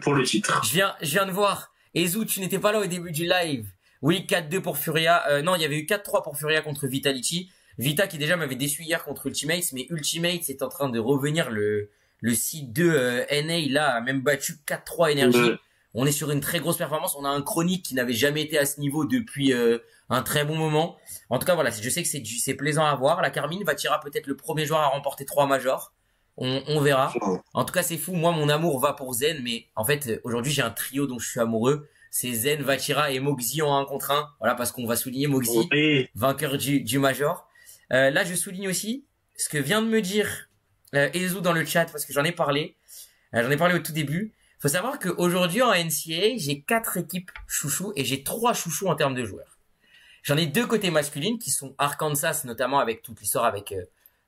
pour le titre. je viens de voir. Ezou, tu n'étais pas là au début du live. Oui, 4-2 pour Furia. Non, il y avait eu 4-3 pour Furia contre Vitality. Vita qui déjà m'avait déçu hier contre Ultimates, mais Ultimates est en train de revenir. Le site de NA, là, a même battu 4-3 énergie. Ouais. On est sur une très grosse performance. On a un chronique qui n'avait jamais été à ce niveau depuis un très bon moment. En tout cas, voilà, je sais que c'est plaisant à voir. La Carmine battra peut-être le premier joueur à remporter 3 majors. On verra. En tout cas, c'est fou. Moi, mon amour va pour Zen, mais en fait, aujourd'hui, j'ai un trio dont je suis amoureux. C'est Zen, Vatira et Moxie en 1 contre 1. Voilà, parce qu'on va souligner Moxie, Et vainqueur du Major. Là, je souligne aussi ce que vient de me dire Ezou dans le chat, parce que j'en ai parlé. J'en ai parlé au tout début. Faut savoir qu'aujourd'hui, en NCAA, j'ai 4 équipes chouchous et j'ai 3 chouchous en termes de joueurs. J'en ai 2 côtés masculines, qui sont Arkansas, notamment avec toute l'histoire avec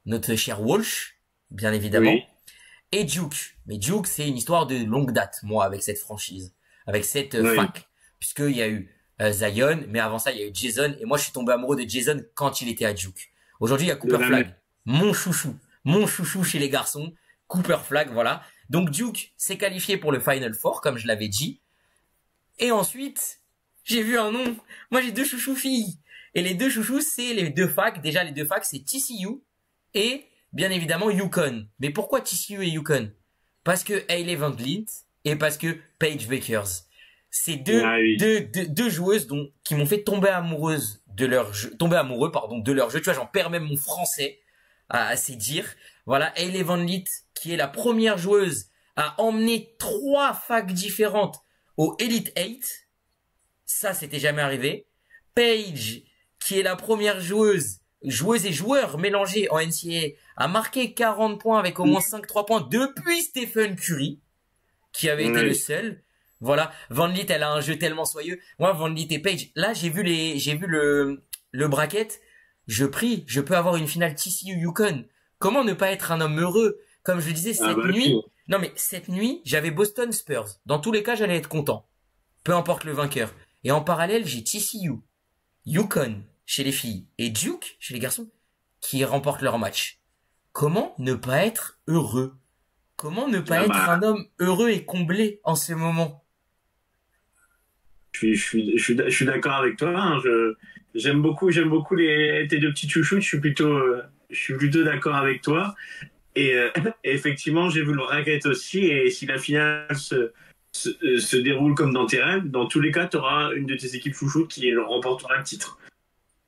notre cher Walsh, bien évidemment. oui. Et Duke. Mais Duke, c'est une histoire de longue date, moi, avec cette franchise, avec cette Oui. fac. Puisqu'il y a eu Zion, mais avant ça, il y a eu Jason, et moi, je suis tombé amoureux de Jason quand il était à Duke. Aujourd'hui, il y a De Cooper la même. Flag, mon chouchou chez les garçons, Cooper Flag, voilà. Donc Duke s'est qualifié pour le Final Four, comme je l'avais dit, et ensuite, j'ai vu un nom. Moi, j'ai deux chouchous filles. Et les deux chouchous, c'est les deux facs. Déjà, les deux facs, c'est TCU et, bien évidemment, UConn. Mais pourquoi TCU et UConn? Parce que Hailey Van Lint et parce que Paige Bakers. C'est Ah oui. deux joueuses qui m'ont fait tomber amoureuse de leur jeu, tomber amoureux, pardon, de leur jeu. Tu vois, j'en perds même mon français à assez dire. Voilà, Hailey Van Lint, qui est la première joueuse à emmener trois facs différentes au Elite 8. Ça, c'était jamais arrivé. Paige, qui est la première joueuse et joueur mélangés en NCAA, a marqué 40 points avec au moins 5 3 points depuis Stephen Curry, qui avait été le Oui. seul. Voilà. Van Vliet, elle a un jeu tellement soyeux. Moi, Van Vliet et Paige, là, j'ai vu le bracket. Je prie, je peux avoir une finale TCU Yukon. Comment ne pas être un homme heureux? Comme je le disais, Ah cette bah nuit, oui. non mais cette nuit, j'avais Boston Spurs. Dans tous les cas, j'allais être content. Peu importe le vainqueur. Et en parallèle, j'ai TCU, Yukon chez les filles et Duke chez les garçons qui remportent leur match. Comment ne pas être heureux? Comment ne pas Ah être bah, un homme heureux et comblé en ce moment? je suis d'accord avec toi. Hein. J'aime beaucoup tes deux petits chouchous. Je suis plutôt d'accord avec toi. Et, et effectivement, j'ai vu le racket aussi. Et si la finale se déroule comme dans tes rêves, dans tous les cas, tu auras une de tes équipes chouchoutes qui remportera le titre.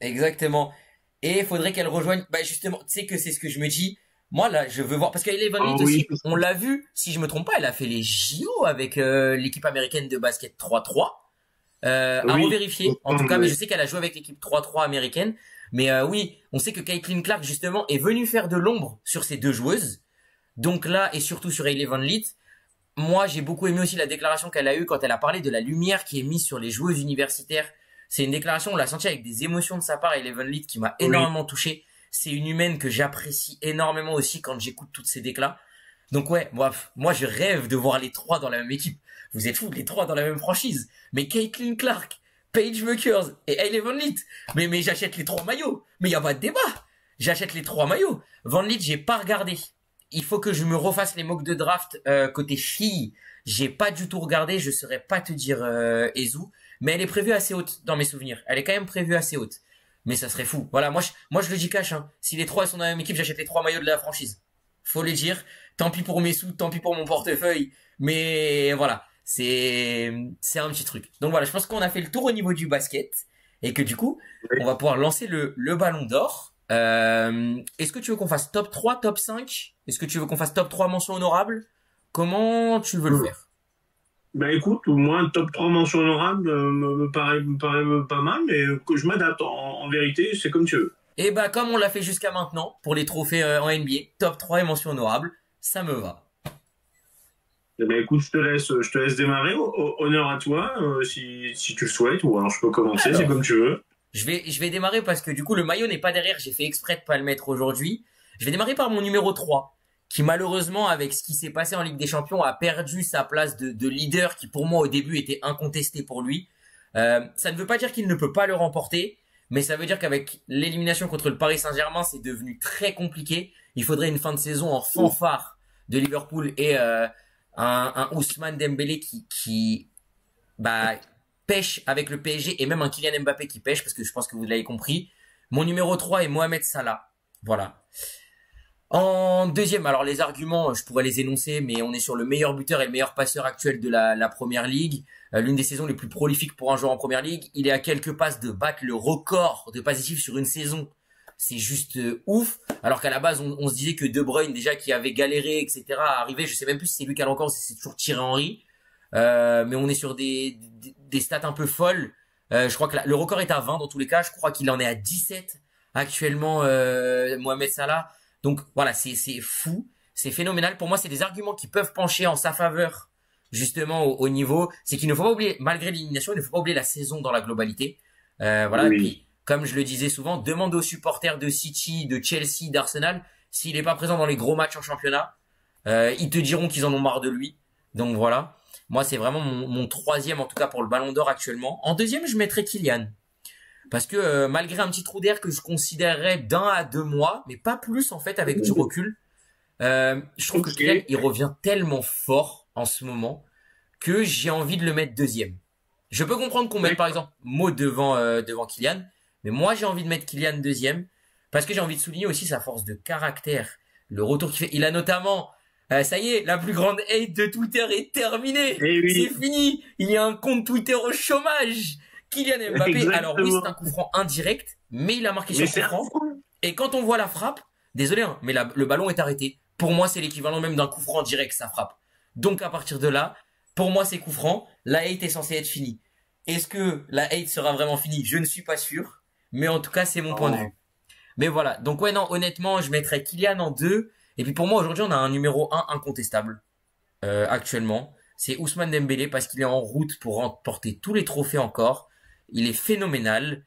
Exactement. Et il faudrait qu'elle rejoigne. Bah justement, tu sais que c'est ce que je me dis. Moi là, je veux voir parce qu'elle est Van Ah Vliet oui, aussi. On l'a vu. Si je me trompe pas, elle a fait les JO avec l'équipe américaine de basket 3-3. À oui. revérifier. En tout cas, mais je sais qu'elle a joué avec l'équipe 3-3 américaine. Mais oui, on sait que Caitlin Clark justement est venue faire de l'ombre sur ces deux joueuses. Donc là et surtout sur Hailey Van Vliet. Moi, j'ai beaucoup aimé aussi la déclaration qu'elle a eue quand elle a parlé de la lumière qui est mise sur les joueuses universitaires. C'est une déclaration, on l'a senti avec des émotions de sa part, et Eleven Lead qui m'a Oui. énormément touché. C'est une humaine que j'apprécie énormément aussi quand j'écoute toutes ces déclats. Donc ouais, moi je rêve de voir les trois dans la même équipe. Vous êtes fous, les trois dans la même franchise. Mais Caitlin Clark, Paige Buckers et Hailey Van Lith. Mais j'achète les trois maillots. Mais y a pas de débat. J'achète les trois maillots. Van Lith, j'ai pas regardé. Il faut que je me refasse les mocks de draft côté filles. J'ai pas du tout regardé, je saurais pas te dire Ezu, mais elle est prévue assez haute dans mes souvenirs. Elle est quand même prévue assez haute. Mais ça serait fou. Voilà, moi je le dis cash, hein. Si les trois sont dans la même équipe, j'achète les trois maillots de la franchise. Faut le dire. Tant pis pour mes sous, tant pis pour mon portefeuille. Mais voilà, c'est un petit truc. Donc voilà, je pense qu'on a fait le tour au niveau du basket et que du coup, Oui. on va pouvoir lancer le ballon d'or. Est-ce que tu veux qu'on fasse top 3, top 5? Est-ce que tu veux qu'on fasse top 3 mentions honorables? Comment tu veux le faire? Bah écoute, moi, un top 3 mentions honorables me paraît pas mal, mais que je m'adapte. En vérité, c'est comme tu veux. Et bah comme on l'a fait jusqu'à maintenant pour les trophées en NBA, top 3 et mentions honorables, ça me va. Eh ben, écoute, je te laisse démarrer. Honneur à toi, si tu le souhaites, ou alors je peux commencer, c'est Alors, comme tu veux. je vais démarrer parce que du coup le maillot n'est pas derrière, j'ai fait exprès de pas le mettre aujourd'hui. Je vais démarrer par mon numéro 3, qui malheureusement avec ce qui s'est passé en Ligue des Champions a perdu sa place de leader qui pour moi au début était incontesté pour lui. Ça ne veut pas dire qu'il ne peut pas le remporter, mais ça veut dire qu'avec l'élimination contre le Paris Saint-Germain, c'est devenu très compliqué. Il faudrait une fin de saison en fanfare de Liverpool et un Ousmane Dembélé qui bah, pêche avec le PSG et même un Kylian Mbappé qui pêche parce que je pense que vous l'avez compris. Mon numéro 3 est Mohamed Salah. Voilà. En deuxième, alors les arguments, je pourrais les énoncer, mais on est sur le meilleur buteur et le meilleur passeur actuel de la Première Ligue. L'une des saisons les plus prolifiques pour un joueur en Première Ligue. Il est à quelques passes de battre le record de passes décisives sur une saison. C'est juste ouf. Alors qu'à la base, on se disait que De Bruyne, déjà qui avait galéré, etc., arrivé, je sais même plus si c'est lui qui a le record ou si c'est toujours Thierry Henry. Mais on est sur des stats un peu folles. Je crois que le record est à 20 dans tous les cas. Je crois qu'il en est à 17 actuellement, Mohamed Salah. Donc voilà, c'est fou, c'est phénoménal. Pour moi, c'est des arguments qui peuvent pencher en sa faveur, justement au niveau. C'est qu'il ne faut pas oublier, malgré l'élimination, il ne faut pas oublier la saison dans la globalité. Voilà. Et Oui. puis, comme je le disais souvent, demande aux supporters de City, de Chelsea, d'Arsenal, s'il n'est pas présent dans les gros matchs en championnat, ils te diront qu'ils en ont marre de lui. Donc voilà. Moi, c'est vraiment mon troisième, en tout cas pour le Ballon d'Or actuellement. En deuxième, je mettrais Kylian. Parce que malgré un petit trou d'air que je considérerais d'1 à 2 mois, mais pas plus en fait avec du recul, je trouve que Kylian, Ok. il revient tellement fort en ce moment que j'ai envie de le mettre deuxième. Je peux comprendre qu'on mette par D'accord. exemple Mo devant Kylian, mais moi j'ai envie de mettre Kylian deuxième parce que j'ai envie de souligner aussi sa force de caractère, le retour qu'il fait. Il a notamment, ça y est, la plus grande hate de Twitter est terminée, Eh c'est oui, fini. Il y a un compte Twitter au chômage. Kylian Mbappé, alors oui c'est un exactement. coup franc indirect, mais il a marqué Mais sur coup c'est franc. affreux. Et quand on voit la frappe, désolé, hein, mais le ballon est arrêté. Pour moi, c'est l'équivalent même d'un coup franc direct, sa frappe. Donc à partir de là, pour moi, c'est coup franc. La hate est censée être finie. Est-ce que la hate sera vraiment finie? Je ne suis pas sûr. Mais en tout cas, c'est mon point de Non. vue. Mais voilà. Donc ouais, non, honnêtement, je mettrais Kylian en 2. Et puis pour moi, aujourd'hui, on a un numéro 1 incontestable actuellement. C'est Ousmane Dembélé parce qu'il est en route pour remporter tous les trophées encore. Il est phénoménal.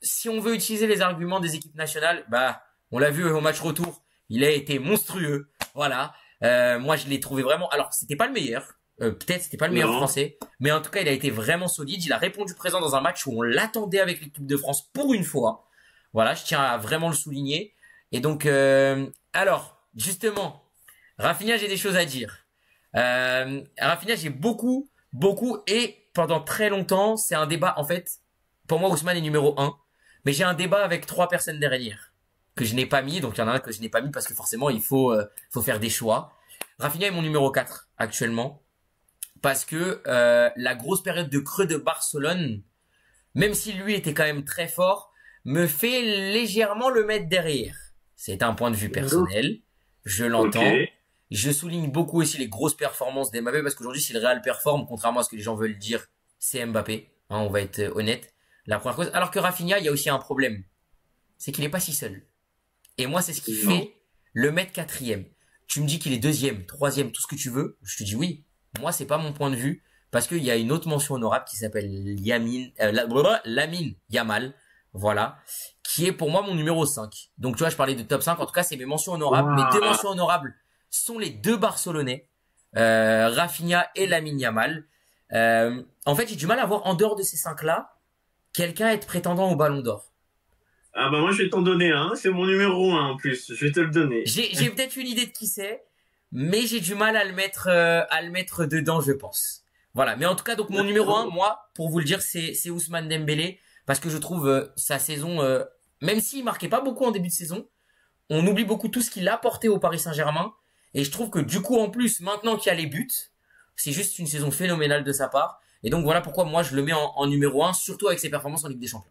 Si on veut utiliser les arguments des équipes nationales, bah, on l'a vu au match retour, il a été monstrueux. Voilà. Moi, je l'ai trouvé vraiment. Alors, c'était pas le meilleur. Peut-être c'était pas le meilleur Non. français, mais en tout cas, il a été vraiment solide. Il a répondu présent dans un match où on l'attendait avec l'équipe de France pour une fois. Voilà, je tiens à vraiment le souligner. Et donc, alors, justement, Rafinha, j'ai des choses à dire. Rafinha, j'ai beaucoup, et pendant très longtemps, c'est un débat, en fait, pour moi, Ousmane est numéro un, mais j'ai un débat avec trois personnes derrière, que je n'ai pas mis, donc il y en a un que je n'ai pas mis parce que forcément, faut faire des choix. Rafinha est mon numéro 4 actuellement, parce que la grosse période de creux de Barcelone, même si lui était quand même très fort, me fait légèrement le mettre derrière. C'est un point de vue personnel, je Ok. l'entends. Je souligne beaucoup aussi les grosses performances d'Mbappé parce qu'aujourd'hui, si le Real performe, contrairement à ce que les gens veulent dire, c'est Mbappé. Hein, on va être honnête. La première cause. Alors que Rafinha, il y a aussi un problème. C'est qu'il n'est pas si seul. Et moi, c'est ce qui Non. fait le mettre quatrième. Tu me dis qu'il est deuxième, troisième, tout ce que tu veux. Je te dis oui. Moi, c'est pas mon point de vue parce qu'il y a une autre mention honorable qui s'appelle Lamine Yamal. Voilà. Qui est pour moi mon numéro 5. Donc, tu vois, je parlais de top 5. En tout cas, c'est mes mentions honorables. Mes deux Waouh. mentions honorables sont les deux Barcelonais, Rafinha et Lamine Yamal. En fait, j'ai du mal à voir en dehors de ces cinq-là quelqu'un être prétendant au Ballon d'Or. Ah bah moi je vais t'en donner un, c'est mon numéro un en plus, je vais te le donner. J'ai peut-être une idée de qui c'est, mais j'ai du mal à le mettre dedans, je pense. Voilà. Mais en tout cas, donc mon numéro un, moi, pour vous le dire, c'est Ousmane Dembélé parce que je trouve sa saison, même s'il marquait pas beaucoup en début de saison, on oublie beaucoup tout ce qu'il a apporté au Paris Saint-Germain. Et je trouve que du coup, en plus, maintenant qu'il y a les buts, c'est juste une saison phénoménale de sa part. Et donc voilà pourquoi moi je le mets en numéro un, surtout avec ses performances en Ligue des Champions.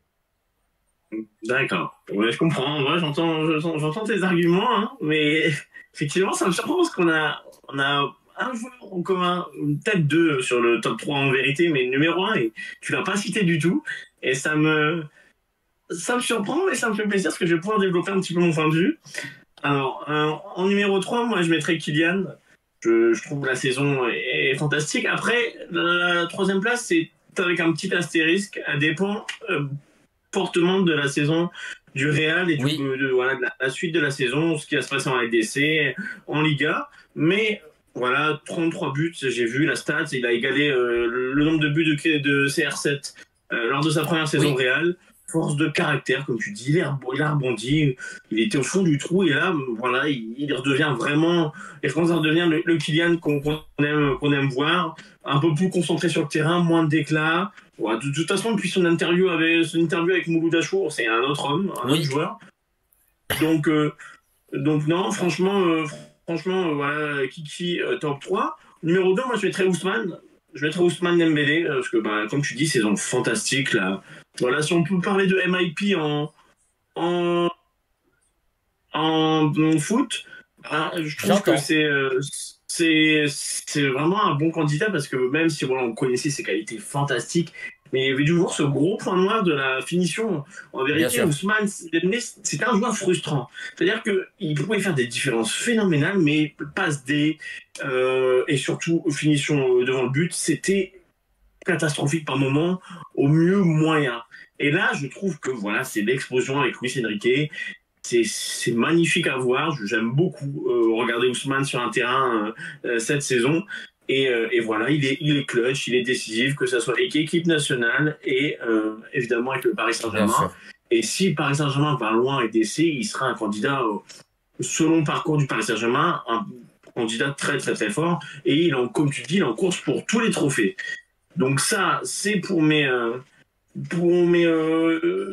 D'accord, ouais, je comprends, moi j'entends tes arguments, hein, mais effectivement ça me surprend parce on a un joueur en commun, peut-être deux sur le top 3 en vérité, mais le numéro un, et tu l'as pas cité du tout, et ça me surprend, mais ça me fait plaisir parce que je vais pouvoir développer un petit peu mon point de vue. Alors, en numéro 3, moi, je mettrais Kylian. Je trouve que la saison est fantastique. Après, la troisième place, c'est avec un petit astérisque. Elle dépend fortement de la saison du Real et Oui, voilà, de la suite de la saison, ce qui va se passer en LDC, en Liga. Mais voilà, 33 buts, j'ai vu la stat, il a égalé le nombre de buts de CR7 lors de sa première saison oui, Real. Force de caractère, comme tu dis, il a rebondi, il était au fond du trou et là, voilà, il redevient vraiment, il commence à redevenir le Kylian qu'on aime voir, un peu plus concentré sur le terrain, moins d'éclat. Ouais, de toute façon, depuis son interview avec Mouloud Achour, c'est un autre homme, un autre oui. joueur. Donc, non, franchement, voilà, Kiki top 3. Numéro 2, moi je mettrais Ousmane. Je mettrais Ousmane Dembélé, parce que, bah, comme tu dis, saison fantastique. Là. Voilà, si on peut parler de MIP en, en foot, bah, je trouve que J'entends. c'est vraiment un bon candidat parce que même si voilà, on connaissait ses qualités fantastiques, mais il y avait toujours ce gros point noir de la finition. En Bien vérité, sûr. Ousmane Dembélé, c'était un joueur frustrant. C'est-à-dire qu'il pouvait faire des différences phénoménales, mais passe D et surtout finition devant le but, c'était catastrophique par moment, au mieux moyen. Et là, je trouve que voilà, c'est l'explosion avec Luis Enrique. C'est magnifique à voir. J'aime beaucoup regarder Ousmane sur un terrain cette saison. Et voilà, il est clutch, il est décisif, que ce soit avec l'équipe nationale et évidemment avec le Paris Bien Saint-Germain. sûr. Et si Paris Saint-Germain va loin et DC, il sera un candidat, selon le parcours du Paris Saint-Germain, un candidat très très très fort. Et comme tu dis, il est en course pour tous les trophées. Donc ça, c'est pour mes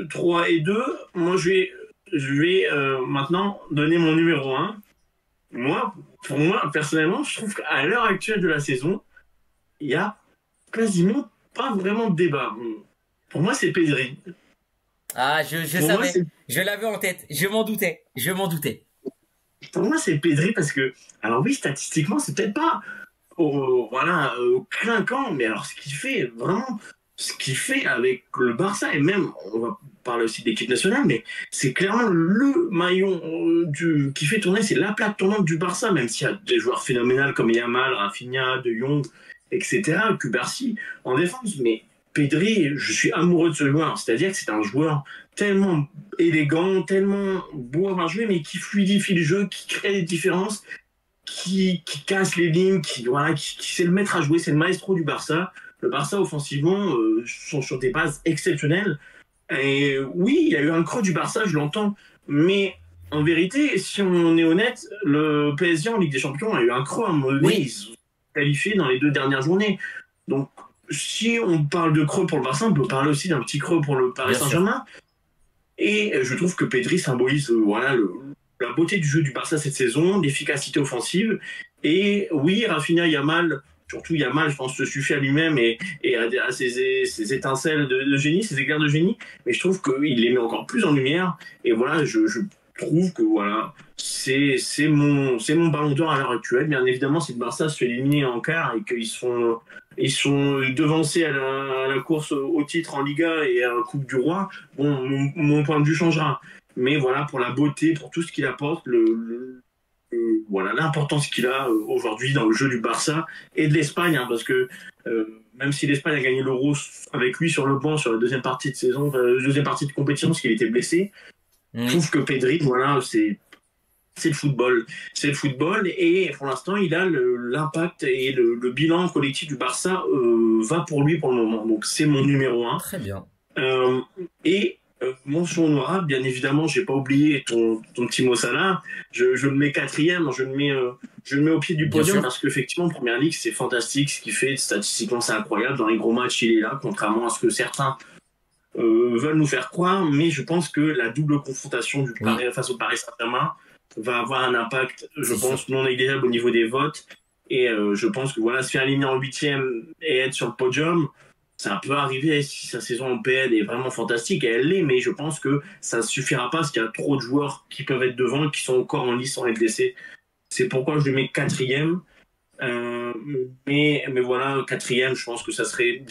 3 et 2. Moi, je vais maintenant donner mon numéro un. Pour moi, personnellement, je trouve qu'à l'heure actuelle de la saison, il y a quasiment pas vraiment de débat. Pour moi, c'est Pedri. Ah, je Pour moi, savais. c'est Je l'avais en tête. Je m'en doutais. Je m'en doutais. pour moi, c'est Pedri parce que, alors oui, statistiquement, c'est peut-être pas voilà, clinquant, mais alors ce qu'il fait avec le Barça, et même, on va parler aussi de l'équipe nationale, mais c'est clairement le maillon qui fait tourner, c'est la plaque tournante du Barça, même s'il y a des joueurs phénoménaux comme Yamal, Rafinha, De Jong, etc., Cubarsí en défense, mais Pedri, je suis amoureux de ce joueur, c'est-à-dire que c'est un joueur tellement élégant, tellement beau à voir jouer, mais qui fluidifie le jeu, qui crée des différences, qui casse les lignes, qui sait le mettre à jouer, c'est le maestro du Barça. Le Barça, offensivement, sont sur des bases exceptionnelles. Et oui, il y a eu un creux du Barça, je l'entends, mais en vérité, si on est honnête, le PSG en Ligue des Champions a eu un creux à un moment donné, Oui, ils sont qualifiés dans les 2 dernières journées. Donc, si on parle de creux pour le Barça, on peut parler aussi d'un petit creux pour le Paris bien sûr. Saint-Germain. Et je trouve que Pedri symbolise voilà, la beauté du jeu du Barça cette saison, l'efficacité offensive. Et oui, Rafinha, Yamal, surtout Yamal, je pense, se suffit à lui-même et à ses étincelles de génie, ses éclairs de génie. Mais je trouve qu'il les met encore plus en lumière. Et voilà, je trouve que voilà, c'est mon ballon d'or à l'heure actuelle. Bien évidemment, si le Barça se fait éliminer en quart et ils sont devancés à la course au titre en Liga et à la Coupe du Roi, bon, mon point de vue changera. Mais voilà, pour la beauté, pour tout ce qu'il apporte, voilà l'importance qu'il a aujourd'hui dans le jeu du Barça et de l'Espagne, hein, parce que même si l'Espagne a gagné l'Euro avec lui sur le banc sur la deuxième partie de saison, deuxième partie de compétition, parce qu'il était blessé, je Oui. trouve que Pedri, voilà, c'est le football. C'est le football et pour l'instant, il a l'impact et le bilan collectif du Barça va pour lui pour le moment. Donc c'est mon numéro un. Très bien. Euh, et mention honorable, bien évidemment, j'ai pas oublié ton petit Mo Salah. Je le mets quatrième, je le mets au pied du Bien podium sûr. parce qu'effectivement, en Première Ligue, c'est fantastique ce qu'il fait. Statistiquement, c'est incroyable. Dans les gros matchs, il est là, contrairement à ce que certains veulent nous faire croire. Mais je pense que la double confrontation du Oui, Paris face au Paris Saint-Germain va avoir un impact, je c'est sûr. pense, non négligeable au niveau des votes. Et je pense que voilà, se faire éliminer en huitième et être sur le podium, ça peut arriver si sa saison en PL est vraiment fantastique, et elle l'est, mais je pense que ça ne suffira pas parce qu'il y a trop de joueurs qui peuvent être devant, qui sont encore en lice en LDC. C'est pourquoi je le mets quatrième. Euh, mais voilà, quatrième, je pense que ça serait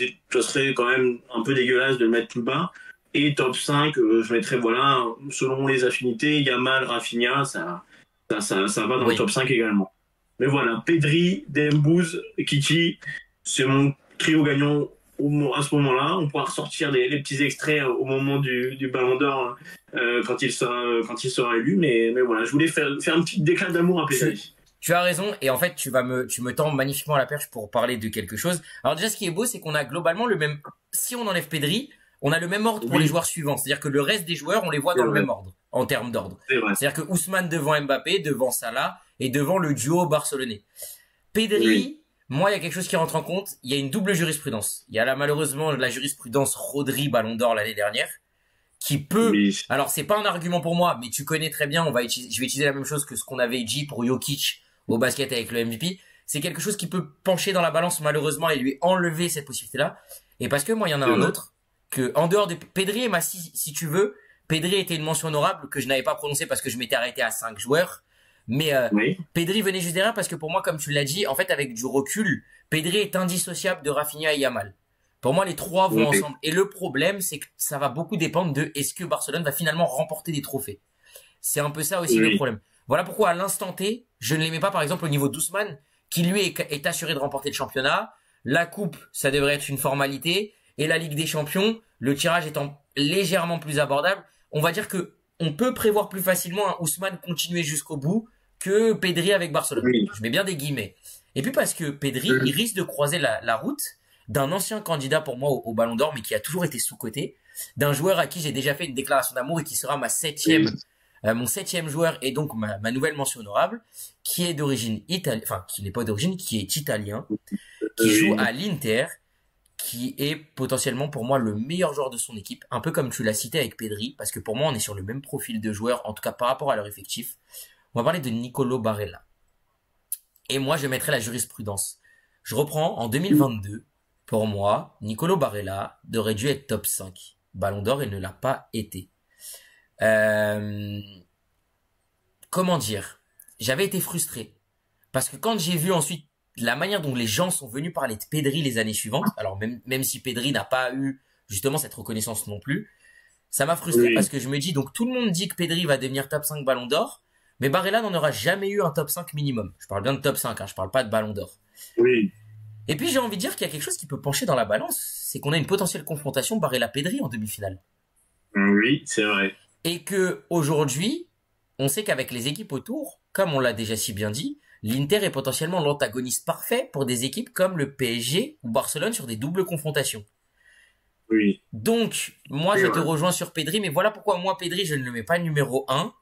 quand même un peu dégueulasse de le mettre plus bas. Et top 5, je mettrais, voilà, selon les affinités, Yamal, Rafinha, ça va dans le Oui. top 5 également. Mais voilà, Pedri, Dembouz, Kiki, c'est mon trio gagnant à ce moment-là. On pourra ressortir les petits extraits au moment du Ballon d'Or quand il sera élu. Mais voilà, je voulais faire une petite déclat d'amour à Tu, Pedri. tu as raison. Et en fait, tu me tends magnifiquement la perche pour parler de quelque chose. Alors déjà, ce qui est beau, c'est qu'on a globalement le même, si on enlève Pedri, on a le même ordre pour les Oui, joueurs suivants. C'est-à-dire que le reste des joueurs, on les voit c'est dans le vrai. même ordre, en termes d'ordre. C'est vrai. C'est-à-dire que Ousmane devant Mbappé, devant Salah et devant le duo barcelonais. Oui, Pedri, moi, il y a quelque chose qui rentre en compte. Il y a une double jurisprudence. Il y a là, malheureusement, la jurisprudence Rodri Ballon d'Or l'année dernière, qui peut, oui, alors c'est pas un argument pour moi, mais tu connais très bien, je vais utiliser la même chose que ce qu'on avait dit pour Jokic au basket avec le MVP. C'est quelque chose qui peut pencher dans la balance, malheureusement, et lui enlever cette possibilité-là. Et parce que moi, il y en a c'est un vrai. autre, que, en dehors de Pedri et si tu veux, Pedri était une mention honorable que je n'avais pas prononcée parce que je m'étais arrêté à 5 joueurs. Mais Oui, Pedri venait juste derrière parce que pour moi, comme tu l'as dit, en fait, avec du recul, Pedri est indissociable de Rafinha et Yamal. Pour moi, les trois vont oui, ensemble. Et le problème, c'est que ça va beaucoup dépendre de est-ce que Barcelone va finalement remporter des trophées. C'est un peu ça aussi le oui, problème. Voilà pourquoi à l'instant T, je ne l'aimais pas par exemple au niveau d'Ousmane, qui lui est assuré de remporter le championnat. La coupe, ça devrait être une formalité. Et la Ligue des Champions, le tirage étant légèrement plus abordable, on va dire que on peut prévoir plus facilement un Ousmane continuer jusqu'au bout que Pedri avec Barcelone. oui, Je mets bien des guillemets. Et puis parce que Pedri, il risque de croiser la route d'un ancien candidat pour moi au Ballon d'Or, mais qui a toujours été sous-coté, d'un joueur à qui j'ai déjà fait une déclaration d'amour et qui sera mon septième joueur et donc ma nouvelle mention honorable, qui est d'origine italienne, enfin qui n'est pas d'origine, qui est italien, qui joue à l'Inter, qui est potentiellement pour moi le meilleur joueur de son équipe, un peu comme tu l'as cité avec Pedri, parce que pour moi on est sur le même profil de joueurs, en tout cas par rapport à leur effectif. On va parler de Nicolo Barella. Et moi je mettrai la jurisprudence. Je reprends en 2022, pour moi, Nicolo Barella aurait dû être top 5 Ballon d'Or et ne l'a pas été. Comment dire? J'avais été frustré. Parce que quand j'ai vu ensuite la manière dont les gens sont venus parler de Pedri les années suivantes, alors même si Pedri n'a pas eu justement cette reconnaissance non plus, ça m'a frustré parce que je me dis, donc tout le monde dit que Pedri va devenir top 5 Ballon d'Or, mais Barella n'en aura jamais eu un top 5 minimum. Je parle bien de top 5, hein, je parle pas de Ballon d'Or. Oui. Et puis j'ai envie de dire qu'il y a quelque chose qui peut pencher dans la balance, c'est qu'on a une potentielle confrontation Barella-Pedri en demi-finale. Oui, c'est vrai. Et que aujourd'hui, on sait qu'avec les équipes autour, comme on l'a déjà si bien dit, l'Inter est potentiellement l'antagoniste parfait pour des équipes comme le PSG ou Barcelone sur des doubles confrontations. Oui. Donc, moi, je te rejoins sur Pedri, mais voilà pourquoi moi, Pedri, je ne le mets pas numéro 1.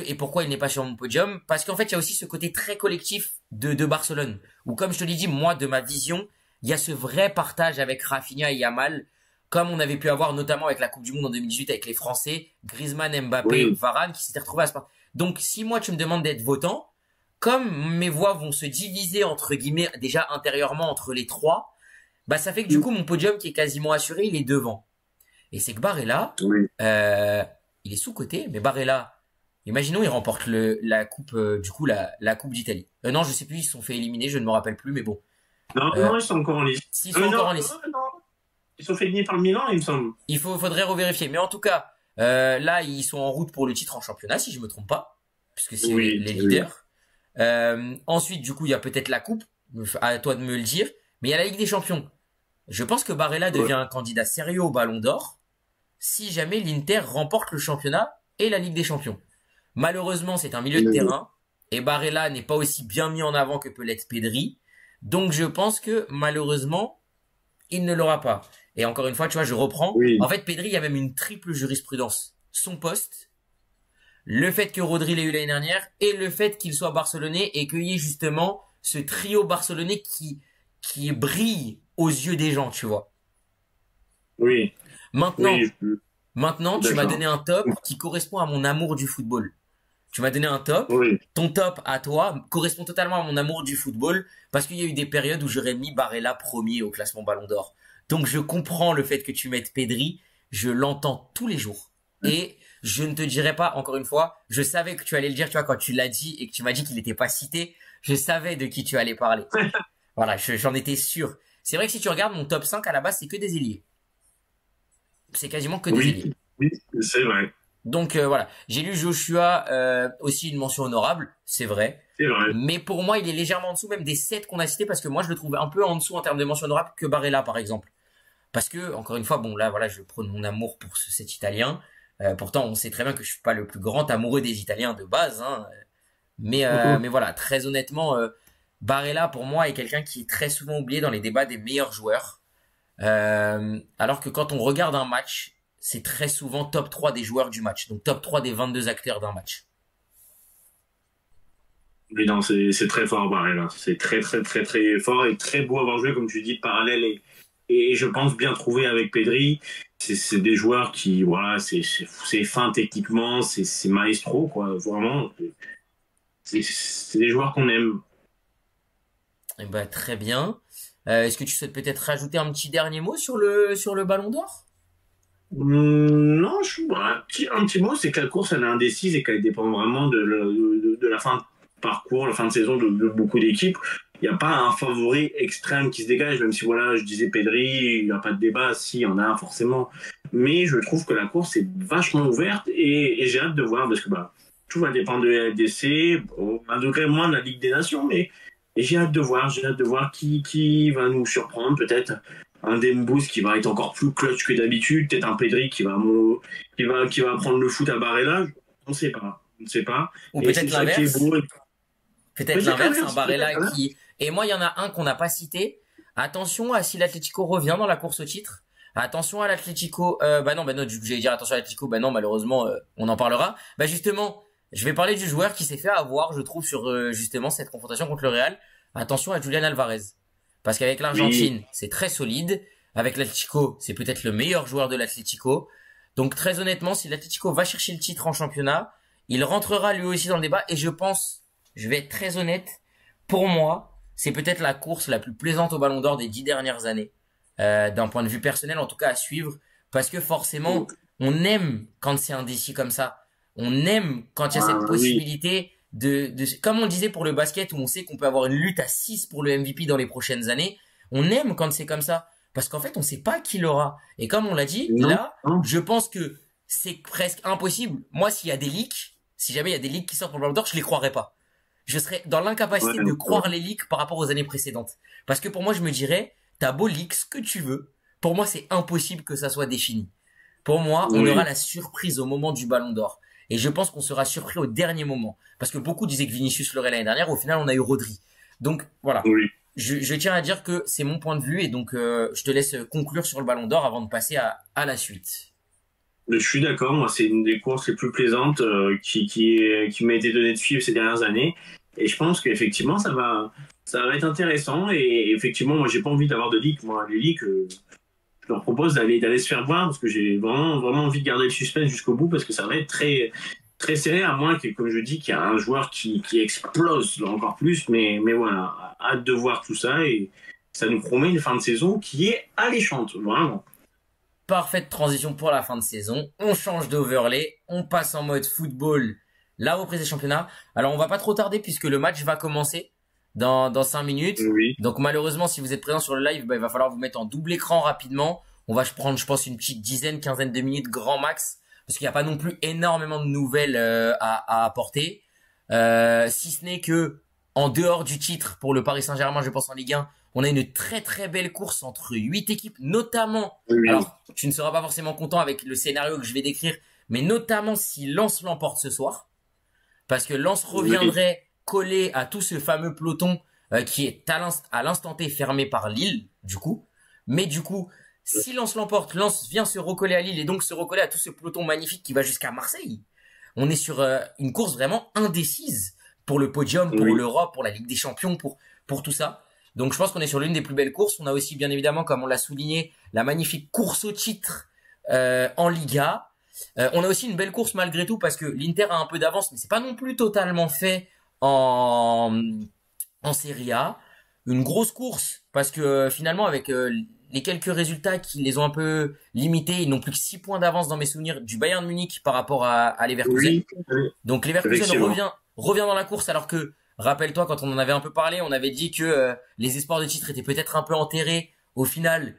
Et pourquoi il n'est pas sur mon podium? Parce qu'en fait, il y a aussi ce côté très collectif de Barcelone. Où, comme je te l'ai dit, moi, de ma vision, il y a ce vrai partage avec Rafinha et Yamal, comme on avait pu avoir notamment avec la Coupe du Monde en 2018 avec les Français, Griezmann, Mbappé, Varane, qui s'étaient retrouvés à ce point. Donc, si moi, tu me demandes d'être votant, comme mes voix vont se diviser, entre guillemets, déjà intérieurement entre les trois, bah, ça fait que du coup, mon podium qui est quasiment assuré, il est devant. Et c'est que Barella, il est sous-coté, mais Barella, imaginons, il remporte la coupe, la coupe d'Italie. Non, je sais plus, ils se sont fait éliminer, je ne me rappelle plus, mais bon. Non, ils sont encore en lice. S'ils sont encore en lice. Non. Ils sont fait éliminer par le Milan, il me semble. Faudrait revérifier. Mais en tout cas, là, ils sont en route pour le titre en championnat, si je me trompe pas, puisque c'est les leaders. Ensuite, du coup, il y a peut-être la coupe, à toi de me le dire, mais il y a la Ligue des Champions. Je pense que Barella devient un candidat sérieux au Ballon d'Or si jamais l'Inter remporte le championnat et la Ligue des Champions. Malheureusement, c'est un milieu de terrain et Barella n'est pas aussi bien mis en avant que peut l'être Pedri. Donc, je pense que malheureusement, il ne l'aura pas. Et encore une fois, tu vois, je reprends. En fait, Pedri, il y a même une triple jurisprudence. Son poste, le fait que Rodri l'ait eu l'année dernière et le fait qu'il soit barcelonais et qu'il y ait justement ce trio barcelonais qui brille aux yeux des gens, tu vois. Oui. Maintenant, tu m'as donné un top qui correspond à mon amour du football. Tu m'as donné un top. Ton top à toi correspond totalement à mon amour du football parce qu'il y a eu des périodes où j'aurais mis Barella premier au classement Ballon d'Or. Donc, je comprends le fait que tu mettes Pedri. Je l'entends tous les jours. Et je ne te dirai pas, encore une fois, je savais que tu allais le dire, tu vois, quand tu l'as dit et que tu m'as dit qu'il n'était pas cité, je savais de qui tu allais parler. Voilà, j'en étais sûr. C'est vrai que si tu regardes mon top 5 à la base, c'est que des ailiers. C'est quasiment que des ailiers. Oui, c'est vrai. Donc voilà, j'ai lu Joshua aussi une mention honorable, c'est vrai. C'est vrai. Mais pour moi, il est légèrement en dessous même des 7 qu'on a cités parce que moi, je le trouve un peu en dessous en termes de mention honorable que Barella, par exemple. Parce que, encore une fois, bon là, voilà, je prône mon amour pour cet Italien. Pourtant, on sait très bien que je suis pas le plus grand amoureux des Italiens de base, hein. Mais voilà, très honnêtement, Barella pour moi est quelqu'un qui est très souvent oublié dans les débats des meilleurs joueurs. Alors que quand on regarde un match, c'est très souvent top 3 des joueurs du match. Donc top 3 des 22 acteurs d'un match. Mais non, c'est très fort, Barella. C'est très, très, très, très fort et très beau à avoir joué, comme tu dis, de parallèle et je pense bien trouvé avec Pedri. C'est des joueurs qui, voilà, c'est fin techniquement, c'est maestro, quoi, vraiment. C'est des joueurs qu'on aime. Eh ben, très bien. Est-ce que tu souhaites peut-être rajouter un petit dernier mot sur le Ballon d'Or? Non, un petit mot, c'est que la course, elle est indécise et qu'elle dépend vraiment de la fin de parcours, la fin de saison de beaucoup d'équipes. Il n'y a pas un favori extrême qui se dégage, même si voilà, je disais Pedri, il n'y a pas de débat, si, il y en a un forcément. Mais je trouve que la course est vachement ouverte et j'ai hâte de voir parce que tout va dépendre de la LDC, un degré moins de la Ligue des Nations, mais j'ai hâte de voir qui va nous surprendre, peut-être un Dembous qui va être encore plus clutch que d'habitude, peut-être un Pedri qui va prendre le foot à Barrella, on ne sait pas. Ou peut-être l'inverse. Peut-être Mais c'est l'inverse, un l'inverse, peut-être Barella l'inverse. qui... Et moi, il y en a un qu'on n'a pas cité. Attention à si l'Atlético revient dans la course au titre. Attention à l'Atlético... bah non, du coup, j'allais dire attention à l'Atlético. Bah non, malheureusement, on en parlera. Bah justement, je vais parler du joueur qui s'est fait avoir, je trouve, sur justement cette confrontation contre le Real. Attention à Julian Alvarez. Parce qu'avec Oui. l'Argentine, c'est très solide. Avec l'Atlético, c'est peut-être le meilleur joueur de l'Atlético. Donc très honnêtement, si l'Atlético va chercher le titre en championnat, il rentrera lui aussi dans le débat. Et je pense, je vais être très honnête, pour moi, c'est peut-être la course la plus plaisante au Ballon d'Or des 10 dernières années, d'un point de vue personnel, en tout cas à suivre, parce que forcément, on aime quand c'est indécis comme ça. On aime quand il y a cette Ah, oui. possibilité comme on le disait pour le basket, où on sait qu'on peut avoir une lutte à 6 pour le MVP dans les prochaines années. On aime quand c'est comme ça, parce qu'en fait, on sait pas qui l'aura. Et comme on l'a dit, Non, là, non. je pense que c'est presque impossible. Moi, s'il y a des leaks, si jamais il y a des leaks qui sortent pour le Ballon d'Or, je les croirais pas. Je serais dans Ouais, l'incapacité de croire les leaks par rapport aux années précédentes. Parce que pour moi, je me dirais, t'as beau leak ce que tu veux. Pour moi, c'est impossible que ça soit défini. Pour moi, on aura oui. la surprise au moment du Ballon d'Or. Et je pense qu'on sera surpris au dernier moment. Parce que beaucoup disaient que Vinicius l'aurait l'année dernière. Au final, on a eu Rodri. Donc, voilà. Oui. Je tiens à dire que c'est mon point de vue. Et donc, je te laisse conclure sur le Ballon d'Or avant de passer à la suite. Je suis d'accord, moi c'est une des courses les plus plaisantes qui m'a été donnée de suivre ces dernières années. Et je pense qu'effectivement ça va être intéressant. Et effectivement, moi j'ai pas envie d'avoir de leak. Moi, les leaks, je leur propose d'aller se faire voir parce que j'ai vraiment envie de garder le suspense jusqu'au bout parce que ça va être très serré, à moins que, comme je dis, qu'il y a un joueur qui explose encore plus. Mais voilà, hâte de voir tout ça et ça nous promet une fin de saison qui est alléchante, vraiment. Parfaite transition pour la fin de saison. On change d'overlay. On passe en mode football. La reprise des championnats. Alors, on va pas trop tarder puisque le match va commencer dans 5 minutes. Oui, Donc, malheureusement, si vous êtes présent sur le live, bah, il va falloir vous mettre en double écran rapidement. On va prendre, je pense, une petite dizaine, quinzaine de minutes grand max. Parce qu'il n'y a pas non plus énormément de nouvelles à apporter. Si ce n'est que, en dehors du titre pour le Paris Saint-Germain, je pense en Ligue 1, on a une très très belle course entre 8 équipes, notamment, oui, alors tu ne seras pas forcément content avec le scénario que je vais décrire, mais notamment si Lens l'emporte ce soir, parce que Lens oui. reviendrait coller à tout ce fameux peloton qui est à l'instant T fermé par Lille, du coup. Mais du coup, si Lens l'emporte, Lens vient se recoller à Lille et donc se recoller à tout ce peloton magnifique qui va jusqu'à Marseille. On est sur une course vraiment indécise pour le podium, pour Oui, l'Europe, pour la Ligue des Champions, pour tout ça. Donc je pense qu'on est sur l'une des plus belles courses. On a aussi bien évidemment, comme on l'a souligné, la magnifique course au titre en Liga. On a aussi une belle course malgré tout parce que l'Inter a un peu d'avance, mais c'est pas non plus totalement fait en en Serie A. Une grosse course parce que finalement avec les quelques résultats qui les ont un peu limités, ils n'ont plus que 6 points d'avance dans mes souvenirs du Bayern Munich par rapport à Leverkusen. oui, Donc Leverkusen effectivement. revient dans la course alors que rappelle-toi quand on en avait un peu parlé, on avait dit que les espoirs de titre étaient peut-être un peu enterrés. Au final,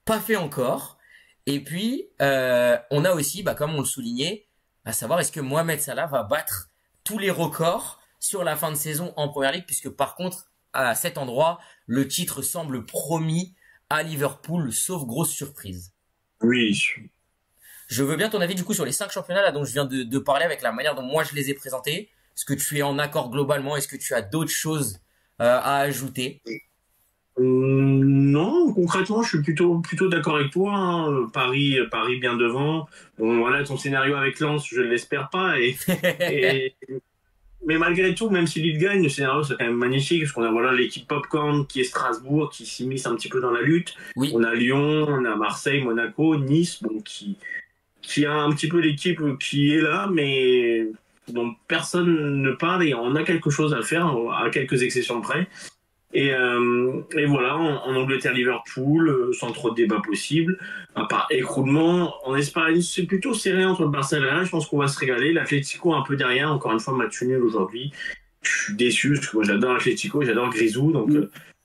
pas fait encore. Et puis on a aussi, bah, comme on le soulignait, à savoir est-ce que Mohamed Salah va battre tous les records sur la fin de saison en Première Ligue, puisque par contre à cet endroit le titre semble promis à Liverpool, sauf grosse surprise. Oui. Je veux bien ton avis du coup sur les 5 championnats là dont je viens de parler avec la manière dont moi je les ai présentés. Est-ce que tu es en accord globalement? Est-ce que tu as d'autres choses à ajouter? Non, concrètement, je suis plutôt d'accord avec toi, hein. Paris bien devant. Bon, voilà, ton scénario avec Lens, je ne l'espère pas. Et, mais malgré tout, même si Lille gagne, le scénario c'est quand même magnifique parce qu'on a voilà l'équipe Popcorn qui est Strasbourg, qui s'immisce un petit peu dans la lutte. On Oui, a Lyon, on a Marseille, Monaco, Nice, bon, qui a un petit peu l'équipe qui est là, mais dont personne ne parle et on a quelque chose à faire, à quelques exceptions près. Et voilà, en Angleterre, Liverpool, sans trop de débat possible, à part écroulement. En Espagne, c'est plutôt serré entre le Barça et le Real. Je pense qu'on va se régaler. L'Atlético un peu derrière. Encore une fois, match nul aujourd'hui. Je suis déçu parce que moi j'adore l'Atlético, j'adore Grisou, donc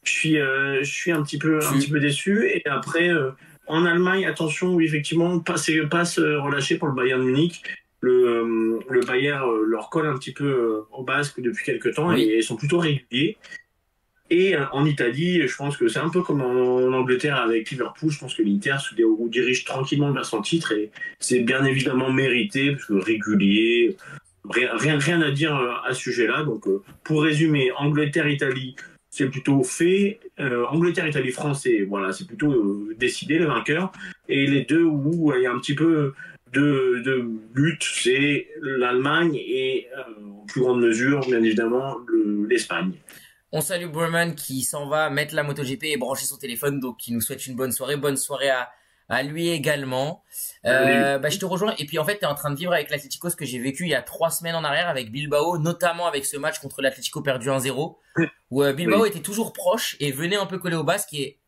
je suis un petit tu peu déçu. Et après, en Allemagne, attention, oui, effectivement, pas se relâcher pour le Bayern Munich. Le Bayern leur colle un petit peu au basque depuis quelques temps et oui. ils sont plutôt réguliers. Et en Italie, je pense que c'est un peu comme en Angleterre avec Liverpool. Je pense que l'Inter se dirige tranquillement vers son titre et c'est bien évidemment mérité parce que régulier. rien à dire à ce sujet-là. Donc, pour résumer, Angleterre-Italie, c'est plutôt fait. Angleterre-Italie, France, voilà, c'est plutôt décidé, le vainqueur. Et les deux où il y a un petit peu de lutte, c'est l'Allemagne et, en plus grande mesure, bien évidemment, l'Espagne. On salue Burman qui s'en va mettre la MotoGP et brancher son téléphone, donc qui nous souhaite une bonne soirée. Bonne soirée à lui également. Je te rejoins. Et puis en fait, tu es en train de vivre avec l'Atlético ce que j'ai vécu il y a 3 semaines en arrière avec Bilbao, notamment avec ce match contre l'Atlético perdu 1-0, où Bilbao Oui. était toujours proche et venait un peu coller au basque et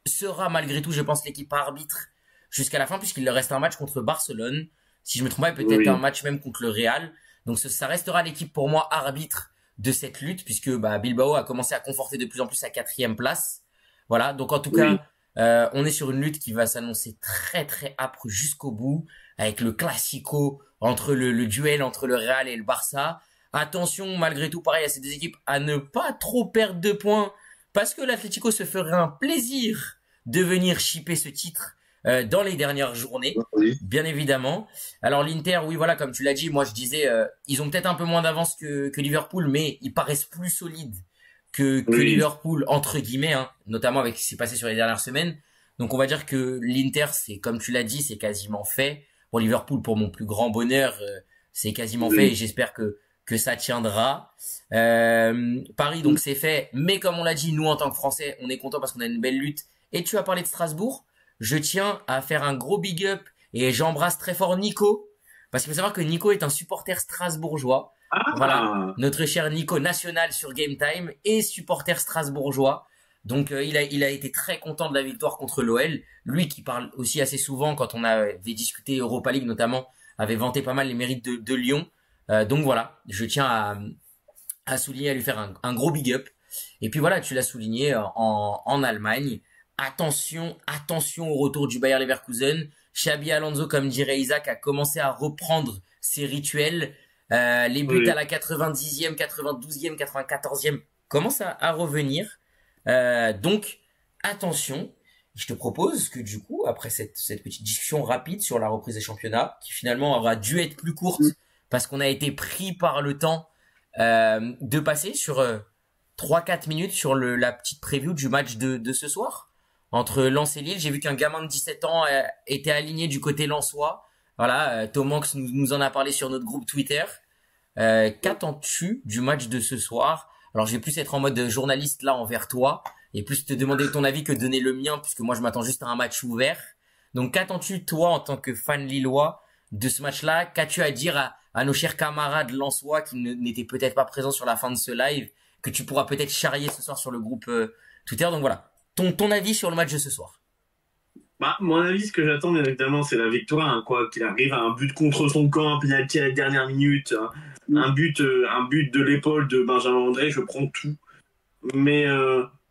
sera malgré tout, je pense, l'équipe arbitre jusqu'à la fin, puisqu'il leur reste un match contre Barcelone. Si je me trompe pas, et peut-être un Oui. match même contre le Real. Donc ça restera l'équipe pour moi arbitre de cette lutte, puisque Bilbao a commencé à conforter de plus en plus sa 4e place. Voilà, donc en tout Oui. cas, on est sur une lutte qui va s'annoncer très très âpre jusqu'au bout, avec le classico entre le duel entre le Real et le Barça. Attention, malgré tout, pareil à ces deux équipes, à ne pas trop perdre de points, parce que l'Atlético se ferait un plaisir de venir chipper ce titre dans les dernières journées, Oui. bien évidemment. Alors l'Inter, oui, voilà, comme tu l'as dit, moi je disais, ils ont peut-être un peu moins d'avance que Liverpool, mais ils paraissent plus solides que Oui. Liverpool, entre guillemets, hein, notamment avec ce qui s'est passé sur les dernières semaines. Donc on va dire que l'Inter, c'est comme tu l'as dit, c'est quasiment fait. Pour Liverpool, pour mon plus grand bonheur, c'est quasiment fait et Oui. j'espère que ça tiendra. Paris, donc c'est fait. Mais comme on l'a dit, nous en tant que Français, on est content parce qu'on a une belle lutte. Et tu as parlé de Strasbourg. Je tiens à faire un gros big up et j'embrasse très fort Nico. Parce qu'il faut savoir que Nico est un supporter strasbourgeois. Voilà, Ah, notre cher Nico national sur Game Time et supporter strasbourgeois. Donc il a été très content de la victoire contre l'OL. Lui qui parle aussi assez souvent quand on avait discuté Europa League notamment, avait vanté pas mal les mérites de Lyon. Donc voilà, je tiens à souligner, à lui faire un gros big up. Et puis voilà, tu l'as souligné en Allemagne. Attention au retour du Bayer Leverkusen. Xabi Alonso, comme dirait Isaac, a commencé à reprendre ses rituels. Les buts à oui. la 90e, 92e, 94e commencent à revenir. Donc, attention. Je te propose que du coup, après cette petite discussion rapide sur la reprise des championnats, qui finalement aura dû être plus courte parce qu'on a été pris par le temps, de passer sur 3-4 minutes sur la petite preview du match de ce soir entre Lens et Lille. J'ai vu qu'un gamin de 17 ans était aligné du côté lensois. Voilà, Tom Hanks nous en a parlé sur notre groupe Twitter. Qu'attends-tu du match de ce soir? Alors je vais plus être en mode journaliste là envers toi et plus te demander ton avis que donner le mien puisque moi je m'attends juste à un match ouvert. Donc qu'attends-tu toi en tant que fan lillois de ce match-là? Qu'as-tu à dire à nos chers camarades lensois qui n'étaient peut-être pas présents sur la fin de ce live, que tu pourras peut-être charrier ce soir sur le groupe Twitter? Donc voilà, ton avis sur le match de ce soir. Mon avis, ce que j'attends, bien évidemment, c'est la victoire, hein, quoi. Qu'il arrive à un but contre son camp, un penalty à la dernière minute, hein, un but de l'épaule de Benjamin André, je prends tout. Mais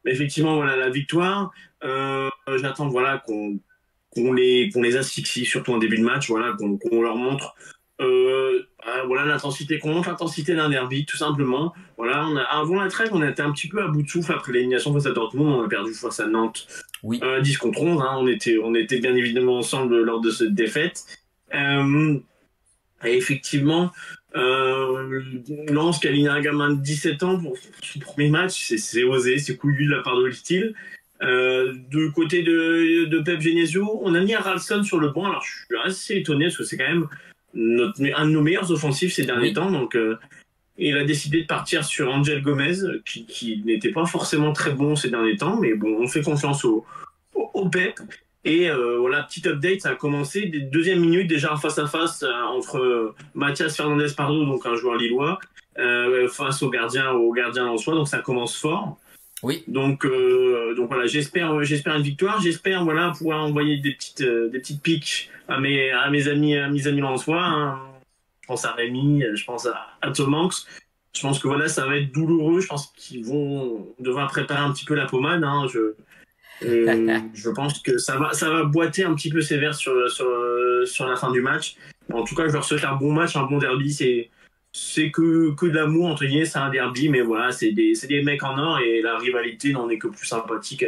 effectivement, voilà, la victoire, j'attends, voilà, qu'on les asphyxie, surtout en début de match, voilà, qu'on leur montre, voilà, l'intensité, qu'on montre l'intensité d'un derby, tout simplement. Voilà, avant la trêve, on était un petit peu à bout de souffle après l'élimination face à Dortmund, on a perdu face à Nantes. Oui. 10 contre 11, hein, on était bien évidemment ensemble lors de cette défaite. Et effectivement, Lens qui aligne un gamin de 17 ans pour son premier match, c'est osé, c'est couillu de la part de Litil. Du côté de Pep Genesio, on a mis Haraldsson sur le banc. Alors je suis assez étonné parce que c'est quand même un de nos meilleurs offensifs ces derniers temps. Donc il a décidé de partir sur Angel Gomez, qui n'était pas forcément très bon ces derniers temps, mais bon, on fait confiance au Pep. Et voilà, petite update, ça a commencé des deuxième minute déjà un face-à-face entre Mathias Fernandez Pardo, donc un joueur lillois, face au gardien lensois, donc ça commence fort. Oui. Donc voilà, j'espère une victoire, j'espère voilà pouvoir envoyer des petites piques à mes amis lensois. Hein. Je pense à Rémi, je pense à Tom Hanks. Je pense que voilà, ça va être douloureux. Je pense qu'ils vont devoir préparer un petit peu la pommade. Hein. Je pense que ça va boiter un petit peu sévère sur la fin du match. En tout cas, je leur souhaite un bon match, un bon derby. C'est que de l'amour, entre guillemets, c'est un derby, mais voilà, c'est des mecs en or et la rivalité n'en est que plus sympathique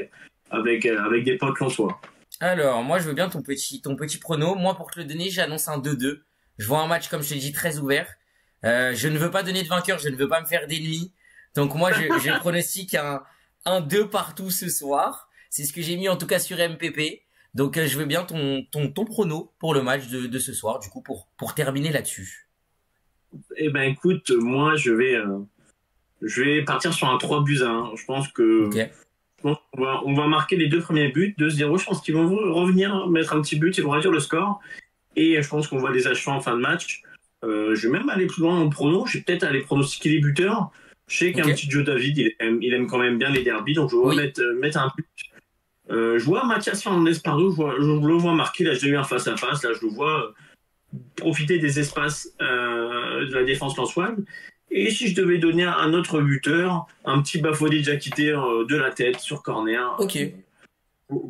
avec des potes lensois. Alors, moi, je veux bien ton petit prono. Moi, pour te le donner, j'annonce un 2-2. Je vois un match, comme je t'ai dit, très ouvert. Je ne veux pas donner de vainqueur, je ne veux pas me faire d'ennemis. Donc moi, je pronostique un 2 partout ce soir. C'est ce que j'ai mis en tout cas sur MPP. Donc je veux bien ton prono pour le match de ce soir, du coup, pour terminer là-dessus. Eh ben écoute, moi je vais partir sur un 3 buts à 1. Ok, Je pense on va marquer les deux premiers buts, 2-0. Je pense qu'ils vont revenir mettre un petit but, ils vont réduire le score. Et je pense qu'on va les achever en fin de match. Je vais même aller plus loin dans le prono. Je vais peut-être aller pronostiquer les buteurs. Je sais qu'un ok. petit Joe David, il aime quand même bien les derbies, donc je vais Oui, mettre un but. Je vois Mathias Fernandez Pardo, je le vois marquer, là je l'ai eu en face à face, là je le vois profiter des espaces de la défense lensoise. Et si je devais donner un autre buteur, un petit Bafodé Diakité de la tête sur corner ok.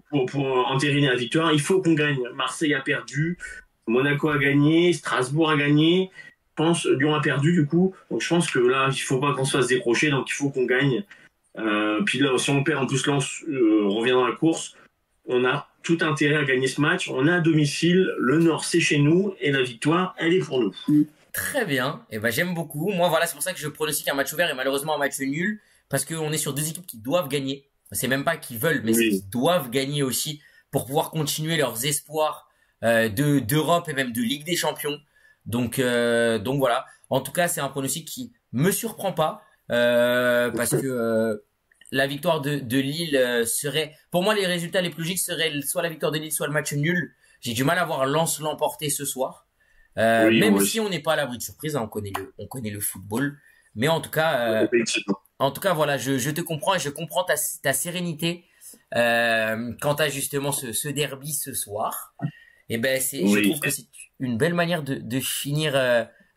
pour entériner la victoire, il faut qu'on gagne. Marseille a perdu, Monaco a gagné, Strasbourg a gagné, je pense Lyon a perdu du coup. Donc je pense que là, il faut pas qu'on se fasse décrocher, donc il faut qu'on gagne. Puis là, si on perd, en plus Lens revient dans la course, on a tout intérêt à gagner ce match. On est à domicile, le Nord c'est chez nous et la victoire, elle est pour nous. Très bien. Et ben j'aime beaucoup. Moi voilà, c'est pour ça que je pronostique un match ouvert et malheureusement un match nul parce qu'on est sur deux équipes qui doivent gagner. C'est même pas qu'ils veulent, mais c'est Oui. qu'ils doivent gagner aussi pour pouvoir continuer leurs espoirs de d'Europe et même de Ligue des Champions. Donc voilà. En tout cas, c'est un pronostic qui me surprend pas parce que la victoire de Lille serait, pour moi, les résultats les plus logiques seraient soit la victoire de Lille, soit le match nul. J'ai du mal à voir Lens l'emporter ce soir. Oui, Même moi si aussi. on n'est pas à l'abri de surprise, hein, on connaît le football. Mais Effectivement. en tout cas, voilà, je te comprends et je comprends ta sérénité quant à justement ce derby ce soir. Et ben je Oui. trouve que c'est une belle manière de finir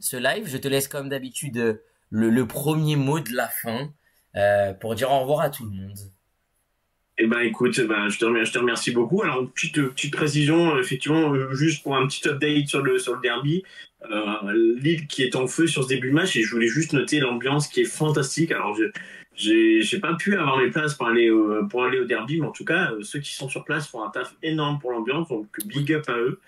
ce live. Je te laisse comme d'habitude le premier mot de la fin pour dire au revoir à tout le monde. Eh ben écoute, je te remercie beaucoup. Alors petite précision, effectivement, juste pour un petit update sur le derby, Lille qui est en feu sur ce début de match et je voulais juste noter l'ambiance qui est fantastique. Alors j'ai pas pu avoir les places pour aller au derby, mais en tout cas ceux qui sont sur place font un taf énorme pour l'ambiance, donc big Oui, up à eux.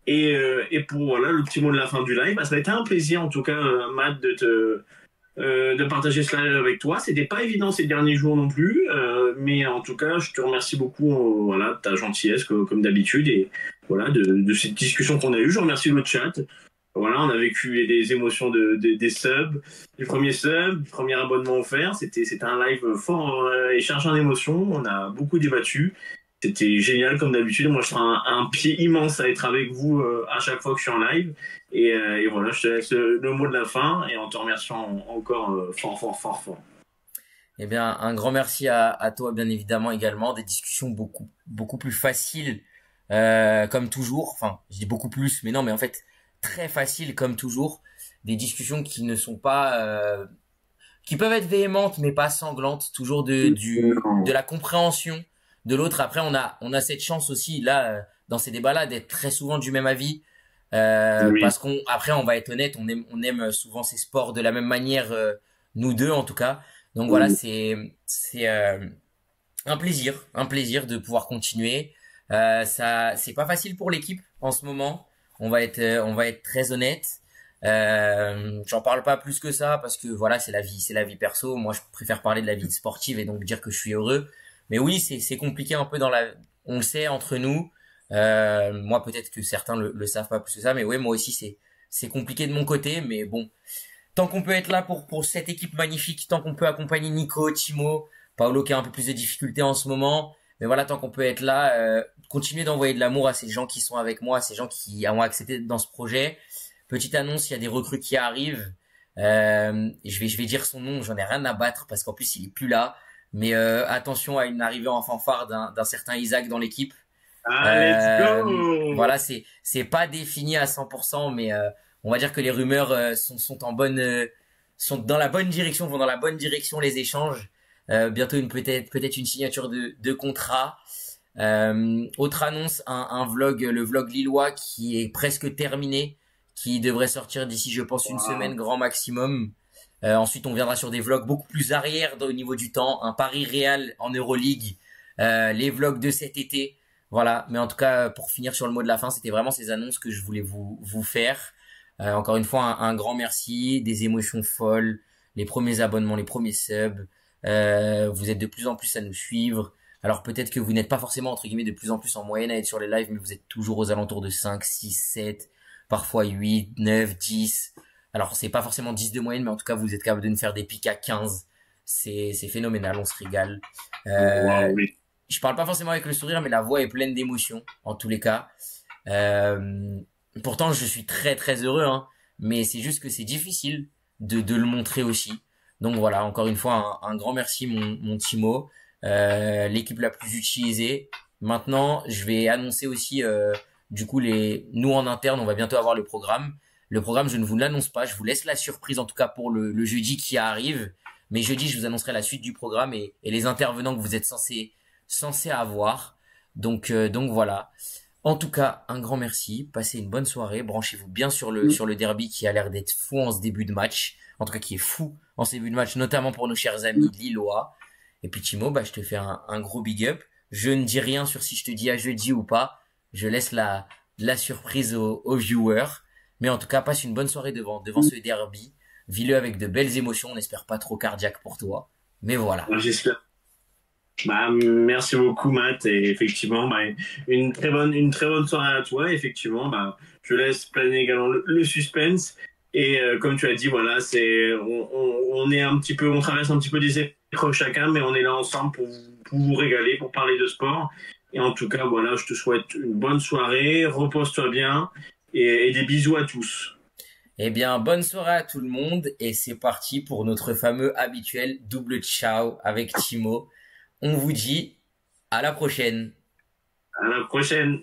Et pour voilà le petit mot de la fin du live, bah, ça a été un plaisir en tout cas, Matt, de partager cela avec toi. C'était pas évident ces derniers jours non plus, mais en tout cas, je te remercie beaucoup, voilà, de ta gentillesse comme d'habitude et voilà de cette discussion qu'on a eue. Je remercie le chat. Voilà, on a vécu des émotions des subs, du premier sub, du premier abonnement offert. C'était un live fort et chargé en émotions. On a beaucoup débattu. C'était génial comme d'habitude. Moi, je serai un pied immense à être avec vous à chaque fois que je suis en live. Et voilà, je te laisse le mot de la fin et en te remerciant encore fort, fort, fort, fort. eh bien, un grand merci à toi, bien évidemment, également. Des discussions beaucoup plus faciles, comme toujours. Enfin, je dis beaucoup plus, mais non, mais en fait, très faciles, comme toujours. Des discussions qui ne sont pas, qui peuvent être véhémentes, mais pas sanglantes. Toujours de la compréhension de l'autre. Après, on a cette chance aussi, là, dans ces débats-là, d'être très souvent du même avis. Oui, Parce après, on va être honnête, on aime souvent ces sports de la même manière, nous deux en tout cas. Donc voilà, c'est un plaisir de pouvoir continuer. C'est pas facile pour l'équipe en ce moment. On va être très honnête. J'en parle pas plus que ça parce que voilà, c'est la vie perso. Moi, je préfère parler de la vie sportive et donc dire que je suis heureux. Mais oui, c'est compliqué un peu on le sait entre nous. Moi, peut-être que certains le savent pas plus que ça, mais oui, moi aussi, c'est compliqué de mon côté. Mais bon, tant qu'on peut être là pour cette équipe magnifique, tant qu'on peut accompagner Nico, Timo, Paolo qui a un peu plus de difficultés en ce moment, mais voilà, tant qu'on peut être là, continuer d'envoyer de l'amour à ces gens qui sont avec moi, à ces gens qui ont accepté d'être dans ce projet. Petite annonce, il y a des recrues qui arrivent. Je vais dire son nom, j'en ai rien à battre parce qu'en plus il est plus là. Mais attention à une arrivée en fanfare d'un certain Isaac dans l'équipe. ah, let's Voilà, go! c'est pas défini à 100%, mais on va dire que les rumeurs sont en bonne sont dans la bonne direction, vont dans la bonne direction les échanges. Bientôt peut-être une signature de contrat. Autre annonce, un vlog, le vlog lillois qui est presque terminé, qui devrait sortir d'ici, je pense, une semaine Wow. grand maximum. Ensuite, on viendra sur des vlogs beaucoup plus arrière au niveau du temps, un Paris Real en Euroleague, les vlogs de cet été. Voilà, mais en tout cas, pour finir sur le mot de la fin, c'était vraiment ces annonces que je voulais vous faire. Encore une fois, un grand merci, des émotions folles, les premiers abonnements, les premiers subs. Vous êtes de plus en plus à nous suivre. Alors peut-être que vous n'êtes pas forcément entre guillemets de plus en plus en moyenne à être sur les lives, mais vous êtes toujours aux alentours de 5, 6, 7, parfois 8, 9, 10. Alors c'est pas forcément 10 de moyenne, mais en tout cas vous êtes capable de nous faire des pics à 15. C'est phénoménal, on se régale. Waouh, Euh, oui. je parle pas forcément avec le sourire, mais la voix est pleine d'émotions en tous les cas. Euh, Pourtant je suis très très heureux, hein, mais c'est juste que c'est difficile de le montrer aussi. Donc voilà, encore une fois un grand merci mon Timo. L'équipe la plus utilisée. Maintenant, je vais annoncer aussi du coup les nous en interne, on va bientôt avoir le programme. Le programme, je ne vous l'annonce pas, je vous laisse la surprise en tout cas pour le jeudi qui arrive. Mais jeudi, je vous annoncerai la suite du programme et les intervenants que vous êtes censés avoir. Donc voilà. En tout cas, un grand merci. Passez une bonne soirée. Branchez-vous bien sur le derby qui a l'air d'être fou en ce début de match. En tout cas, qui est fou en ce début de match, notamment pour nos chers amis lillois. Et puis Timo, bah, je te fais un gros big up. Je ne dis rien sur si je te dis à jeudi ou pas. Je laisse la surprise aux viewers. Mais en tout cas, passe une bonne soirée devant ce derby. Vis-le avec de belles émotions. On espère pas trop cardiaque pour toi. Mais voilà. J'espère. Bah, merci beaucoup, Matt. Et effectivement, bah, une très bonne soirée à toi. Effectivement, bah, je laisse planer également le suspense. Et comme tu as dit, voilà, on est un petit peu, on traverse un petit peu des épreuves chacun, mais on est là ensemble pour vous régaler, pour parler de sport. Et en tout cas, voilà, je te souhaite une bonne soirée, repose-toi bien et des bisous à tous. Eh bien, bonne soirée à tout le monde. Et c'est parti pour notre fameux habituel double ciao avec Timo. On vous dit à la prochaine. À la prochaine.